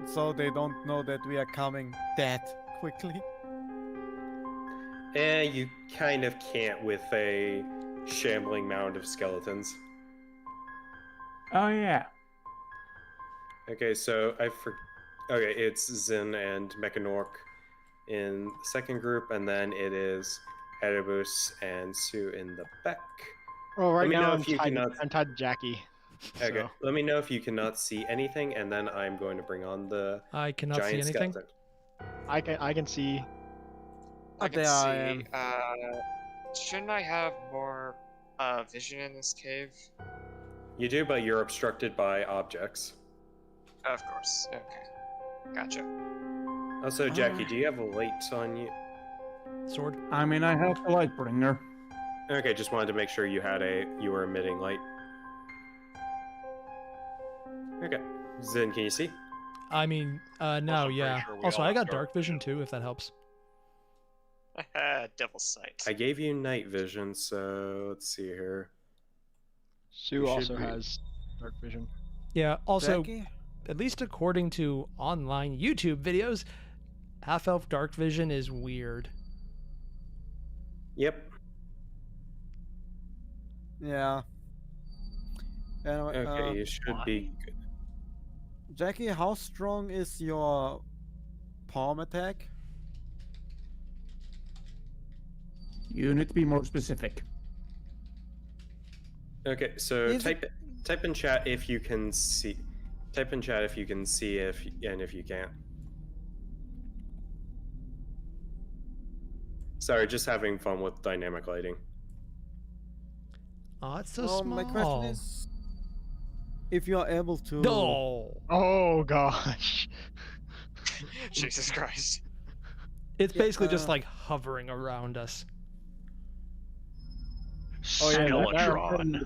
so they don't know that we are coming that quickly. You kind of can't with a shambling mound of skeletons. Oh yeah. Okay, so Okay, it's Zinn and Mechanork in the second group, and then it is Erebus and Sue in the back. Well, Let right me now know I'm if you tied, cannot. I'm tied to Jackie. Okay, So. let me know if you cannot see anything, and then I'm going to bring on the I cannot see giant anything. skeleton. I can see. I can There I see. Shouldn't I have more vision in this cave? You do, but you're obstructed by objects. Of course. Okay. Gotcha. Also, Jackie, do you have a light on you? Sword. I mean, I have a light bringer. Okay, just wanted to make sure you were emitting light. Okay, Zinn, can you see? I mean, no, Also pretty yeah. sure we Also, all I have got dark dark vision too, if that helps. Devil's sight. I gave you night vision, so let's see here. Sue You also should be- has dark vision. Yeah. Also, Jackie? at least according to online YouTube videos, half-elf dark vision is weird. Yep. Yeah. Anyway, Okay, you should be good. Jackie, how strong is your palm attack? You need to be more specific. Okay, so Is type in chat if you can see. Type in chat if you can see and if you can't. Sorry, just having fun with dynamic lighting. Oh, it's so Well, small. my question is, if you are able to. No. Oh gosh. Jesus Christ. It's Yeah, basically just like hovering around us. Oh yeah, Skeletron.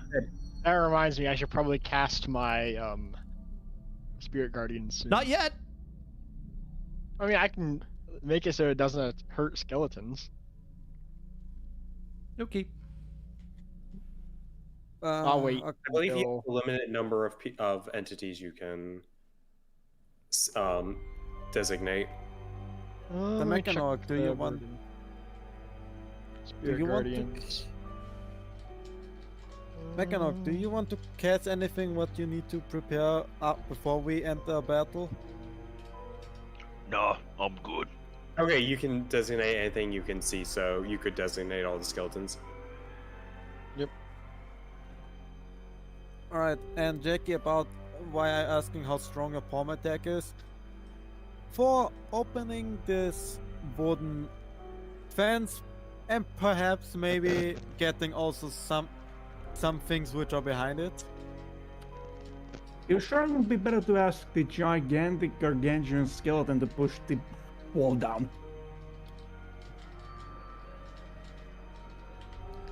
that reminds me. I should probably cast my Spirit Guardian soon. Not yet. I mean, I can make it so it doesn't hurt skeletons. Okay. I'll wait. Okay. I believe you until- have a limited number of entities you can designate. The let me check Mechanoid, do the you want? wording. Do Spirit you want to? Guardians. Mechanoid, do you want to cast anything what you need to prepare before we enter a battle? No, I'm good. Okay, you can designate anything you can see, so you could designate all the skeletons. Alright, and Jackie, about why I asking how strong a palm attack is. For opening this wooden fence and perhaps maybe getting also some things which are behind it. You sure it would be better to ask the gigantic gargantuan skeleton to push the wall down?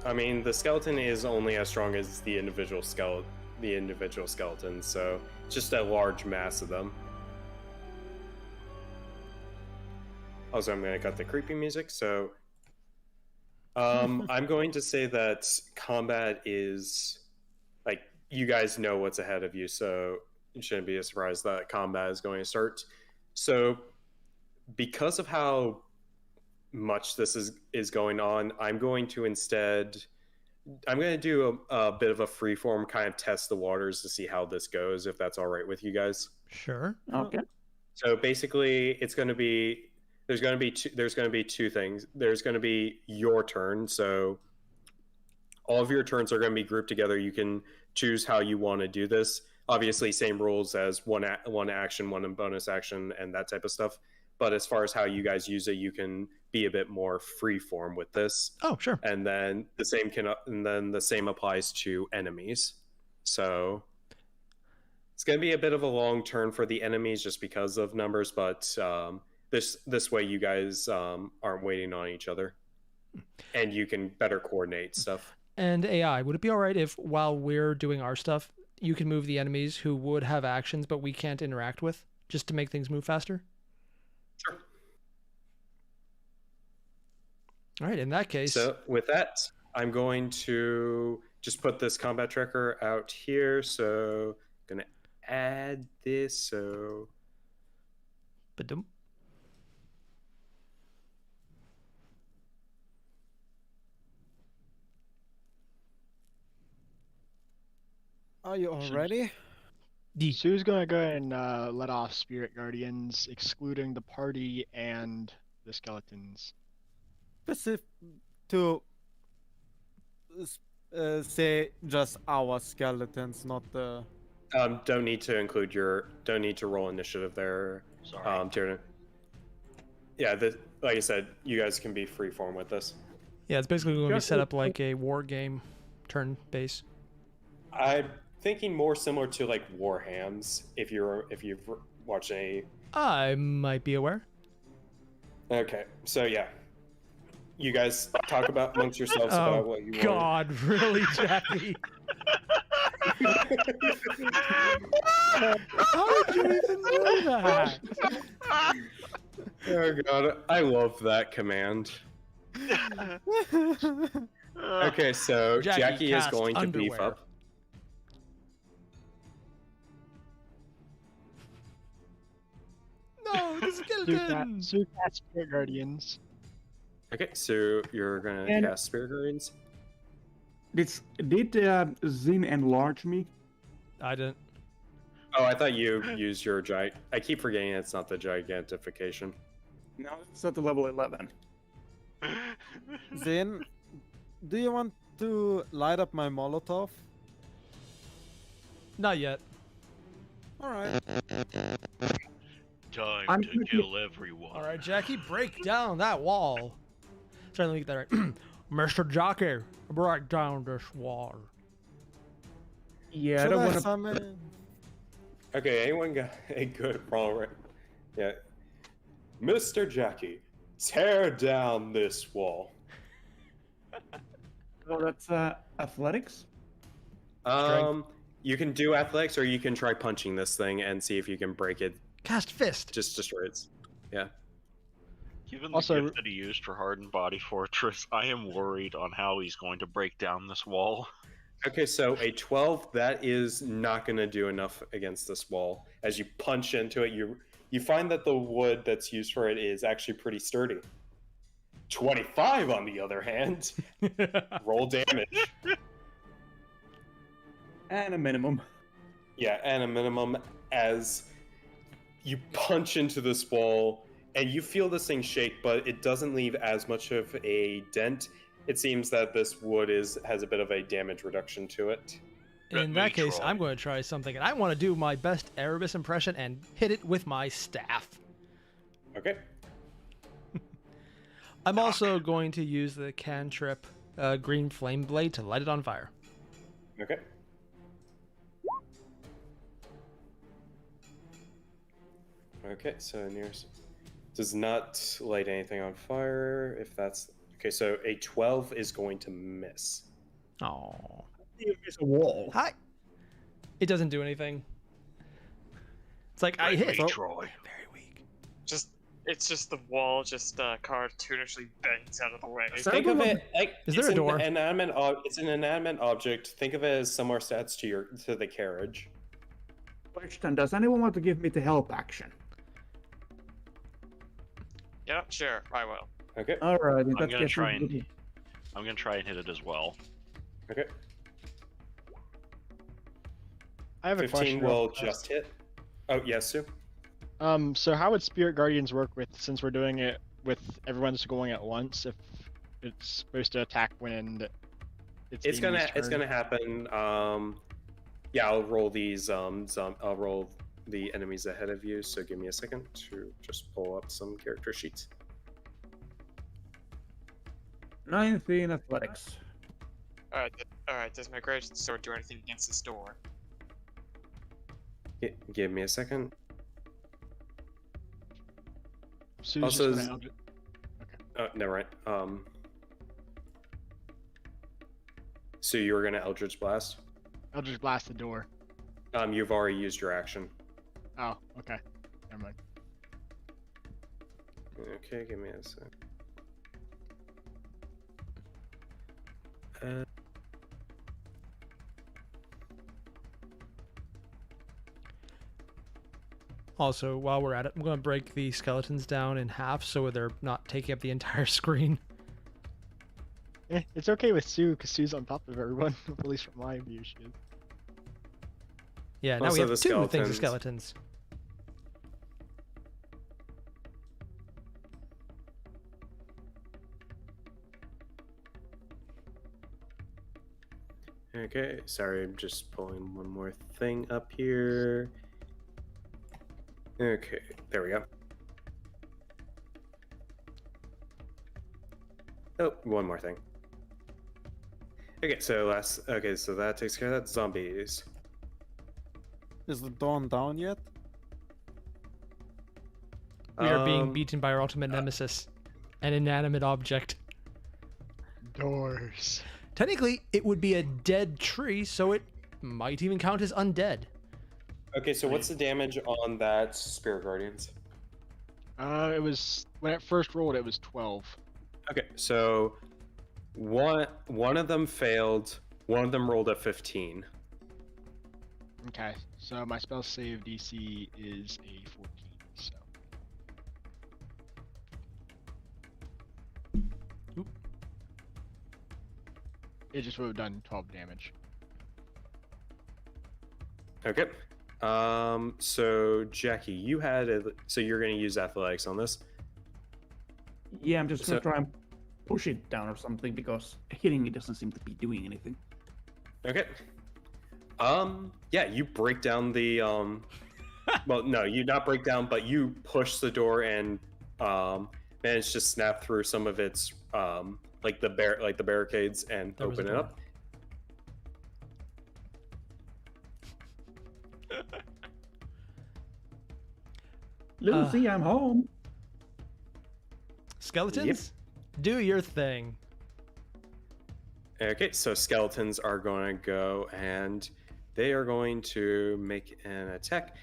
I mean, the skeleton is only as strong as the individual skeleton, so just a large mass of them. Also, I'm going to cut the creepy music, so I'm going to say that combat is, like, you guys know what's ahead of you, so it shouldn't be a surprise that combat is going to start. So because of how much this is going on, I'm going to do a bit of a freeform kind of test the waters to see how this goes, if that's all right with you guys. Sure. Okay. So basically, there's going to be two things. There's going to be your turn. So all of your turns are going to be grouped together. You can choose how you want to do this. Obviously, same rules as one action, one bonus action, and that type of stuff. But as far as how you guys use it, you can be a bit more freeform with this. Oh, sure. And then the same applies to enemies. So it's going to be a bit of a long turn for the enemies just because of numbers, but this way you guys aren't waiting on each other, and you can better coordinate stuff. And AI, would it be all right if while we're doing our stuff, you can move the enemies who would have actions but we can't interact with, just to make things move faster? Sure. All right, in that case. So with that, I'm going to just put this combat tracker out here. So I'm going to add this. So Ba-dum. Are you all ready? Sue's gonna go ahead and let off Spirit Guardians, excluding the party and the skeletons. To say just our skeletons, not the. don't need to roll initiative there. Sorry. Tiernan. Yeah, like I said, you guys can be freeform with this. Yeah, it's basically going to be set up like a war game turn base. I'm thinking more similar to like Warhams. If you've watched any. I might be aware. Okay, so yeah, you guys talk about amongst yourselves about what you want. God, really, Jackie? How did you even know that? Oh god, I love that command. Okay, so Jackie is going to beef underwear. up. No, the skeleton! Sue cast Spirit Guardians. Okay, so you're gonna And- cast Spirit Guardians. Did Zinn enlarge me? I didn't. Oh, I thought you used your giant. I keep forgetting it's not the gigantification. No, it's at the level 11. Zinn, do you want to light up my Molotov? Not yet. All right. Time I'm to gonna kill everyone. All right, Jackie, break down that wall. Sorry, let me get that right. Mr. Jackie, break down this wall. Yeah, I Should don't I want to. summon? Okay, anyone got a good roll? Right? Yeah. Mr. Jackie, tear down this wall. Well, that's athletics. You can do athletics, or you can try punching this thing and see if you can break it. Cast fist. Just destroy it. Yeah. Given Also- the gift that he used for Hardened Body Fortress, I am worried on how he's going to break down this wall. Okay, so a 12, that is not going to do enough against this wall. As you punch into it, you find that the wood that's used for it is actually pretty sturdy. 25, on the other hand, roll damage. And a minimum. Yeah, and a minimum as you punch into this wall, and you feel this thing shake, but it doesn't leave as much of a dent. It seems that this wood has a bit of a damage reduction to it. In that case, I'm going to try something, and I want to do my best Erebus impression and hit it with my staff. Okay. I'm also going to use the cantrip Green Flame Blade to light it on fire. Okay. Okay, so nearest does not light anything on fire. If that's okay, so a 12 is going to miss. Oh, It's a wall. hi! It doesn't do anything. It's like I hit. Troy. Very weak. It's just the wall just cartoonishly bangs out of the way. Think of it like Is there a door? It's an inanimate object. Think of it as similar stats to the carriage. Question: does anyone want to give me the help action? Yeah, sure, I will. Okay. All right. I'm gonna try and hit it as well. Okay. I have a 15 question. will real fast. just hit. Oh yes, Sue. So how would Spirit Guardians work since we're doing it with everyone just going at once? If it's supposed to attack when It's gonna happen. Yeah, I'll roll these. I'll roll the enemies ahead of you. So give me a second to just pull up some character sheets. 19 athletics. Alright, does my great sword do anything against this door? Give me a second. Sue's Also, just gonna oh, never mind. So you were gonna Eldritch Blast. Eldritch Blast the door. You've already used your action. Oh, okay. Never mind. Okay, give me a sec. Also, while we're at it, I'm going to break the skeletons down in half so they're not taking up the entire screen. It's okay with Sue, because Sue's on top of everyone. At least from my view, she is. Yeah, now Also we have the two things of skeletons. skeletons. Okay, sorry, I'm just pulling one more thing up here. Okay, there we go. Oh, one more thing. Okay, so that takes care of that. Zombies. Is the dawn down yet? We are being beaten by our ultimate nemesis, an inanimate object. Doors. Technically, it would be a dead tree, so it might even count as undead. Okay, so what's the damage on that Spirit Guardians? It was when it first rolled. It was 12. Okay, so one of them failed. One of them rolled a 15. Okay, so my spell save DC is a 14. So. Oop. It just would have done 12 damage. Okay. So Jackie, you had so you're going to use athletics on this. Yeah, I'm just gonna So- try and push it down or something because hitting it doesn't seem to be doing anything. Okay. Yeah, you break down the well, no, you not break down, but you push the door and manage to snap through some of its like the barricades and There was a open it door. up. Lucy, I'm home. Skeletons, do your thing. Okay, so skeletons are going to go and they are going to make an attack.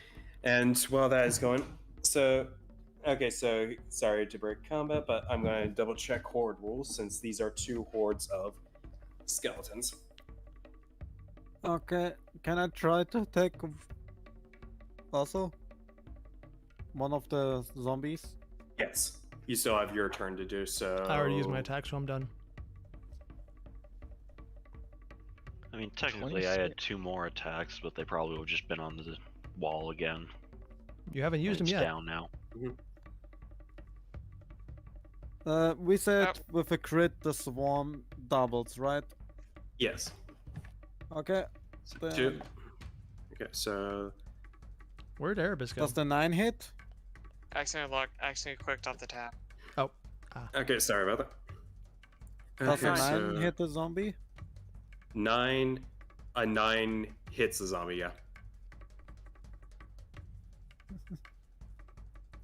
And while that is going, so sorry to break combat, but I'm going to double check horde rules since these are two hordes of skeletons. Okay, can I try to take also one of the zombies? Yes, you still have your turn to do so. I already used my attack, so I'm done. I mean, technically, I had 2 more attacks, but they probably would have just been on the wall again. You haven't used them It's yet. down now. We said with a crit the swarm doubles, right? Yes. Okay. So two. Okay, so Where'd Erebus go? Does the 9 hit? Accidentally clicked off the tab. Oh. okay, sorry about that. Does the Okay, 9 so hit the zombie? 9 hits the zombie, yeah.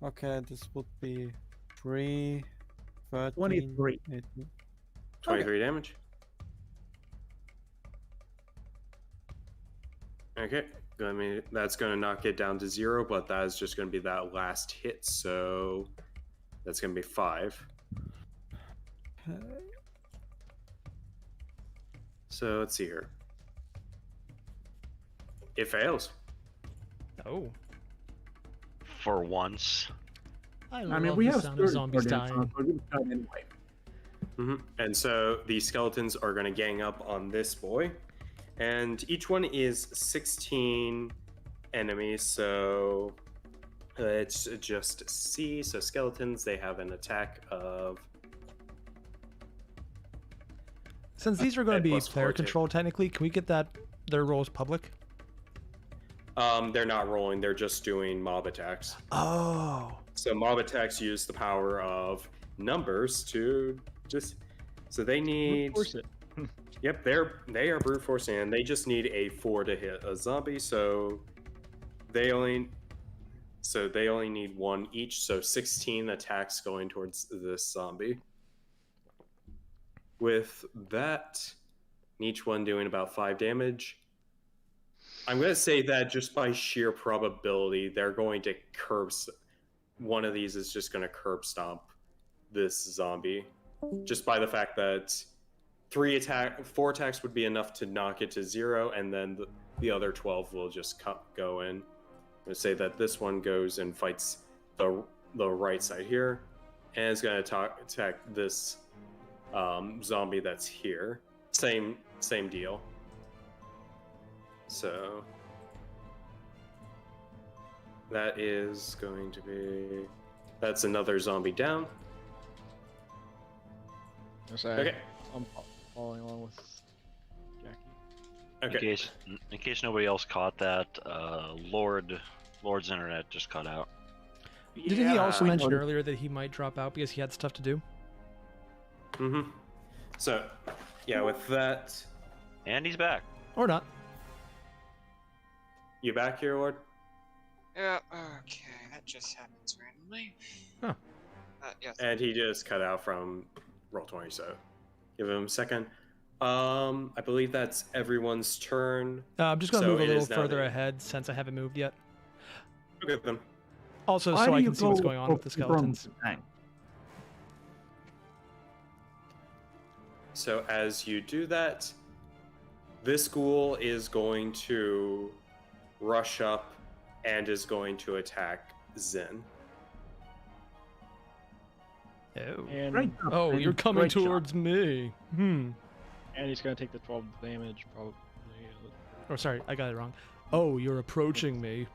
Okay, this would be 3, 13, 23. 18. 23 damage. Okay, that's gonna knock it down to 0, but that is just gonna be that last hit, so that's gonna be 5. So let's see here. It fails. Oh. For once. I I mean, love we the have sound of spirit zombies guardians, dying. so we'll try it anyway. And so the skeletons are going to gang up on this boy, and each one is 16 enemies. So it's just C. So skeletons, they have an attack of. Since these are going to and be plus player 4 too. control, technically, can we get their roles public? They're not rolling; they're just doing mob attacks. Oh. So mob attacks use the power of numbers to just. So they need. Force it. Yep, they are brute forcing, and they just need a 4 to hit a zombie, so they only need 1 each, so 16 attacks going towards this zombie. With that, each one doing about 5 damage. I'm going to say that just by sheer probability, they're going to one of these is just going to curb stomp this zombie, just by the fact that 4 attacks would be enough to knock it to 0, and then the other 12 will just go in. I'm going to say that this one goes and fights the right side here, and it's going to attack this zombie that's here. Same deal. So that is going to be... That's another zombie down. Okay. I'm following along with Jackie. Okay. In case nobody else caught that, Lord's internet just cut out. Didn't he also mention earlier that he might drop out because he had stuff to do? Mm-hmm. So, yeah, with that... And he's back. Or not. You back here, Lord? Yeah, okay, that just happens randomly. Huh. Yes. And he just cut out from Roll20, so give him a second. I believe that's everyone's turn. I'm just going to move a it little is now further ahead since I haven't moved yet. Okay, then. Also, Why so do I you can see what's go going on with the from skeletons. tank? So as you do that, this ghoul is going to rush up and is going to attack Zinn. Oh, And, Great job, oh Zinn. you're coming Great job. towards me. and he's going to take the 12 damage, probably. Oh, sorry, I got it wrong. Oh, you're approaching me.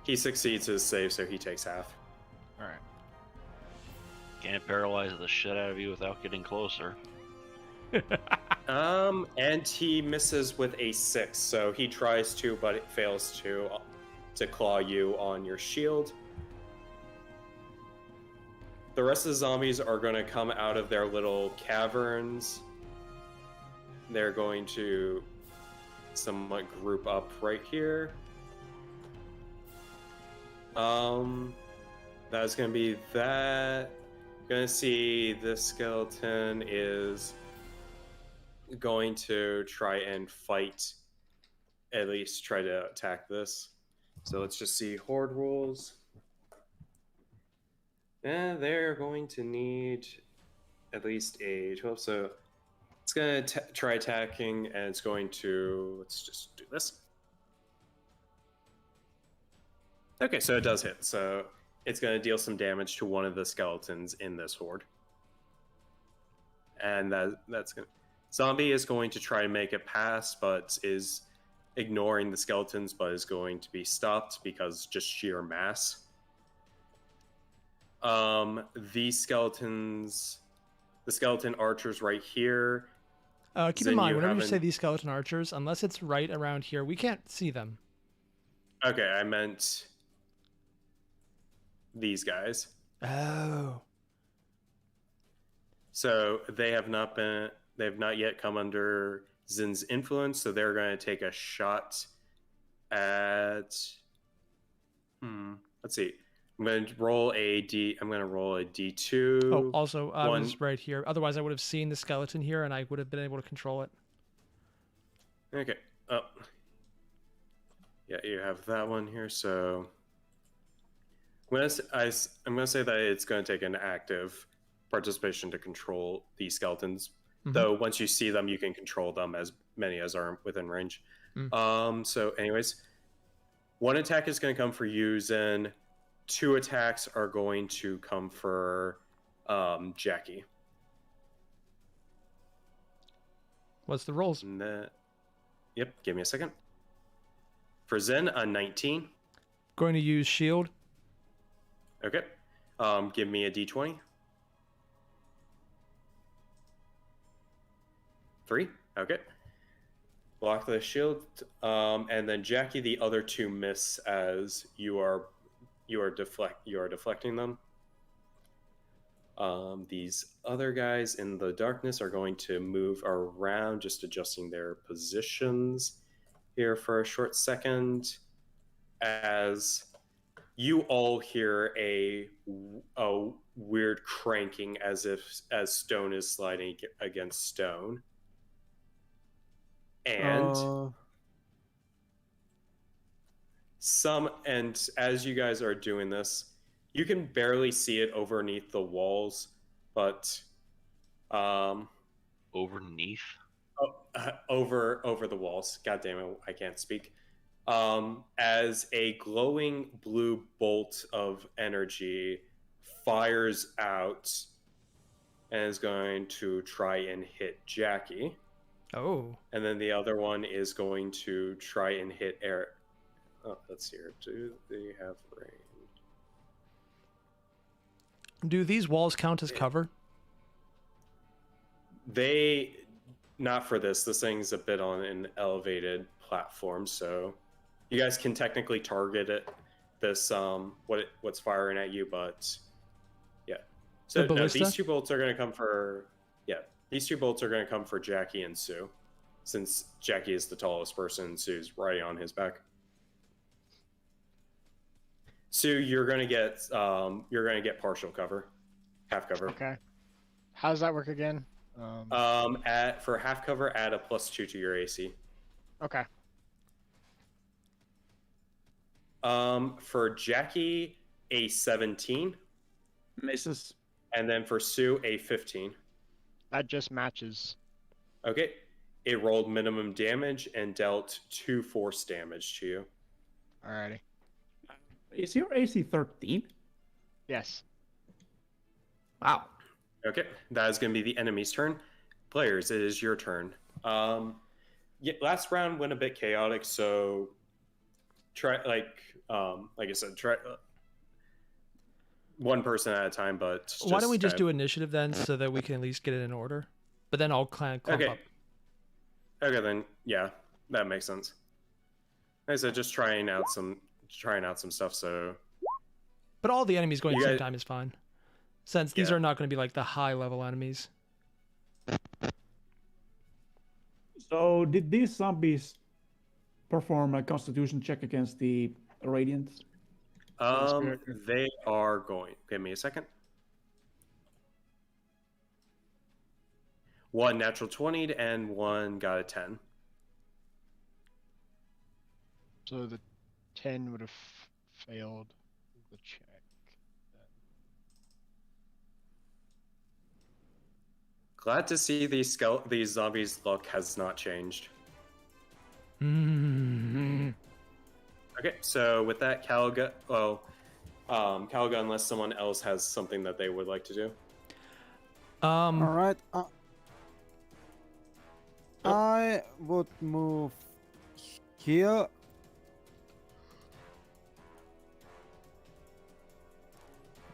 He succeeds his save, so he takes half. Alright. Can't paralyze the shit out of you without getting closer. And he misses with a 6, so he tries to, but it fails to claw you on your shield. The rest of the zombies are going to come out of their little caverns. They're going to somewhat group up right here. That's going to be that. Going to see this skeleton is going to try and fight, at least try to attack this. So let's just see horde rules. And they're going to need at least a 12, so it's going to try attacking, and it's going to, let's just do this. Okay, so it does hit, so it's going to deal some damage to one of the skeletons in this horde. And that's going to... Zombie is going to try and make it pass, but is ignoring the skeletons, but is going to be stopped because just sheer mass. These skeletons, the skeleton archers right here. Keep Zinn, in mind, you whenever you haven't- say these skeleton archers, unless it's right around here, we can't see them. Okay, I meant these guys. Oh. So they have not yet come under Zinn's influence, so they're going to take a shot at... Let's see. I'm going to roll a D2. Oh, also, I one- was right here. Otherwise, I would have seen the skeleton here, and I would have been able to control it. Okay. Oh. Yeah, you have that one here, so... I'm going to say that it's going to take an active participation to control these skeletons. Mhm. Though once you see them, you can control them, as many as are within range. So anyways, one attack is going to come for you, Zinn. 2 attacks are going to come for Jackie. What's the rolls? Yep, give me a second. For Zinn, a 19. Going to use shield. Okay. Give me a D20. 3. Okay. Block the shield. And then Jackie, the other 2 miss as you are deflecting them. These other guys in the darkness are going to move around, just adjusting their positions here for a short second, as you all hear a weird cranking as stone is sliding against stone. And and as you guys are doing this, you can barely see it underneath the walls, but Overneath? over the walls. God damn it, I can't speak. As a glowing blue bolt of energy fires out and is going to try and hit Jackie. Oh. And then the other one is going to try and hit Eric. Oh, let's see here. Do they have range? Do these walls count as cover? They, not for this. This thing's a bit on an elevated platform, so you guys can technically target it. This what's firing at you, but yeah. So no, these two bolts are going to come for These two bolts are going to come for Jackie and Sue, since Jackie is the tallest person. Sue's right on his back. Sue, you're going to get partial cover, half cover. Okay. How does that work again? For half cover, add a +2 to your AC. Okay. For Jackie, a 17. Misses. And then for Sue, a 15. That just matches. Okay. It rolled minimum damage and dealt 2 force damage to you. Alrighty. Is your AC 13? Yes. Wow. Okay, that is going to be the enemy's turn. Players, it is your turn. Last round went a bit chaotic, so try like I said, try one person at a time. But why don't we just do initiative then, so that we can at least get it in order? But then I'll clump up. Okay, then yeah, that makes sense. Like I said, just trying out some stuff. So, but all the enemies going at the same time is fine, since these are not going to be like the high level enemies. So did these zombies perform a Constitution check against the Radiant? They are going. Give me a second. One natural 20 and one got a 10. So the 10 would have failed the check. Glad to see these zombies' luck has not changed. Okay, so with that, Caliga, unless someone else has something that they would like to do. All right. I would move here.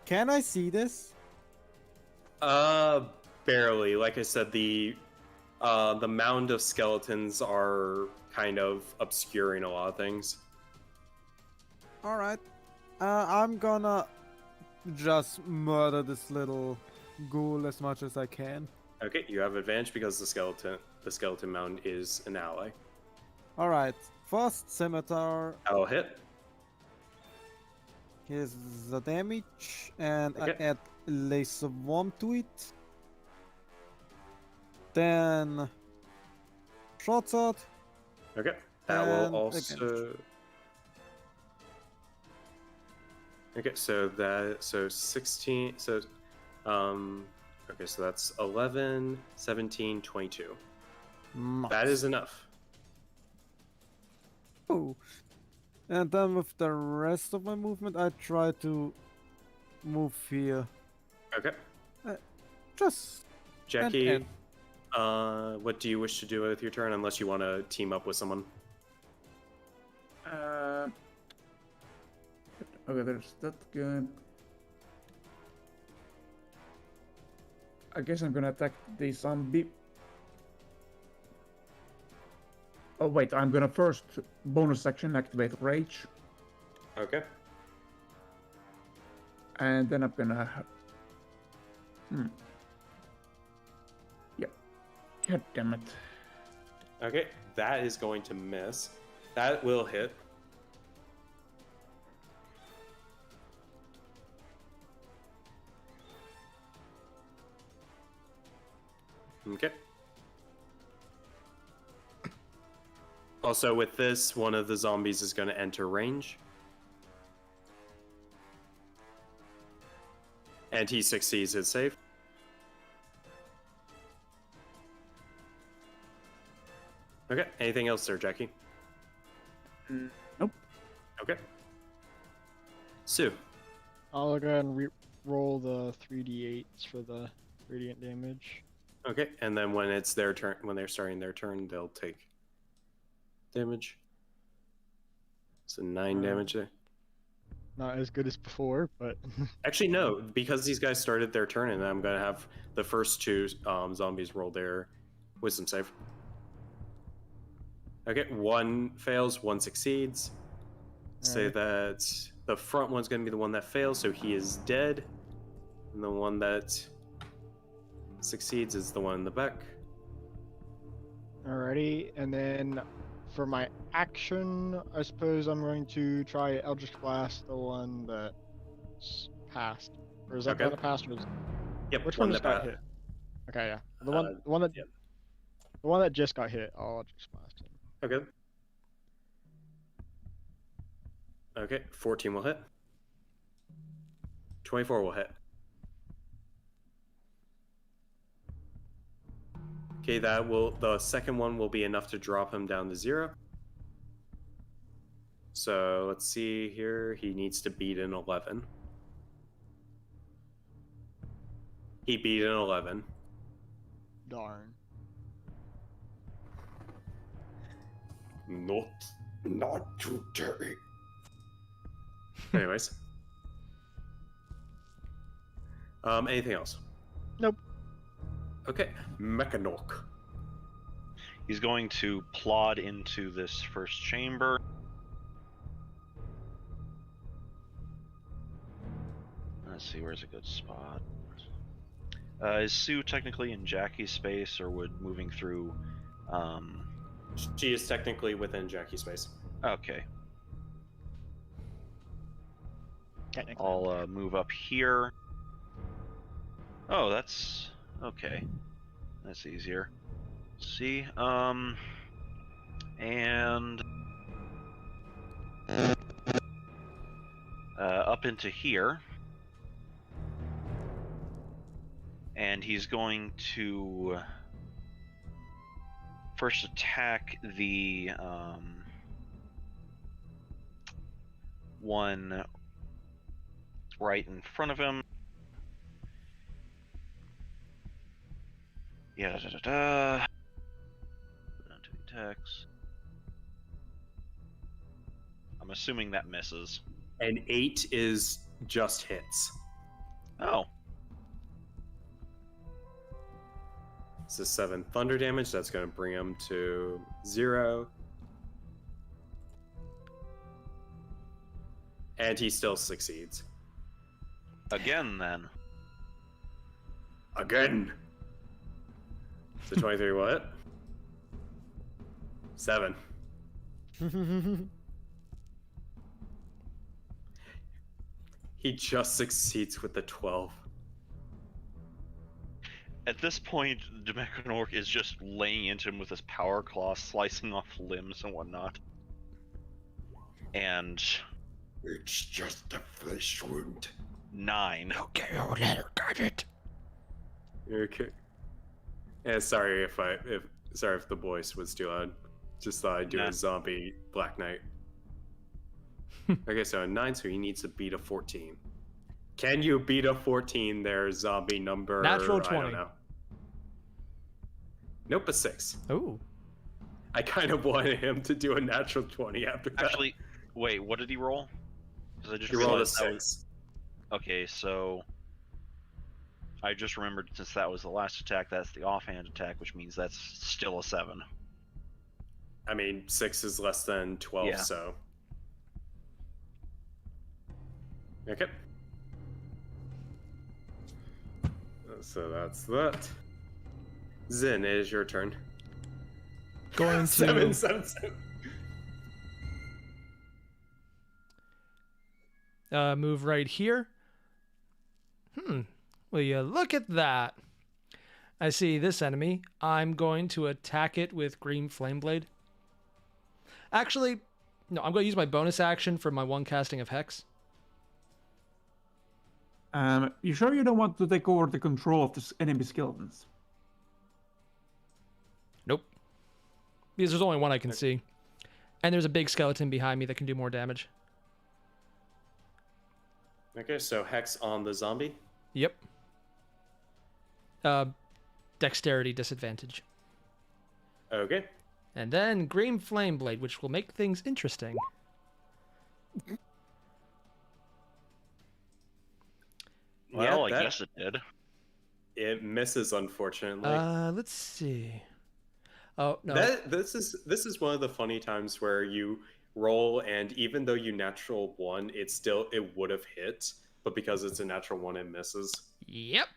Can I see this? Barely. Like I said, the mound of skeletons are kind of obscuring a lot of things. All right. I'm gonna just murder this little ghoul as much as I can. Okay, you have advantage because the skeleton mound is an ally. All right. First scimitar. I'll hit. Here's the damage, and Okay. I add laser worm to it. Then short sword. Okay, that And will also. Okay, so 16. So, okay, so that's 11, 17, 22. Nice. That is enough. Oh. And then with the rest of my movement, I try to move here. Okay. Just. Jackie, what do you wish to do with your turn, unless you want to team up with someone? Okay, there's that guy. I guess I'm gonna attack the zombie. Oh wait, I'm gonna first bonus action activate Rage. Okay. And then I'm gonna Yep. God damn it. Okay, that is going to miss. That will hit. Okay. Also, with this, one of the zombies is going to enter range. And he succeeds his save. Okay, anything else there, Jackie? Nope. Okay. Sue. I'll go ahead and re-roll the 3d8s for the radiant damage. Okay, and then when it's their turn, when they're starting their turn, they'll take damage. So 9 damage there. Not as good as before, but Actually, no, because these guys started their turn, and I'm gonna have the first two zombies roll their wisdom save. Okay, one fails, one succeeds. Say that the front one's gonna be the one that fails, so he is dead, and the one that succeeds is the one in the back. alrighty. And then for my action, I suppose I'm going to try Eldritch Blast, the one that's passed. Or is that the one that passed? Or is... Yep. Which one just got hit? Okay, yeah. The one that just got hit. I'll Eldritch Blast him. Okay. Okay, 14 will hit. 24 will hit. Okay, the second one will be enough to drop him down to 0. So let's see here. He needs to beat an 11. He beat an 11. Darn. Not today. Anyways. Anything else? Nope. Okay, Mechanork. He's going to plod into this first chamber. Let's see, where's a good spot? Is Sue technically in Jackie's space, or would moving through... She is technically within Jackie's space. Okay. Technically. I'll move up here. Oh, that's... okay. That's easier. Let's see, and... up into here. And he's going to first attack the one right in front of him. Yeah, Down to the attacks. I'm assuming that misses. And 8 is just hits. Oh. This is 7 thunder damage. That's going to bring him to 0. And he still succeeds. Again, then. Again. So 23 what? 7. He just succeeds with the 12. At this point, Demechanork is just laying into him with his power claw, slicing off limbs and whatnot. And... it's just a flesh wound. 9. Okay, I'll let her got it. Okay. Yeah, sorry if the voice was too loud. Just thought I'd do a zombie Black Knight. Okay, so a 9, so he needs to beat a 14. Can you beat a 14 there, zombie number? Natural 20. I don't know. Nope, a 6. Ooh. I kind of wanted him to do a natural 20 after that. Actually, wait, what did he roll? Because I just He rolled a realized that 6. Okay, so... I just remembered since that was the last attack, that's the offhand attack, which means that's still a 7. I mean, 6 is less than 12, Yeah. so... Okay. So that's that. Zinn, it is your turn. Going to 777. move right here. Will you look at that? I see this enemy. I'm going to attack it with Green Flame Blade. Actually, no, I'm going to use my bonus action for my one casting of Hex. You sure you don't want to take over the control of the enemy skeletons? Nope. Because there's only one I can see. And there's a big skeleton behind me that can do more damage. Okay, so Hex on the zombie. Yep. Dexterity disadvantage. Okay. And then Green Flame Blade, which will make things interesting. Well, I guess it did. It misses, unfortunately. Let's see. Oh no. This is one of the funny times where you roll, and even though you natural one, it would have hit, but because it's a natural one, it misses. Yep.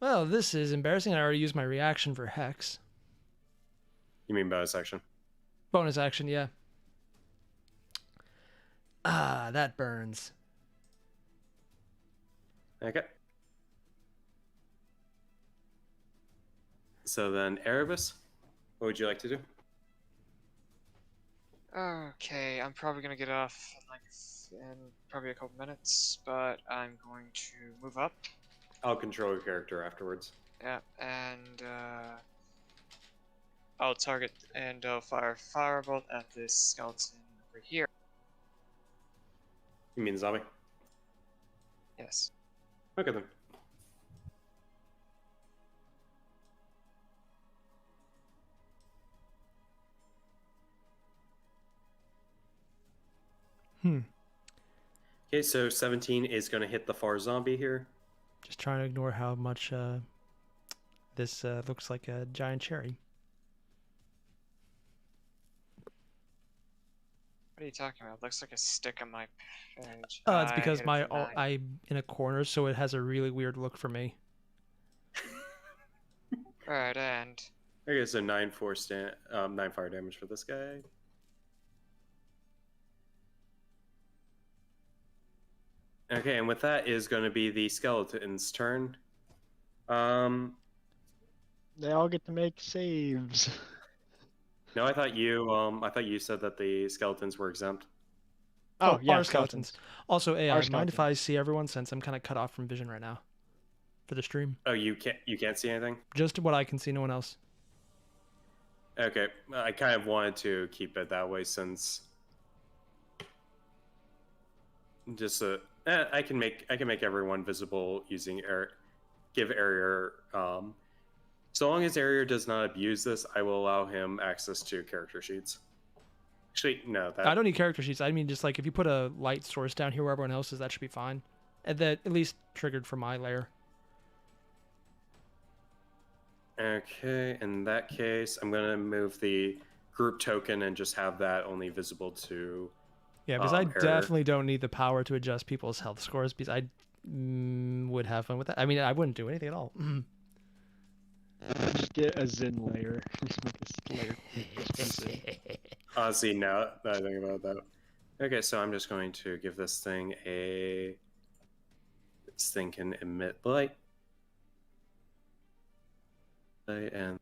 Well, this is embarrassing. I already used my reaction for Hex. You mean bonus action? Bonus action, yeah. Ah, that burns. Okay. So then, Erebus, what would you like to do? Okay, I'm probably gonna get off in probably a couple minutes, but I'm going to move up. I'll control your character afterwards. Yeah, and I'll target and fire firebolt at this skeleton over here. You mean zombie? Yes. Okay then. Okay, so 17 is going to hit the far zombie here. Just trying to ignore how much this looks like a giant cherry. What are you talking about? It looks like a stick on my page. It's because hit it for 9. I'm in a corner, so it has a really weird look for me. Alright, and Okay, so 9 fire damage for this guy. Okay, and with that is going to be the skeleton's turn. They all get to make saves. No, I thought you said that the skeletons were exempt. Oh, yeah, our skeletons. Also, AI, Our mind if I skeletons. see everyone since I'm kind of cut off from vision right now for the stream? Oh, you can't see anything? Just what I can see, no one else. Okay, I kind of wanted to keep it that way since just I can make everyone visible using give Airier so long as Airier does not abuse this, I will allow him access to character sheets. Actually, no, I don't need character sheets. I mean, just like if you put a light source down here where everyone else is, that should be fine. And that at least triggered for my layer. Okay, in that case, I'm gonna move the group token and just have that only visible to. Yeah, because I Airier. definitely don't need the power to adjust people's health scores because I would have fun with that. I mean, I wouldn't do anything at all. Just get a Zinn layer. Just make a layer. Just Zinn. Honestly, now that I think about that. Okay, so I'm just going to give this thing a. This thing can emit light. And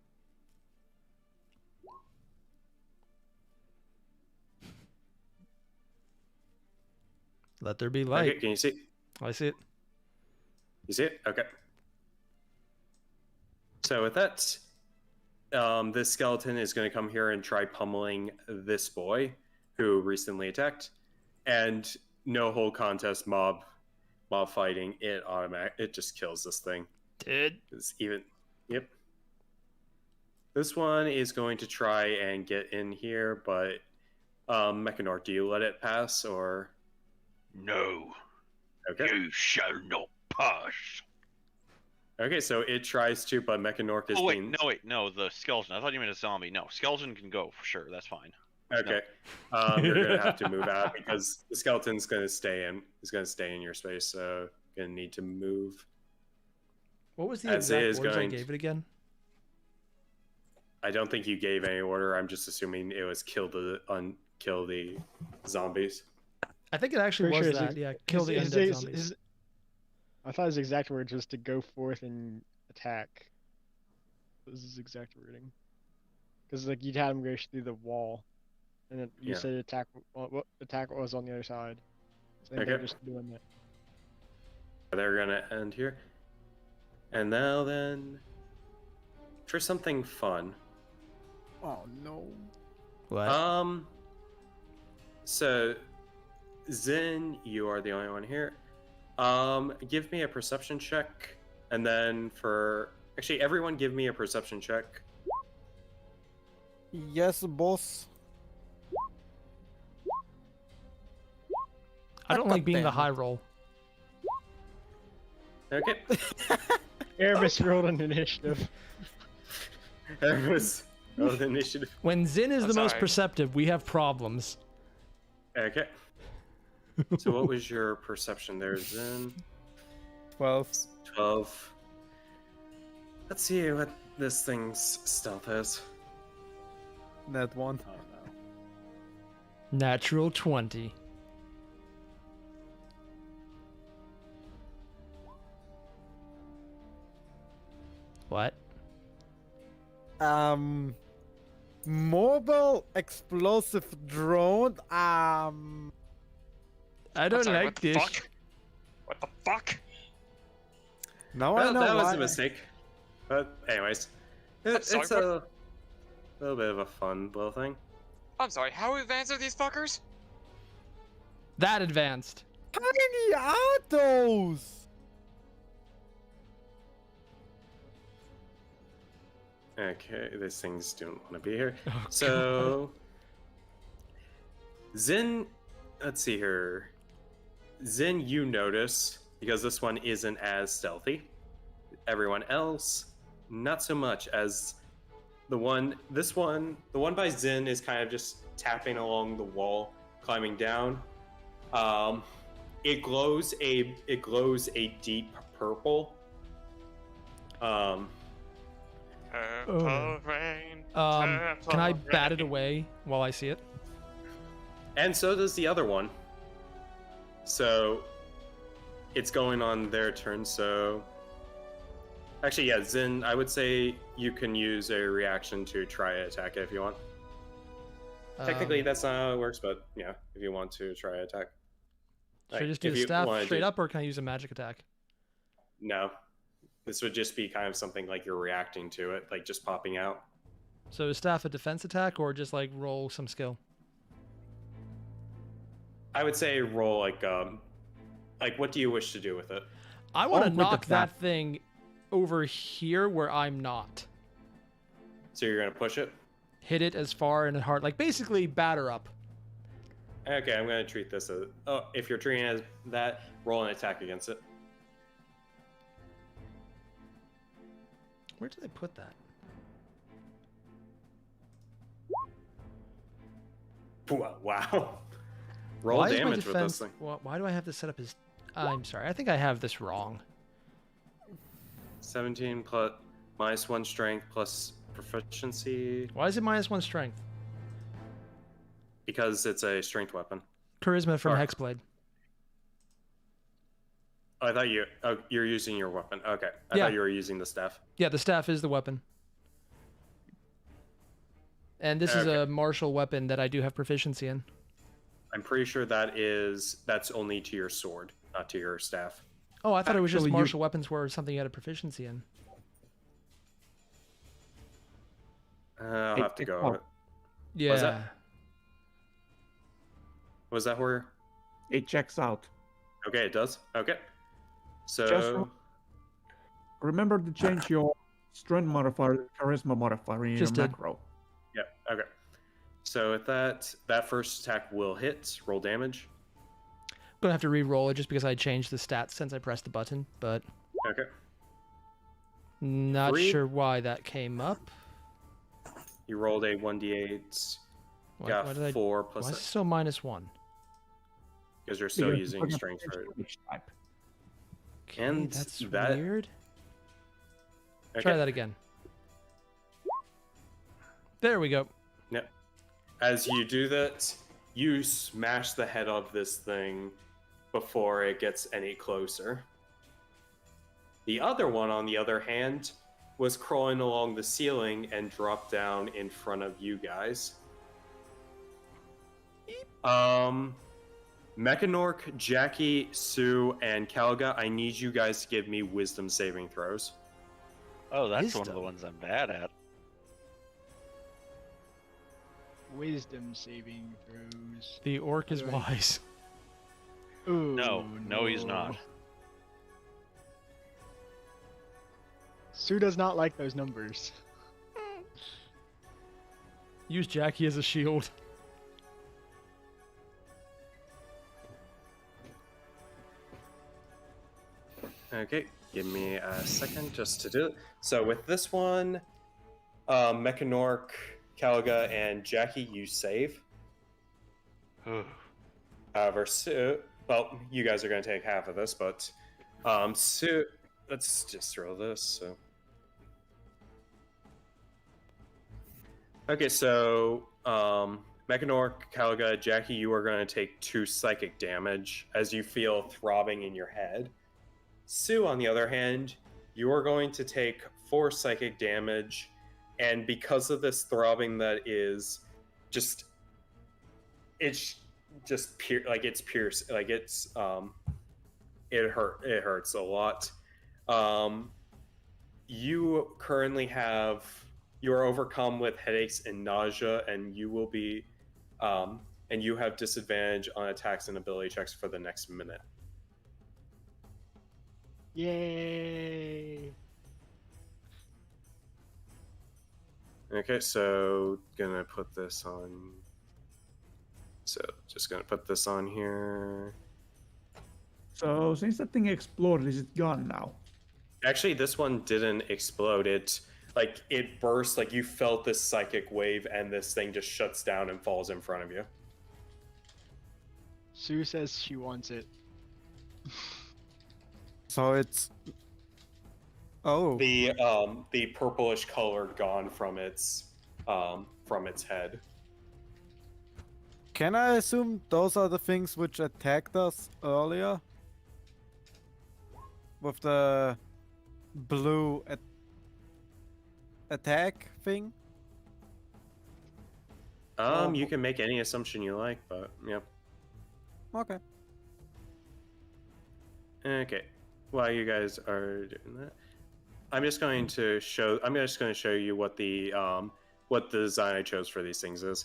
Let there be light. okay, can you see? I see it. You see it? Okay. So with that, this skeleton is going to come here and try pummeling this boy who recently attacked, and no whole contest mob fighting. It just kills this thing. It's even. Yep. This one is going to try and get in here, but Mechanor, do you let it pass or? No, Okay. you shall not pass. Okay, so it tries to, but Mechanor is Oh being. wait, no, the skeleton. I thought you meant a zombie. No, skeleton can go for sure. That's fine. Okay. You're gonna have to move out because the skeleton's gonna stay in. He's gonna stay in your space, so you're gonna need to move. What was the As it exact is orders I going gave it again? I don't think you gave any order. I'm just assuming it was kill the zombies. I think it actually Pretty was sure that. Yeah, kill the his- undead his- zombies. his- I thought his exact words was to go forth and attack. This is his exact wording. Because like you'd have him go through the wall, and then you Yeah. said attack. What attack was on the other side? So they're Okay. just doing that. They're gonna end here. And now then, for something fun. Oh no. What? So, Zinn, you are the only one here. Give me a perception check, and then actually everyone give me a perception check. Yes, boss. I don't like being the damn it. high roll. Okay. Aramis rolled an initiative. Everyone's roll the initiative. When Zinn is That's the most alright. perceptive, we have problems. Okay. So what was your perception there, Zinn? 12. 12. Let's see what this thing's stealth is. Net 1. Oh no. Natural 20. What? Mobile explosive drone. I I'm don't sorry, like what the this. fuck? What the fuck? Now I Well, know that was why. a mistake. But anyways, I'm sorry, it's a little bit of a fun little thing. I'm sorry, how advanced are these fuckers? That advanced. How many are those? Okay, these things don't want to be here. Oh, So, Zinn, let's see here. Zinn, you notice, because this one isn't as stealthy. Everyone else, not so much, as the one by Zinn is kind of just tapping along the wall, climbing down. It glows a deep purple. Purple rain, Can I purple bat it rain. away while I see it? And so does the other one. So it's going on their turn. So actually, yeah, Zinn, I would say you can use a reaction to try to attack it if you want. Technically, that's not how it works, but yeah, if you want to try to attack. Should I Like, just do if the you staff wanna straight do- up, or can I use a magic attack? No, this would just be kind of something like you're reacting to it, like just popping out. So is staff a defense attack, or just like roll some skill? I would say roll like what do you wish to do with it? I want to with the knock that staff. thing over here where I'm not. So you're gonna push it? Hit it as far and as hard, like basically batter up. Okay, I'm gonna treat this as if you're treating it as that, roll an attack against it. Where did I put that? Wow. Roll Why is my damage with this defense- thing. Why do I have this set up as? I'm sorry. I think I have this wrong. 17 plus -1 strength plus proficiency Why is it -1 strength? because it's a strength weapon. Charisma from Sure. Hexblade. Oh, I thought you're using your weapon. Okay, I Yeah. thought you were using the staff. Yeah, the staff is the weapon. And this is Okay. a martial weapon that I do have proficiency in. I'm pretty sure that's only to your sword, not to your staff. Oh, I thought it was just Actually, you- martial weapons were something you had a proficiency in. I'll Hey, have to hey, go. Paul. Yeah. Was that- Was that where? It checks out. Okay, it does. Okay. So Just remember to change your strength modifier to charisma modifier in Just your did. macro. yeah, okay. So with that first attack will hit. Roll damage. I'm gonna have to re-roll it just because I changed the stats since I pressed the button, but Okay. not 3. sure why that came up. You rolled a 1d8. Why did I? 4 Why plus is it still -1? because you're still Because using you're strength for it. each type. Okay, And that's that- weird. Try that again. There we go. Yep. As you do that, you smash the head of this thing before it gets any closer. The other one, on the other hand, was crawling along the ceiling and dropped down in front of you guys. Mechanork, Jackie, Sue, and Kalga, I need you guys to give me wisdom saving throws. Oh, that's one of Wisdom. the ones I'm bad at. Wisdom saving throws. The orc is wise. Ooh, No, he's not. Sue does not like those numbers. Use Jackie as a shield. Okay, give me a second just to do it. So with this one, Mechanork, Kalga, and Jackie, you save. However, Sue, well, you guys are going to take half of this, but Sue, let's just roll this. So. Okay, so Mechanork, Kalga, Jackie, you are going to take 2 psychic damage as you feel throbbing in your head. Sue, on the other hand, you are going to take 4 psychic damage, and because of this throbbing that is just, it's just it's pierced, like it's it hurts a lot. You currently have, you are overcome with headaches and nausea, and you will be and you have disadvantage on attacks and ability checks for the next minute. Yay! Okay, so gonna put this on. So just gonna put this on here. So since that thing exploded, is it gone now? Actually, this one didn't explode. It burst, like you felt this psychic wave, and this thing just shuts down and falls in front of you. Sue says she wants it. So it's. Oh. The purplish color gone from its head. Can I assume those are the things which attacked us earlier? With the blue attack thing? You can make any assumption you like, but yep. Okay. Okay. While you guys are doing that, I'm just going to show you what the design I chose for these things is.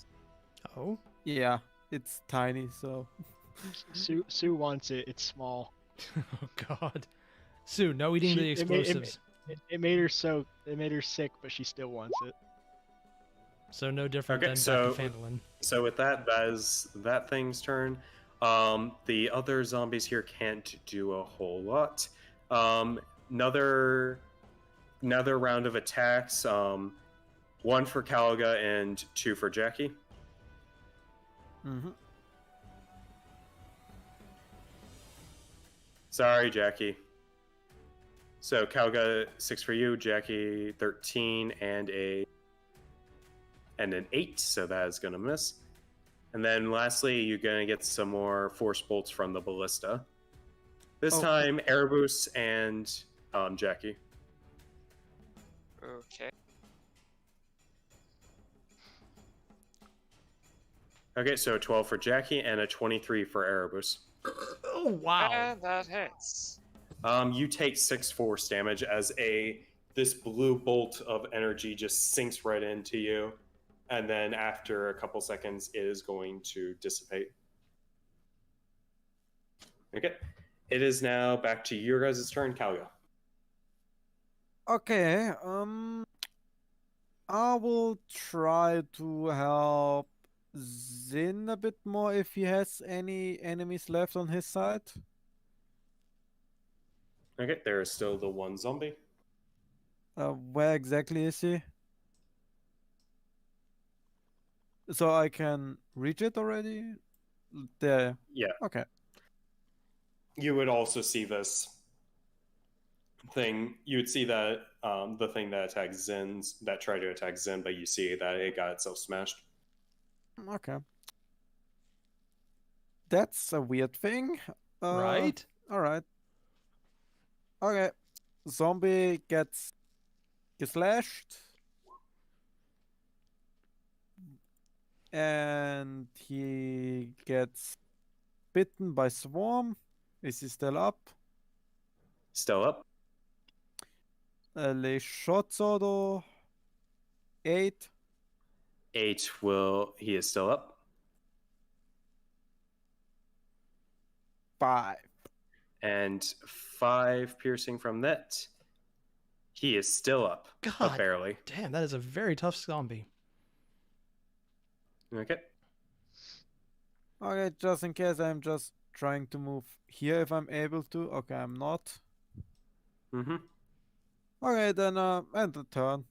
Oh? Yeah, it's tiny, so. Sue wants it. It's small. Oh God. Sue, no eating the explosives. It made her sick, but she still wants it. So no different Okay, than so- Dr. Fandolin. So with that, that is that thing's turn. The other zombies here can't do a whole lot. Another round of attacks. 1 for Kalga and 2 for Jackie. Mm-hmm. Sorry, Jackie. So Kalga 6 for you, Jackie 13 and an 8, so that is gonna miss. And then lastly, you're gonna get some more force bolts from the ballista. This time, Erebus and Jackie. Okay. Okay, so a 12 for Jackie and a 23 for Erebus. Oh wow. And that hits. You take 6 force damage as this blue bolt of energy just sinks right into you, and then after a couple seconds, it is going to dissipate. Okay, it is now back to your guys' turn, Kalga. Okay, I will try to help Zinn a bit more if he has any enemies left on his side. Okay, there is still the one zombie. Where exactly is he? So I can reach it already? There. Yeah. Okay. You would also see this thing, you would see that the thing that attacked Zinn's, that tried to attack Zinn, but you see that it got itself smashed. Okay. That's a weird thing. Right? All right. Okay. Zombie gets slashed. And he gets bitten by Swarm. Is he still up? Still up. Le Shotzodo. 8. 8 will. He is still up. 5. And 5 piercing from that. He is still up. God. But barely. Damn, that is a very tough zombie. Okay. Okay, just in case, I'm just trying to move here if I'm able to. Okay, I'm not. Mm-hmm. Okay, then end the turn.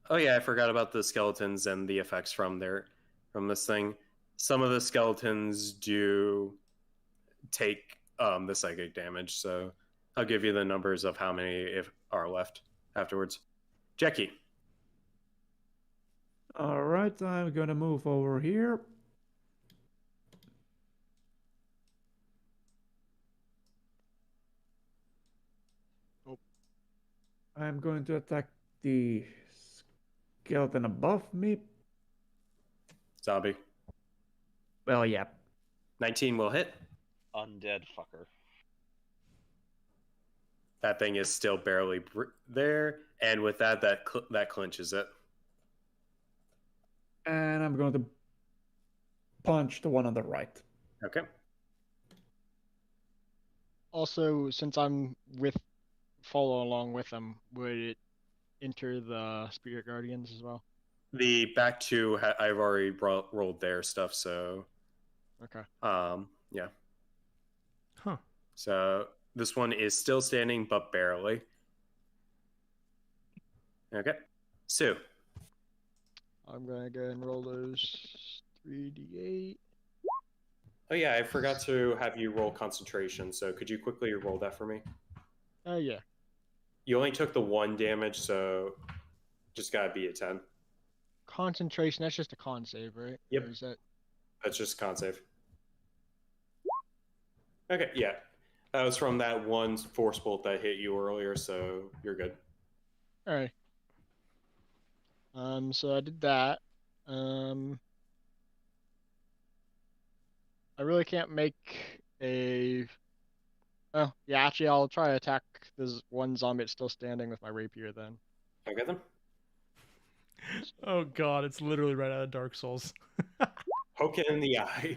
Oh yeah, I forgot about the skeletons and the effects from this thing. Some of the skeletons do take the psychic damage, so I'll give you the numbers of how many are left afterwards. Jackie. All right, I'm gonna move over here. I'm going to attack the skeleton above me. Zombie. Well, yeah. 19 will hit. Undead fucker. That thing is still barely there, and with that clinches it. And I'm going to punch the one on the right. Okay. Also, since I'm follow along with them, would it enter the Spirit Guardians as well? The back two, I've already rolled their stuff, so. Okay. Yeah. Huh. So this one is still standing, but barely. Okay. Sue. I'm gonna go and roll those 3d8. Oh yeah, I forgot to have you roll concentration, so could you quickly roll that for me? Yeah. You only took the 1 damage, so just gotta be a 10. Concentration, that's just a con save, right? Yep. Or is that... That's just con save. Okay, yeah. That was from that one force bolt that hit you earlier, so you're good. Alright. So I did that. I really can't make a... Oh, yeah, actually, I'll try to attack this one zombie that's still standing with my rapier then. Okay then. Oh god, it's literally right out of Dark Souls. Poke it in the eye.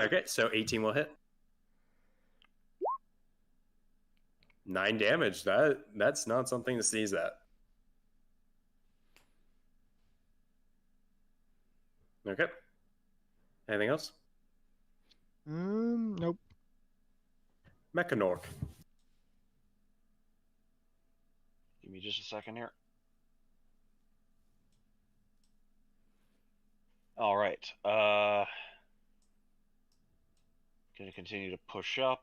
Okay, so 18 will hit. 9 damage. That's not something to sneeze at. Okay. Anything else? Nope. Mechanork. Give me just a second here. All right. Gonna continue to push up.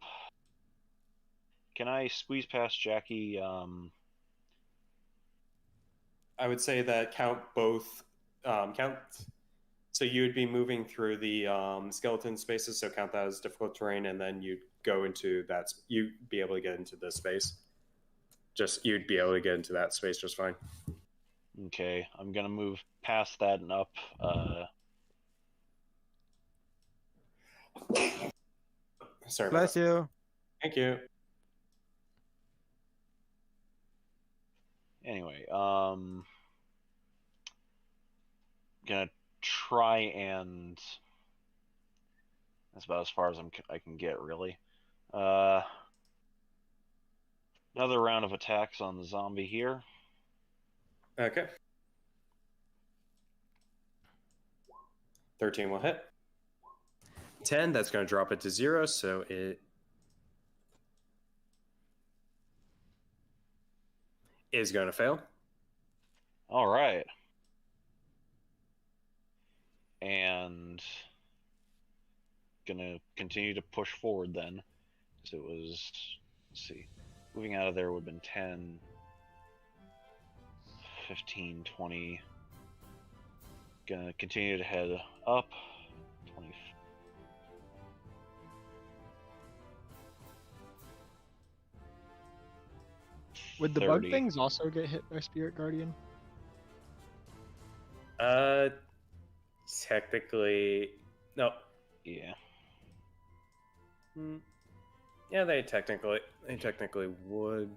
Can I squeeze past Jackie? I would say that count both. Count. So you would be moving through the skeleton spaces. So count that as difficult terrain, and then you'd go into that. You'd be able to get into this space. You'd be able to get into that space just fine. Okay, I'm gonna move past that and up. Sorry. Bless you. Thank you. Anyway, gonna try and that's about as far as I can get, really. Another round of attacks on the zombie here. Okay. 13 will hit. 10, that's going to drop it to 0, so it is going to fail. All right. And gonna continue to push forward then. So it was, let's see, Moving out of there would have been 10, 15, 20. Gonna continue to head up. 20. Would the bug 30. things also get hit by Spirit Guardian? Technically, no. Yeah. Yeah, they technically would.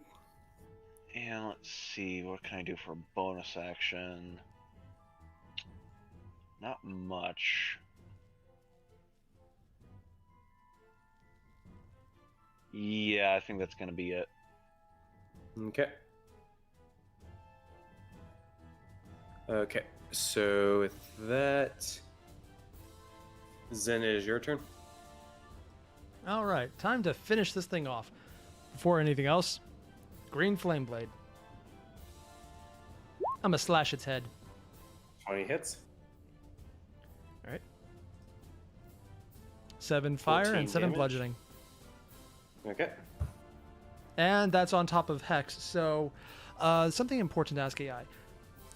And let's see, what can I do for a bonus action? Not much. Yeah, I think that's gonna be it. Okay. Okay, so with that, Zinn, it is your turn. All right, time to finish this thing off. Before anything else, green flame blade. I'm gonna slash its head. 20 hits. All right. 7 fire 14 and 7 damage. bludgeoning. Okay. And that's on top of Hex. So, something important to ask AI.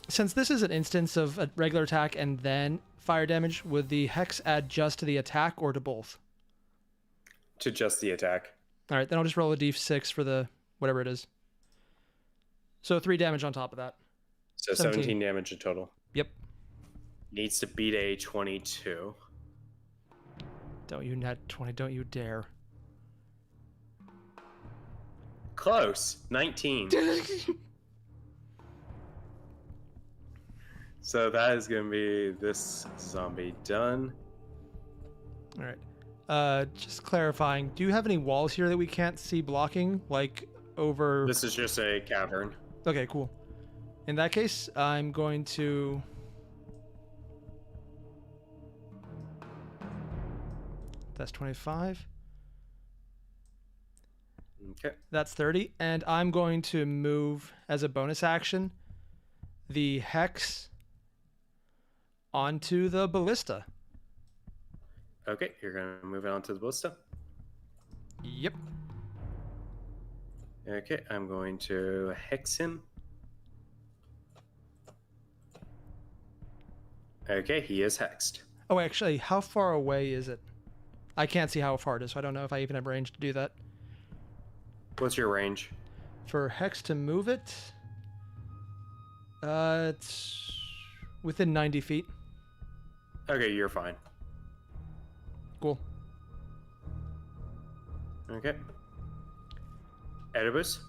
Since this is an instance of a regular attack and then fire damage, would the Hex add just to the attack or to both? To just the attack. All right, then I'll just roll a d6 for the whatever it is. So 3 damage on top of that. So 17 damage in total. Yep. Needs to beat a 22. Don't you net 20, don't you dare. Close. 19. So that is going to be this zombie done. All right. Just clarifying, do you have any walls here that we can't see blocking? Like over... This is just a cavern. Okay, cool. In that case, I'm going to... That's 25. Okay. That's 30. And I'm going to move, as a bonus action, the Hex onto the ballista. Okay, you're going to move it on to the ballista. Yep. Okay, I'm going to hex him. Okay, he is hexed. Oh, actually, how far away is it? I can't see how far it is, so I don't know if I even have range to do that. What's your range? For Hex to move it, it's within 90 feet. Okay, you're fine. Cool. Okay. Oedipus?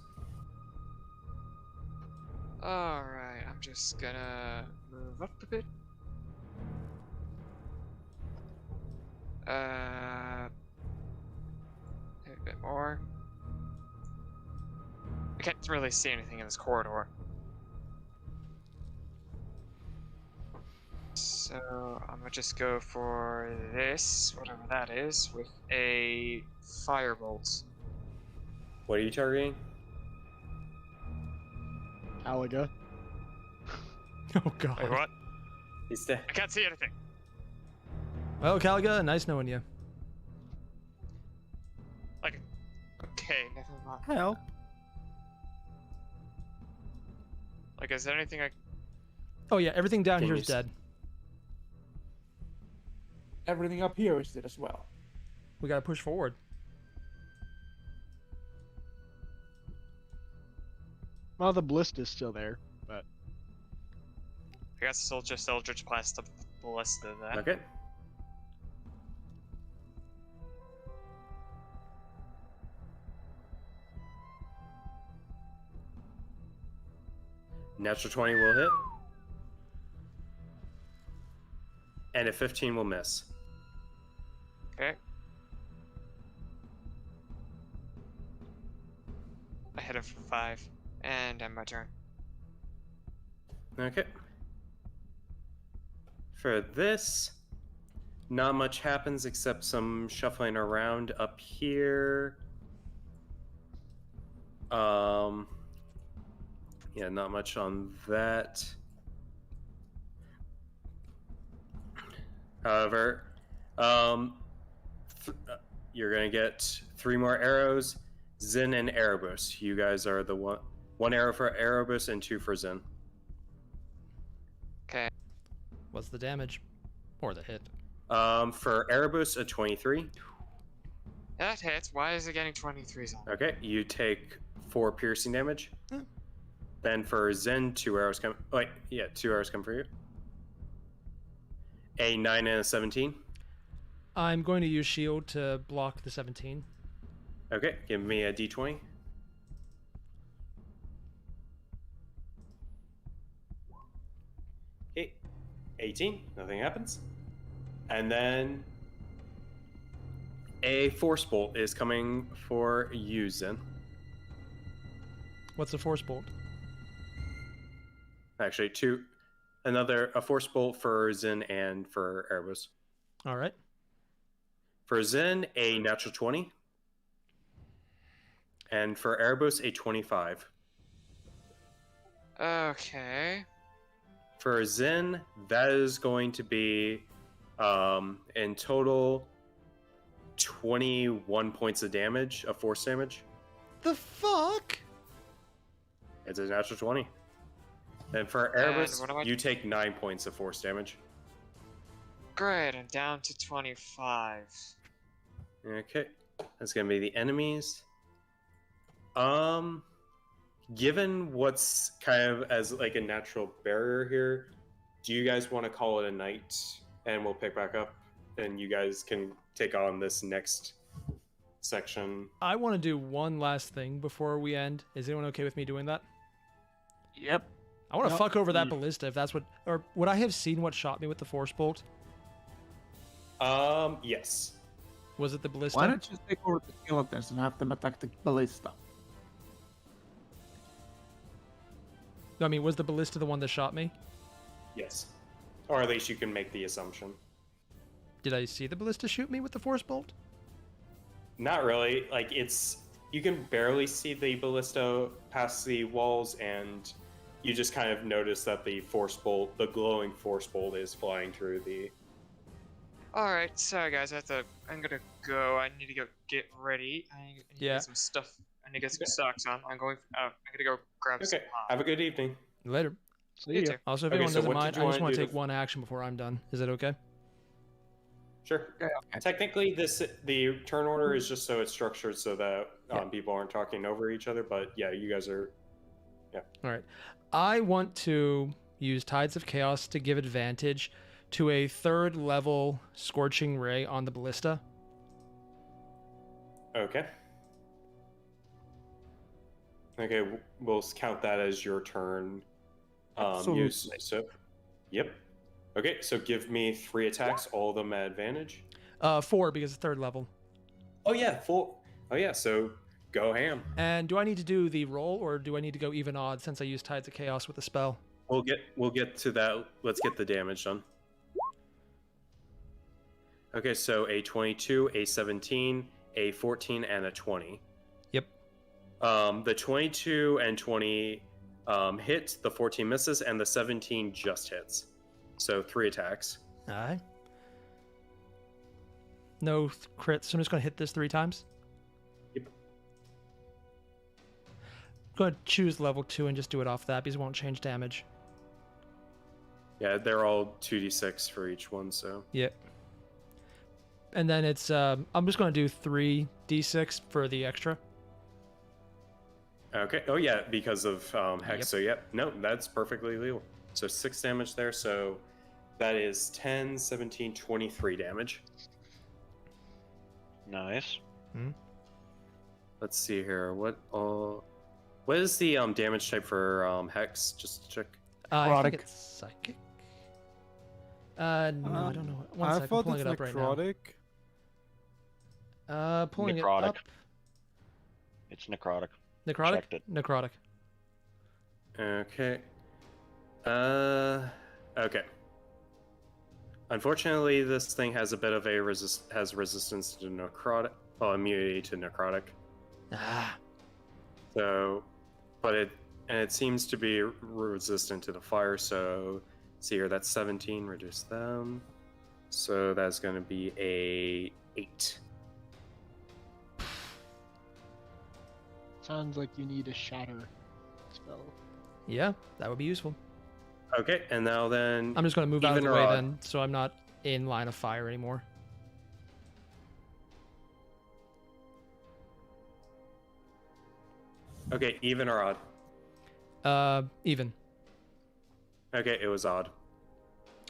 Alright, I'm just gonna move up a bit. Maybe a bit more. I can't really see anything in this corridor. So I'm gonna just go for this, whatever that is, with a firebolt. What are you targeting? Caliga. Oh, God. Wait, what? He's dead. I can't see anything. Well, Caliga, nice knowing you. Like, okay, never mind. Help. Like, is there anything I... Oh, yeah, everything down Can here you is dead. Everything up here is dead as well. We gotta push forward. Well, the ballista's still there, but I guess still just Eldritch Blast the ballista then. Okay. Natural 20 will hit. And a 15 will miss. Okay. I hit him for 5, and end my turn. Okay. For this, not much happens except some shuffling around up here. Yeah, not much on that. However, you're gonna get 3 more arrows. Zinn and Erebus. You guys are the one arrow for Erebus and 2 for Zinn. Okay. What's the damage? Or the hit? For Erebus, a 23. That hits. Why is it getting 23s on? Okay, you take 4 piercing damage. Hmm. Then for Zinn, 2 arrows come. Oh, wait, yeah, 2 arrows come for you. A 9 and a 17. I'm going to use shield to block the 17. Okay, give me a d20. Okay, 18. Nothing happens. And then a force bolt is coming for you, Zinn. What's a force bolt? Actually, a force bolt for Zinn and for Erebus. All right. For Zinn, a natural 20. And for Erebus, a 25. Okay. For Zinn, that is going to be, in total, 21 points of damage, of force damage. The fuck? It's a natural 20. And for Erebus, what am I- you take 9 points of force damage. Great, I'm down to 25. Okay, that's gonna be the enemies. Given what's kind of as like a natural barrier here, do you guys want to call it a night and we'll pick back up and you guys can take on this next section? I want to do one last thing before we end. Is anyone okay with me doing that? Yep. I want to Yep. fuck over that ballista if that's what... Or would I have seen what shot me with the force bolt? Yes. Was it the ballista? Why don't you take over the skeletons and have them attack the ballista? No, I mean, was the ballista the one that shot me? Yes. Or at least you can make the assumption. Did I see the ballista shoot me with the force bolt? Not really. Like, you can barely see the ballista past the walls, and you just kind of notice that the glowing force bolt is flying through the... Alright, sorry guys, I'm gonna go. I need to go get ready. I need to Yeah. get some stuff. I need to get some socks on. I'm gonna go grab some Okay, have a good evening. Later. See You ya. too. Also, if Okay, anyone so doesn't what mind, did I you just wanna want to do take to- one action before I'm done. Is that okay? Sure. Technically, the turn order is just so it's structured so that people aren't talking over each other, but yeah, you guys are... All right. I want to use Tides of Chaos to give advantage to a 3rd level Scorching Ray on the ballista. Okay. Okay, we'll count that as your turn. Absolutely. Yep. Okay, so give me 3 attacks, all of them at advantage. 4 because it's 3rd level. Oh yeah, 4. Oh yeah, so go ham. And do I need to do the roll, or do I need to go even odd since I used Tides of Chaos with the spell? We'll get to that. Let's get the damage done. Okay, so a 22, a 17, a 14, and a 20. Yep. The 22 and 20 hit, the 14 misses, and the 17 just hits. So 3 attacks. Alright. No crits, so I'm just going to hit this 3 times. Yep. Go ahead, choose level 2 and just do it off that because it won't change damage. Yeah, they're all 2d6 for each one, so... Yep. And then it's, I'm just going to do 3d6 for the extra. Okay, oh yeah, because of Hex, Yep. so yep. No, that's perfectly legal. So 6 damage there, so that is 10, 17, 23 damage. Nice. Let's see here, what is the damage type for Hex, just to check? I Necrotic. think it's psychic. No, I don't know. One I sec, I'm thought pulling it's it up right now. necrotic. Pulling Necrotic. it up. It's necrotic. Necrotic? Checked it. Necrotic. Okay. Okay. Unfortunately, this thing has a bit of a resistance to necrotic, immunity to necrotic. Ah. So, it seems to be resistant to the fire. So, see here, that's 17. Reduce them. So that's going to be a 8. sounds like you need a shatter spell. Yeah, that would be useful. Okay, and now then. I'm just going to move out of even the or way odd? then, so I'm not in line of fire anymore. Okay, even or odd? Even. Okay, it was odd.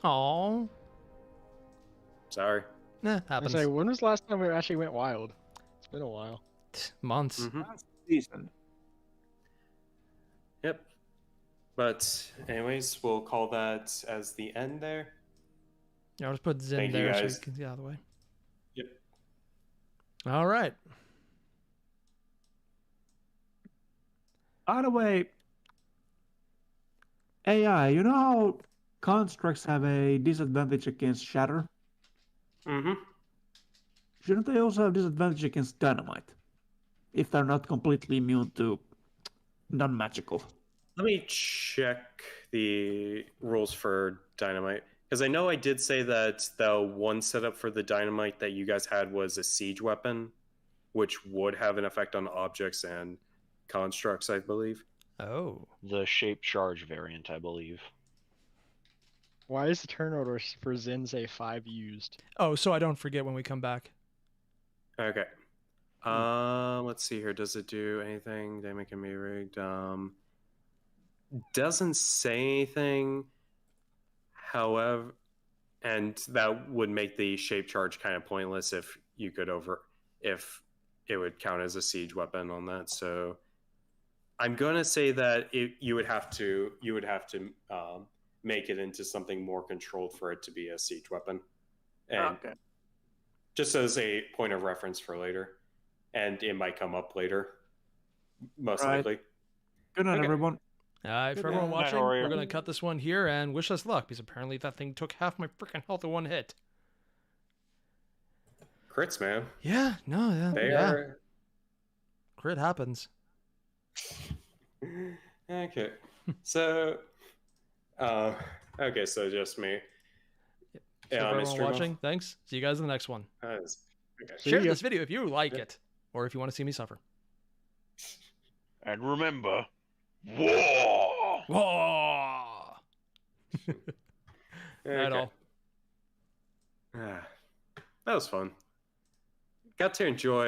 Aww. Sorry. Nah, I happens. say, when was the last time we actually went wild? It's been a while. Months. Mhm. Last season. Yep. But anyways, we'll call that as the end there. Yeah, I'll just put Zinn Thank you, there so guys. you can get out of the way. Yep. All right. By the way, AI, you know how constructs have a disadvantage against shatter? Mm-hmm. Shouldn't they also have disadvantage against dynamite? If they're not completely immune to non-magical. Let me check the rules for dynamite. Because I know I did say that the one setup for the dynamite that you guys had was a siege weapon, which would have an effect on objects and constructs, I believe. Oh. The shape charge variant, I believe. Why is the turn order for Zinn say 5 used? Oh, so I don't forget when we come back. Okay. Let's see here. Does it do anything? Dynamite can be rigged. Doesn't say anything. However, and that would make the shape charge kind of pointless if if it would count as a siege weapon on that. So I'm gonna say that you would have to make it into something more controlled for it to be a siege weapon, and Okay. just as a point of reference for later, and it might come up later, most Right. likely. Good night, Okay. everyone. For everyone night, watching, Airier. we're going to cut this one here and wish us luck, because apparently that thing took half my freaking health in one hit. Crits, man. Yeah, no, They yeah. are Crit happens. okay. So, okay, so just me. So Yeah, for everyone mystery watching, thanks. See you guys in the next one. Okay. See Share ya. this video if you like Yep. it, or if you want to see me suffer. And remember, war! Whoa! Night Okay. all. That was fun. Got to enjoy